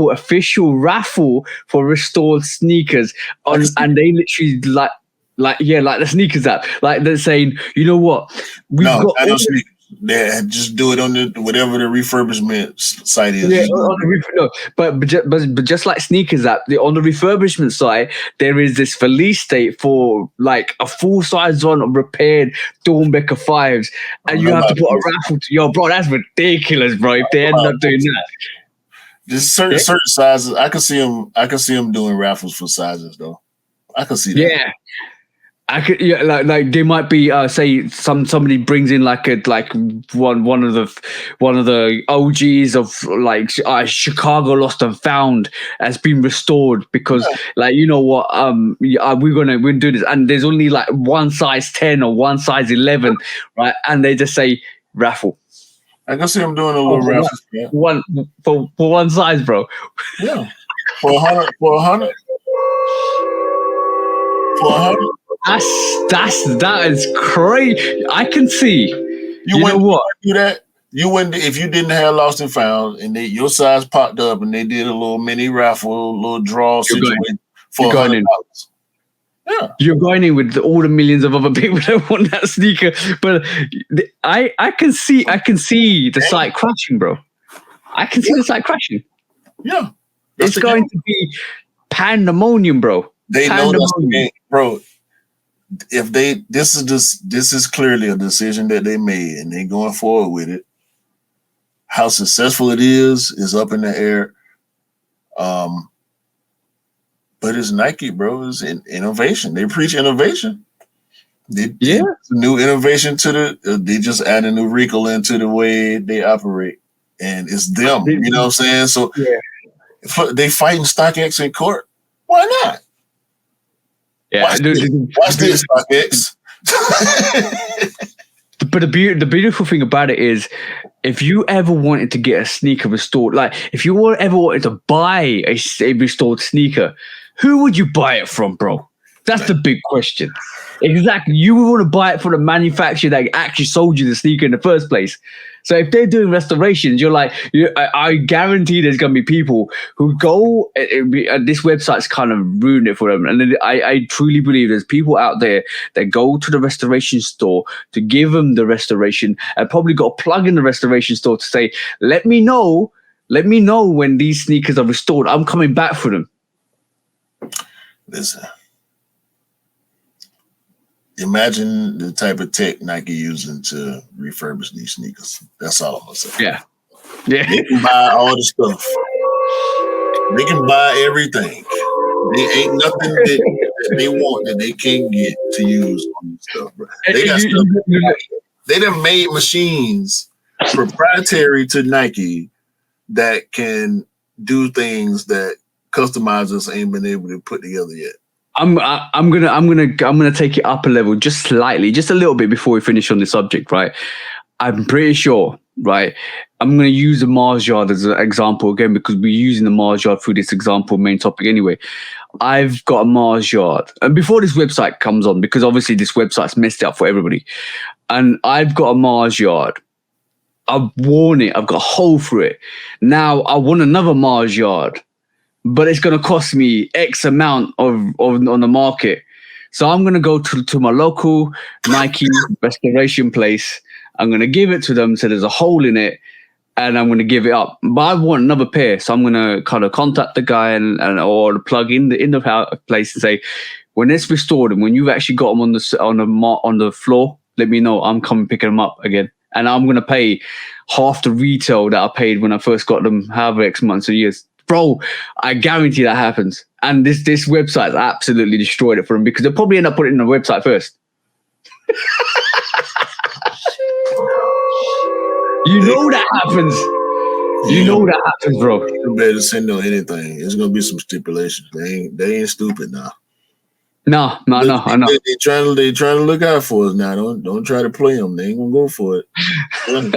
official raffle for restored sneakers and they literally like the sneakers app. Like they're saying, you know what? I don't sneakers. Yeah, just do it on whatever the refurbishment site is. Yeah, but just like sneakers app, on the refurbishment site, there is this release date for like a full size one repaired Dornbecker 5s, and you have to put a raffle. Bro, that's ridiculous, bro. If they end up doing that, just certain sizes, I can see them doing raffles for sizes though. I can see that. Yeah. I could, like they might be say somebody brings in like one of the OGs of like Chicago Lost and Found has been restored because like, you know what, we're gonna do this, and there's only like one size 10 or one size 11, right? And they just say raffle. I can see him doing a little raffle. Yeah. For one size, bro. Yeah. For 100. That is crazy. I can see. You know what? Do that. You wouldn't if you didn't have Lost and Found and your size popped up and they did a little mini raffle, a little draw situation for $100. Yeah, you're going in with all the millions of other people that want that sneaker, but I can see the site crashing, bro. I can see the site crashing. Yeah, it's going to be pandemonium, bro. They know that's the game, bro. If this is clearly a decision that they made and they're going forward with it. How successful it is up in the air. But it's Nike, bro. It's innovation. They preach innovation. New innovation to they just add a new wrinkle into the way they operate. And it's them. You know what I'm saying? So they fighting StockX in court. Why not? Yeah. Watch this, StockX. But the beautiful thing about it is, if you ever wanted to get a sneaker restored, like if you ever wanted to buy a restored sneaker, who would you buy it from, bro? That's the big question. Exactly. You would want to buy it from the manufacturer that actually sold you the sneaker in the first place. So if they're doing restorations, you're like, I guarantee there's going to be people who go, this website's kind of ruined it for them. And I truly believe there's people out there that go to the restoration store to give them the restoration and probably got a plug in the restoration store to say, let me know when these sneakers are restored. I'm coming back for them. Listen. Imagine the type of tech Nike using to refurbish these sneakers. That's all I'm gonna say. Yeah. They can buy all the stuff. They can buy everything. There ain't nothing that they want that they can't get to use on this stuff, bro. They got stuff. They done made machines proprietary to Nike that can do things that customizers ain't been able to put together yet. I'm gonna take it up a level just slightly, just a little bit before we finish on the subject, right? I'm pretty sure, right? I'm gonna use the Mars Yard as an example again because we're using the Mars Yard through this example main topic anyway. I've got a Mars Yard, and before this website comes on, because obviously this website's messed it up for everybody, and I've got a Mars Yard. I've worn it. I've got a hole through it. Now I want another Mars Yard, but it's going to cost me X amount on the market. So I'm going to go to my local Nike restoration place. I'm going to give it to them. So there's a hole in it and I'm going to give it up. But I want another pair. So I'm going to kind of contact the guy or plug in the place and say, when it's restored and when you've actually got them on the floor, let me know. I'm coming picking them up again. And I'm going to pay half the retail that I paid when I first got them, however X months or years. Bro, I guarantee that happens. And this website absolutely destroyed it for them because they'll probably end up putting it on the website first. You know that happens. You know that happens, bro. You better send them anything. There's going to be some stipulations. They ain't stupid now. No, I know. They trying to look out for us now. Don't try to play them. They ain't gonna go for it.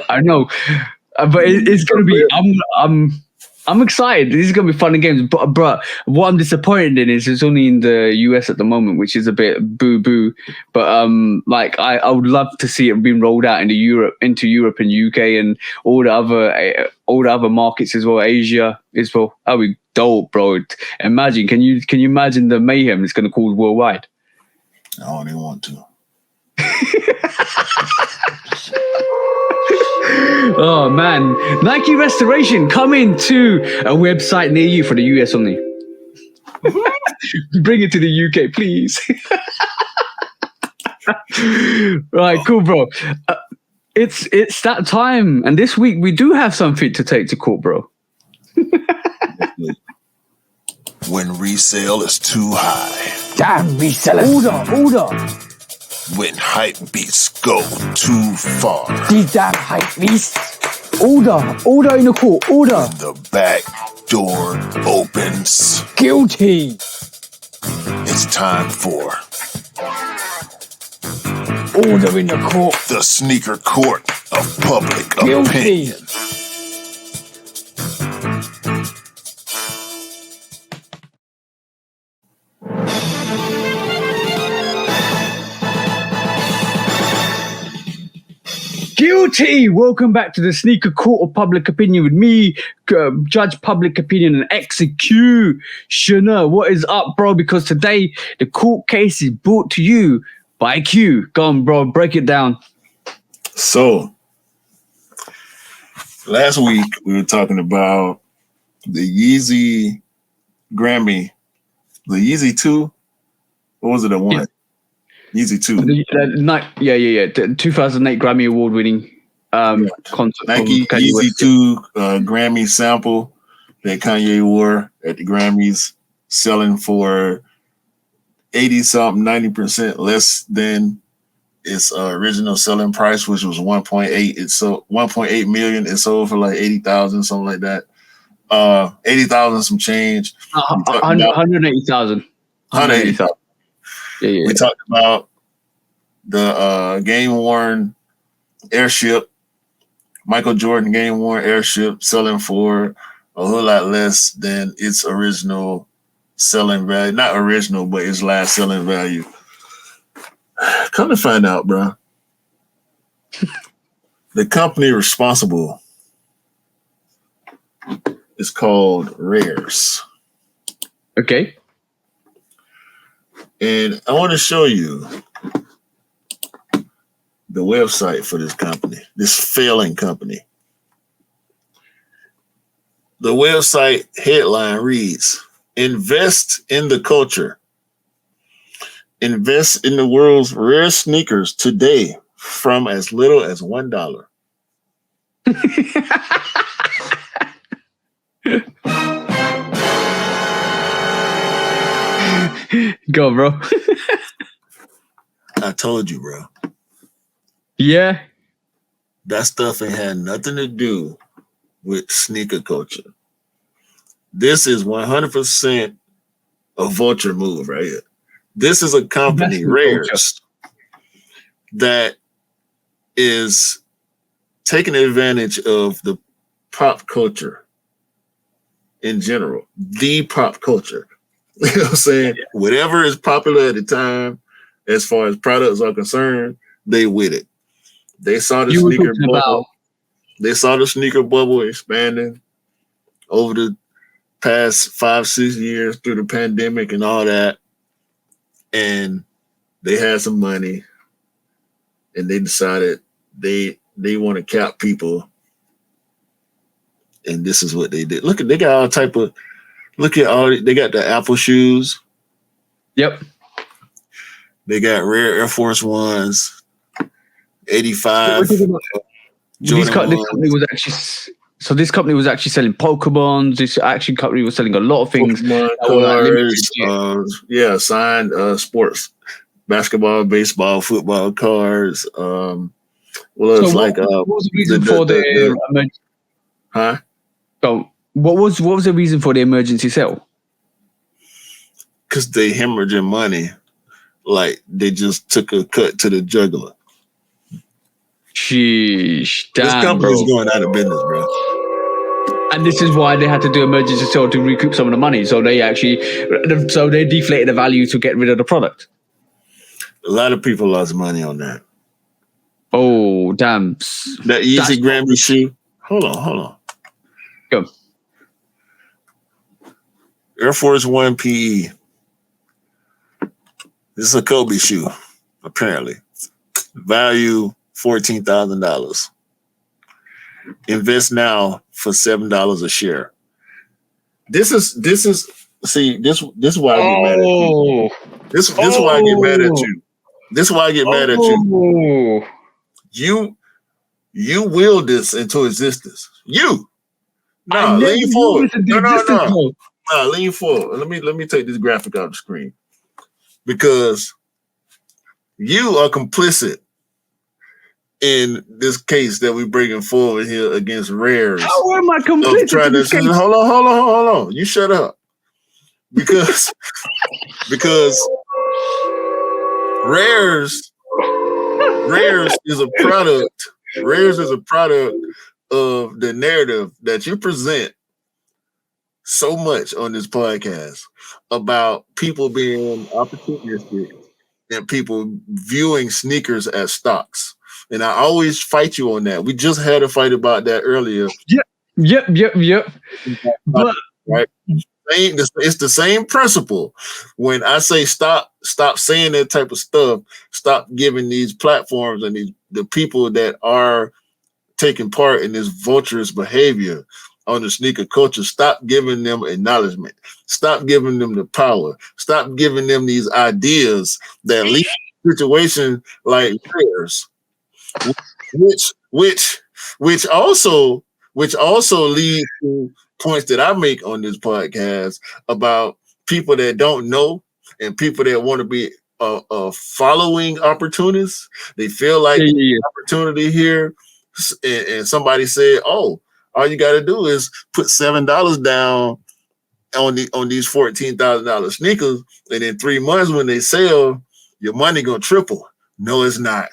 I know, but it's gonna be. I'm excited. This is gonna be fun and games. But what I'm disappointed in is it's only in the US at the moment, which is a bit boo boo. But I would love to see it being rolled out into Europe and UK and all the other markets as well, Asia as well. That'd be dope, bro. Imagine, can you imagine the mayhem it's gonna cause worldwide? I don't even want to. Oh man, Nike Restoration coming to a website near you for the US only. Bring it to the UK, please. Right, cool, bro. It's that time, and this week we do have something to take to court, bro. When resale is too high. Damn resellers. Order. When hype beats go too far. These damn hype beasts. Order in the court. Order. When the back door opens. Guilty. It's time for Order in the court. The sneaker court of public Guilty. opinion. Guilty! Welcome back to the Sneaker Court of Public Opinion with me, Judge Public Opinion and Executioner. What is up, bro? Because today the court case is brought to you by Q. Go on, bro. Break it down. So, last week we were talking about the Yeezy Grammy, the Yeezy 2. What was it, a 1? Yeah. Yeezy 2. The 2008 Grammy Award winning concert. Nike Yeezy 2 Grammy sample that Kanye wore at the Grammys, selling for 80-something, 90% less than its original selling price, which was 1.8. It's so 1.8 million. It sold for like 80,000, something like that. 80,000 some change. 180,000. 180,000. Yeah. We talked about the game-worn airship, Michael Jordan game-worn airship, selling for a whole lot less than its original selling value. Not original, but its last selling value. Come to find out, bro, the company responsible is called Rares. Okay. And I want to show you the website for this company, this failing company. The website headline reads, "Invest in the culture. Invest in the world's rare sneakers today from as little as $1." Go, bro. I told you, bro. Yeah. That stuff ain't had nothing to do with sneaker culture. This is 100% a vulture move right here. This is a company, Rares, that is taking advantage of the pop culture in general, the pop culture. You know what I'm saying? Yeah. Whatever is popular at the time, as far as products are concerned, they with it. They saw the sneaker bubble. They saw the sneaker bubble expanding over the past 5-6 years through the pandemic and all that. And they had some money and they decided they want to cap people. And this is what they did. Look, they got all type of, they got the Apple shoes. Yep. They got rare Air Force Ones, 85. This company was actually selling Pokemons. This company was selling a lot of things. Cards, signed sports, basketball, baseball, football cards. What was the reason for the emergency? Huh? So what was the reason for the emergency sale? Because they hemorrhaging money, like they just took a cut to the jugular. Sheesh, damn, this company is going out of business, bro. And this is why they had to do emergency sale to recoup some of the money. So they deflated the value to get rid of the product. A lot of people lost money on that. Oh, damn. That Yeezy Grammy shoe. Hold on. Go. Air Force One PE. This is a Kobe shoe, apparently. Value $14,000. Invest now for $7 a share. This is why I get mad at you. This is why I get mad at you. This is why I get mad at you. You will this into existence. Lean forward. No. Lean forward. Let me take this graphic out of the screen. Because you are complicit in this case that we're bringing forward here against Rares. How am I complicit? Hold on. You shut up. Because Rares Rares is a product. Rares is a product of the narrative that you present so much on this podcast about people being opportunistic and people viewing sneakers as stocks. And I always fight you on that. We just had a fight about that earlier. Yep. But right, it's the same principle. When I say stop saying that type of stuff, stop giving these platforms and the people that are taking part in this vulturous behavior on the sneaker culture, stop giving them acknowledgement. Stop giving them the power. Stop giving them these ideas that lead to situations like theirs, which also lead to points that I make on this podcast about people that don't know and people that want to be following opportunists. They feel like opportunity here, and somebody said, "Oh, all you got to do is put $7 down on these $14,000 sneakers, and in 3 months when they sell, your money gonna triple." No, it's not.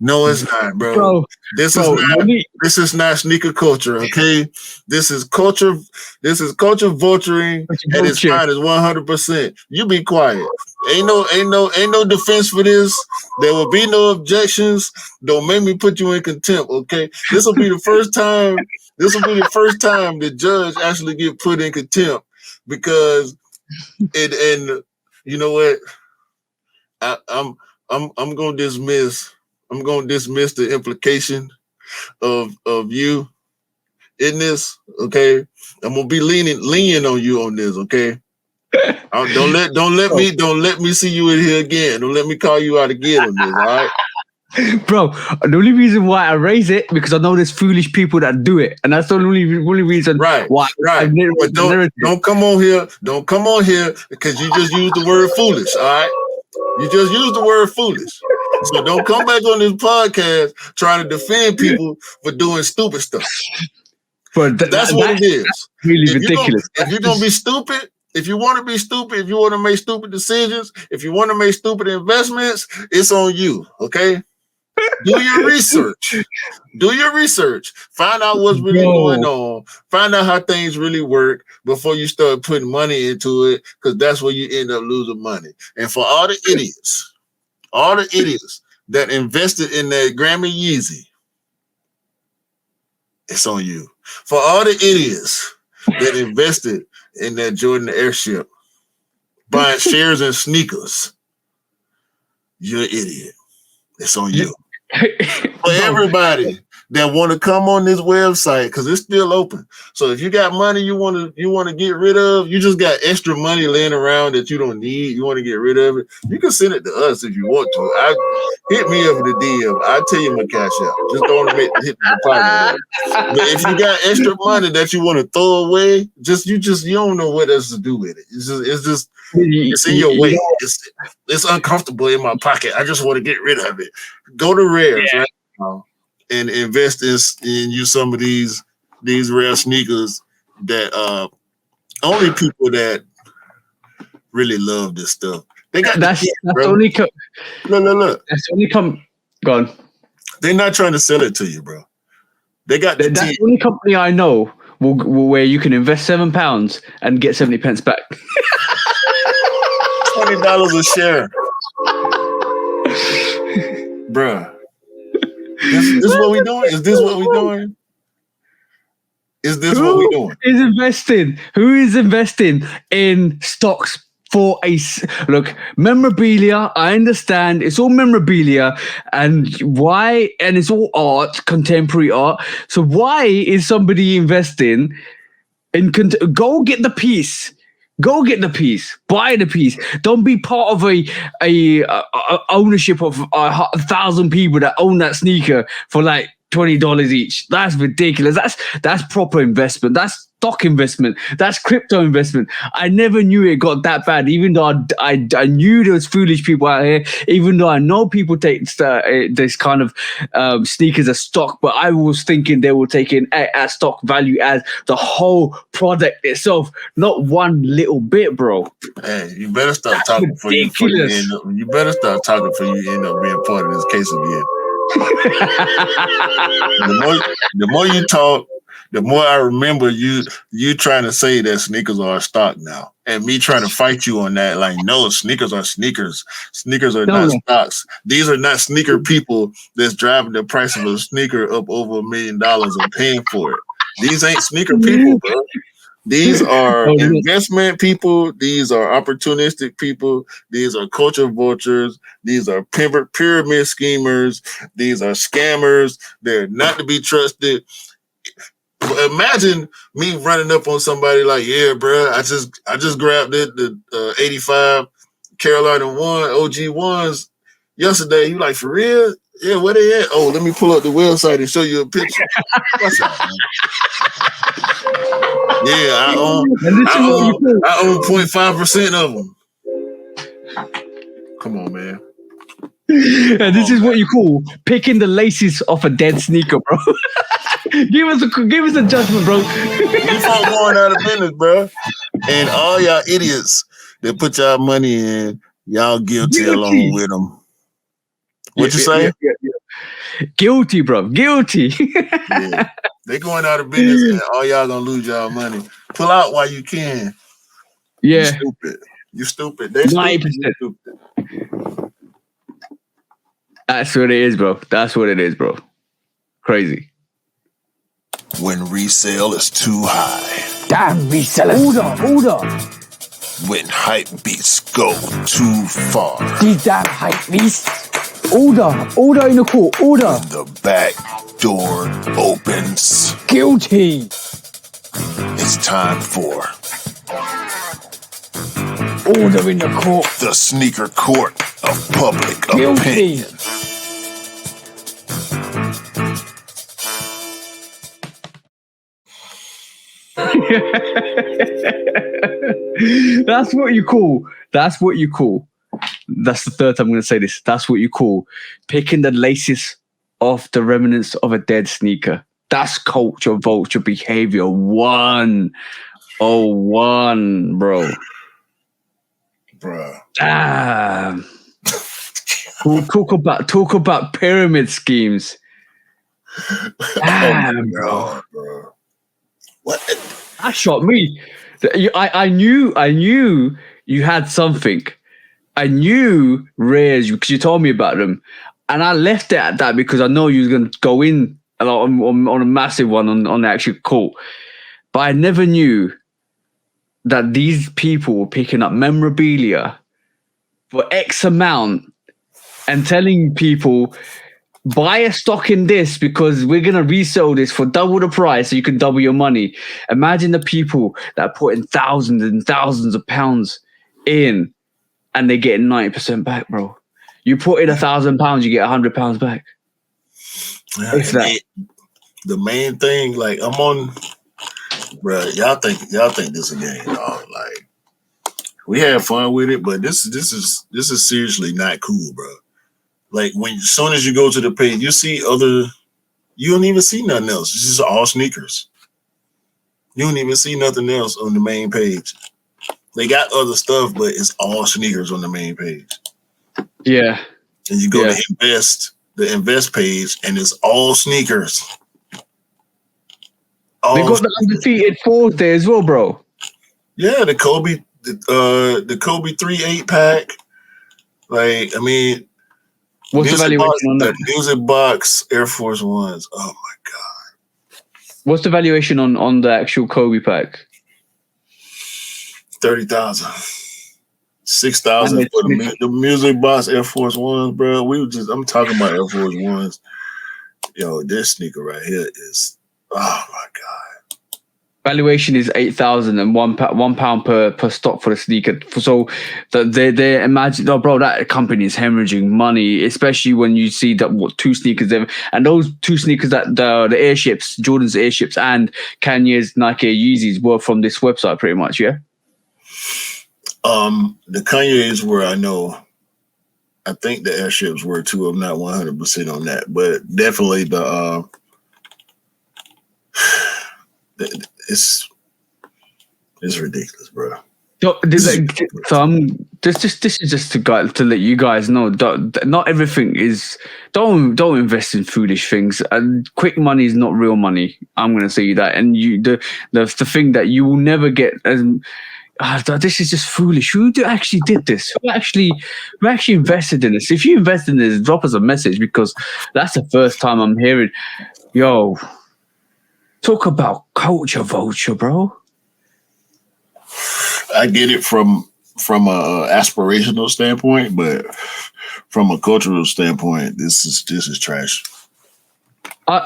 No, it's not, bro. This is not sneaker culture, okay? This is culture vulturing at its finest, 100%. You be quiet. Ain't no defense for this. There will be no objections. Don't make me put you in contempt, okay? This will be the first time the judge actually get put in contempt, because and you know what? I'm gonna dismiss the implication of you in this, okay? I'm gonna be lenient on you on this, okay? Don't let me see you in here again. Don't let me call you out again on this, all right? Bro, the only reason why I raise it because I know there's foolish people that do it, and that's the only reason why. Right. But don't come on here because you just used the word foolish, all right? You just used the word foolish. So don't come back on this podcast trying to defend people for doing stupid stuff. But that's what it is. Really ridiculous. If you're gonna be stupid, if you want to be stupid, if you want to make stupid decisions, if you want to make stupid investments, it's on you. Okay. Do your research. Find out what's really going on. Find out how things really work before you start putting money into it, because that's where you end up losing money. And for all the idiots that invested in that Grammy Yeezy, it's on you. For all the idiots that invested in that Jordan Airship, buying shares in sneakers, you're an idiot. It's on you. For everybody that want to come on this website, because it's still open. So if you got money you want to get rid of, you just got extra money laying around that you don't need, you want to get rid of it, you can send it to us if you want to. Hit me up with a DM. I'll tell you my cash out. Just don't hit the deposit. But if you got extra money that you want to throw away, you don't know what else to do with it. It's in your way. It's uncomfortable in my pocket. I just want to get rid of it. Go to Rares right now and invest in some of these rare sneakers that only people that really love this stuff. They got that's only look. That's only go on. They're not trying to sell it to you, bro. They got that's the only company I know where you can invest £7 and get 70 pence back. $20 a share. Bruh. This what we doing? Is this what we doing? Is this what we doing? Who is investing in stocks for look, memorabilia? I understand it's all memorabilia, and why? And it's all art, contemporary art. So why is somebody investing in? Go get the piece. Go get the piece. Buy the piece. Don't be part of a ownership of 1,000 people that own that sneaker for like $20 each. That's ridiculous. That's proper investment. That's stock investment. That's crypto investment. I never knew it got that bad, even though I knew there was foolish people out here, even though I know people take this kind of sneakers as stock, but I was thinking they were taking at stock value as the whole product itself, not one little bit, bro. Hey, you better start talking before you end up. You better start talking before you end up being part of this case again. The more you talk, the more I remember you trying to say that sneakers are a stock now, and me trying to fight you on that. Like, no, sneakers are sneakers. Sneakers are not stocks. These are not sneaker people that's driving the price of a sneaker up over $1 million and paying for it. These ain't sneaker people, bro. These are investment people. These are opportunistic people. These are culture vultures. These are pyramid schemers. These are scammers. They're not to be trusted. But imagine me running up on somebody like, yeah, bro, I just grabbed the 85 Carolina OG ones yesterday. You like, for real? Yeah, where they at? Oh, let me pull up the website and show you a picture. What's up, man? Yeah, I own 0.5% of them. Come on, man. And this is what you call picking the laces off a dead sneaker, bro. give us a judgment, bro. You folk going out of business, bro. And all y'all idiots that put y'all money in, y'all guilty along with them. What you say? Yeah. Guilty, bro. Guilty. Yeah. They going out of business and all y'all gonna lose y'all money. Pull out while you can. Yeah. You stupid. They stupid. That's what it is, bro. That's what it is, bro. Crazy. When resale is too high. Damn resellers. Order. When hype beats go too far. These damn hype beasts. Order in the court. Order. When the back door opens. Guilty. It's time for order in the court. The sneaker court of public Guilty. opinion. That's what you call. That's the third time I'm going to say this. That's what you call picking the laces off the remnants of a dead sneaker. That's culture vulture behavior 101, bro. Bruh. Damn. We'll talk about pyramid schemes. Damn, bro. What? That shot me. I knew you had something. I knew rares because you told me about them, and I left it at that because I know you were going to go in a lot on a massive one on the actual court. But I never knew that these people were picking up memorabilia for X amount and telling people, buy a stock in this because we're going to resell this for double the price so you can double your money. Imagine the people that put in thousands and thousands of pounds in and they get 90% back, bro. You put in £1,000, you get £100 back. If that. The main thing, like, I'm on, bro. Y'all think this is a game, dog. Like, we had fun with it, but this is seriously not cool, bro. Like, as soon as you go to the page, you don't even see nothing else. It's just all sneakers. You don't even see nothing else on the main page. They got other stuff, but it's all sneakers on the main page. Yeah. And you go to the invest page, and it's all sneakers. They got the undefeated fours there as well, bro. Yeah, the Kobe 3 8-pack. Like, I mean, what's the valuation on that? The Music Box Air Force Ones. Oh my god. What's the valuation on the actual Kobe pack? 30,000. 6,000 for the Music Box Air Force Ones, bro. I'm talking about Air Force Ones. Yo, this sneaker right here is, oh my god. valuation is 8,000 and £1 per stock for a sneaker. So that they imagine, oh bro, that company is hemorrhaging money, especially when you see that two sneakers there, and those two sneakers that the airships, Jordan's airships and Kanye's Nike Yeezys were from this website pretty much, yeah. The Kanye's were, I know. I think the airships were too. I'm not 100% on that, but definitely it's ridiculous, bro. So this is just to let you guys know. Not everything is. Don't invest in foolish things. And quick money is not real money. I'm gonna say that. And the thing that you will never get. This is just foolish. Who actually did this? Who actually invested in this? If you invest in this, drop us a message, because that's the first time I'm hearing. Yo, talk about culture vulture, bro. I get it from a aspirational standpoint, but from a cultural standpoint, this is trash.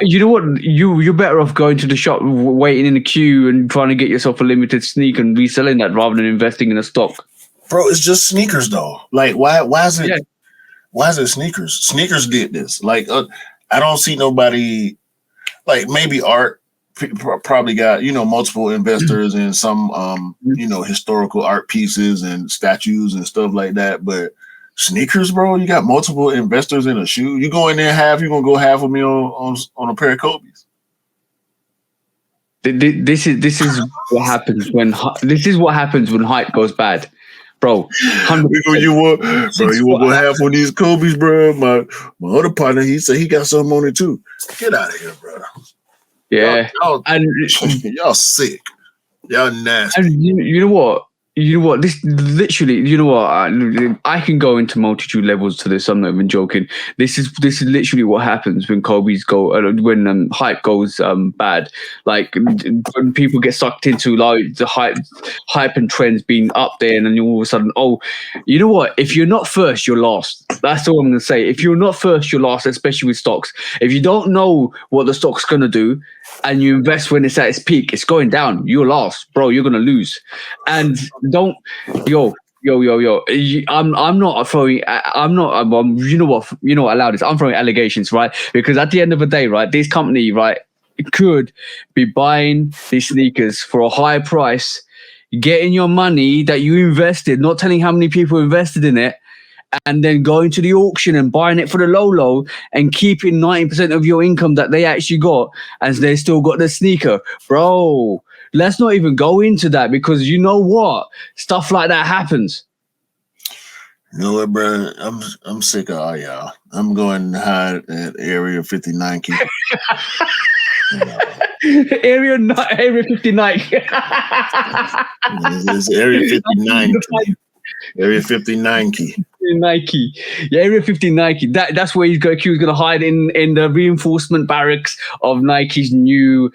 You know what? You're better off going to the shop, waiting in the queue, and trying to get yourself a limited sneaker and reselling that rather than investing in a stock. Bro, it's just sneakers though. Like, why is it? Yeah. Why is it sneakers? Sneakers did this. Like, I don't see nobody. Like, maybe art probably got multiple investors in some historical art pieces and statues and stuff like that, but. Sneakers, bro. You got multiple investors in a shoe. You go in there half. You gonna go half with me on a pair of Kobe's. This is what happens when hype goes bad, bro. You will go half on these Kobe's, bro. My other partner, he said he got something on it too. Get out of here, bro. Yeah, y'all sick. Y'all nasty. And you know what? This literally, I can go into multitude levels to this. I'm not even joking. This is literally what happens when Kobe's when hype goes bad. Like when people get sucked into like the hype and trends being up there, and then all of a sudden, oh, you know what? If you're not first, you're last. That's all I'm gonna say. If you're not first, you're last, especially with stocks. If you don't know what the stock's gonna do, and you invest when it's at its peak, it's going down. You're lost, bro. You're gonna lose. And don't, yo. I'm not throwing. I'm not. You know what? You know what allowed this? I'm throwing allegations, right? Because at the end of the day, right, this company, right, could be buying these sneakers for a high price, getting your money that you invested, not telling how many people invested in it, and then going to the auction and buying it for the low and keeping 90% of your income that they actually got, and they still got the sneaker. Bro, let's not even go into that, because you know what? Stuff like that happens. You know what, bro? I'm sick of all y'all. I'm going to hide at Area 59 key. Area 59. It's Area 59 key. Area 59 key. Nike. Yeah, Area 50 Nike. That's where he's gonna hide in the reinforcement barracks of Nike's new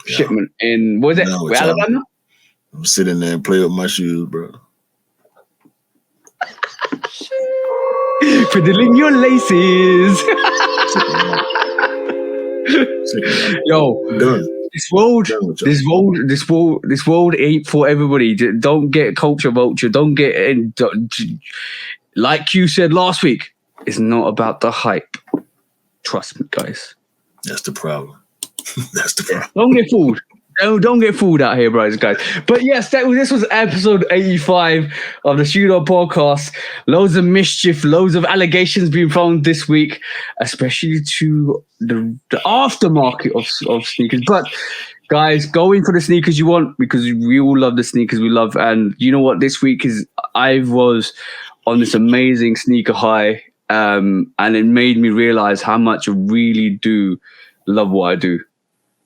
shipment in, what was it? Alabama? I'm sitting there and play with my shoes, bro. Fiddling your laces. Yo, done. This world ain't for everybody. Don't get culture vulture. Don't get in. Like you said last week, it's not about the hype. Trust me, guys. That's the problem. That's the problem. Don't get fooled. Don't get fooled out here, guys. But yes, this was episode 85 of the Shooter Podcast. Loads of mischief, loads of allegations being found this week, especially to the aftermarket of sneakers. But guys, go in for the sneakers you want, because we all love the sneakers we love. And you know what? This week I was on this amazing sneaker high, and it made me realize how much I really do love what I do.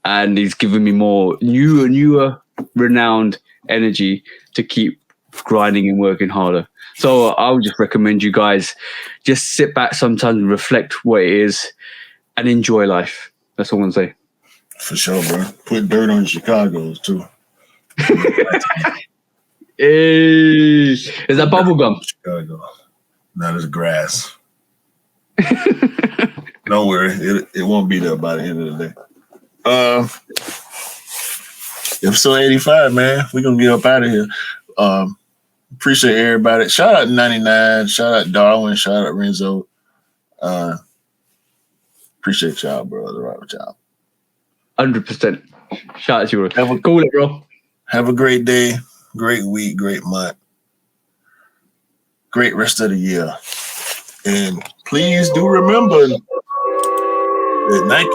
And he's given me more newer, renowned energy to keep grinding and working harder. So I would just recommend you guys just sit back sometimes and reflect what it is and enjoy life. That's all I'm going to say. For sure, bro. Put dirt on Chicago's too. Hey, is that bubble gum? Chicago. No, it's grass. Don't worry. It won't be there by the end of the day. Episode 85, man. We're gonna get up out of here. Appreciate everybody. Shout out 99. Shout out Darwin. Shout out Renzo. Appreciate y'all, bro. The right with y'all. 100%. Shout out to you, bro. Cool, bro. Have a great day, great week, great month, great rest of the year. And please do remember that Nike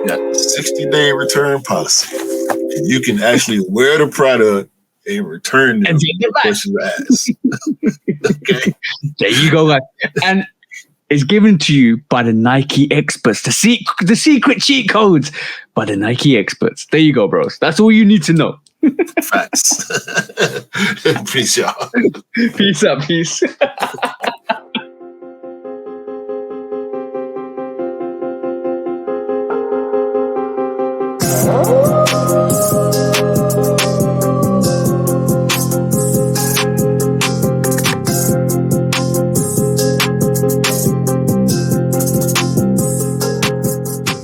got a 60-day return policy. And you can actually wear the product and return it the question you ask. Okay. There you go, guys. And it's given to you by the Nike experts. The secret cheat codes by the Nike experts. There you go, bros. That's all you need to know. Facts. Peace, y'all. Peace out. Peace.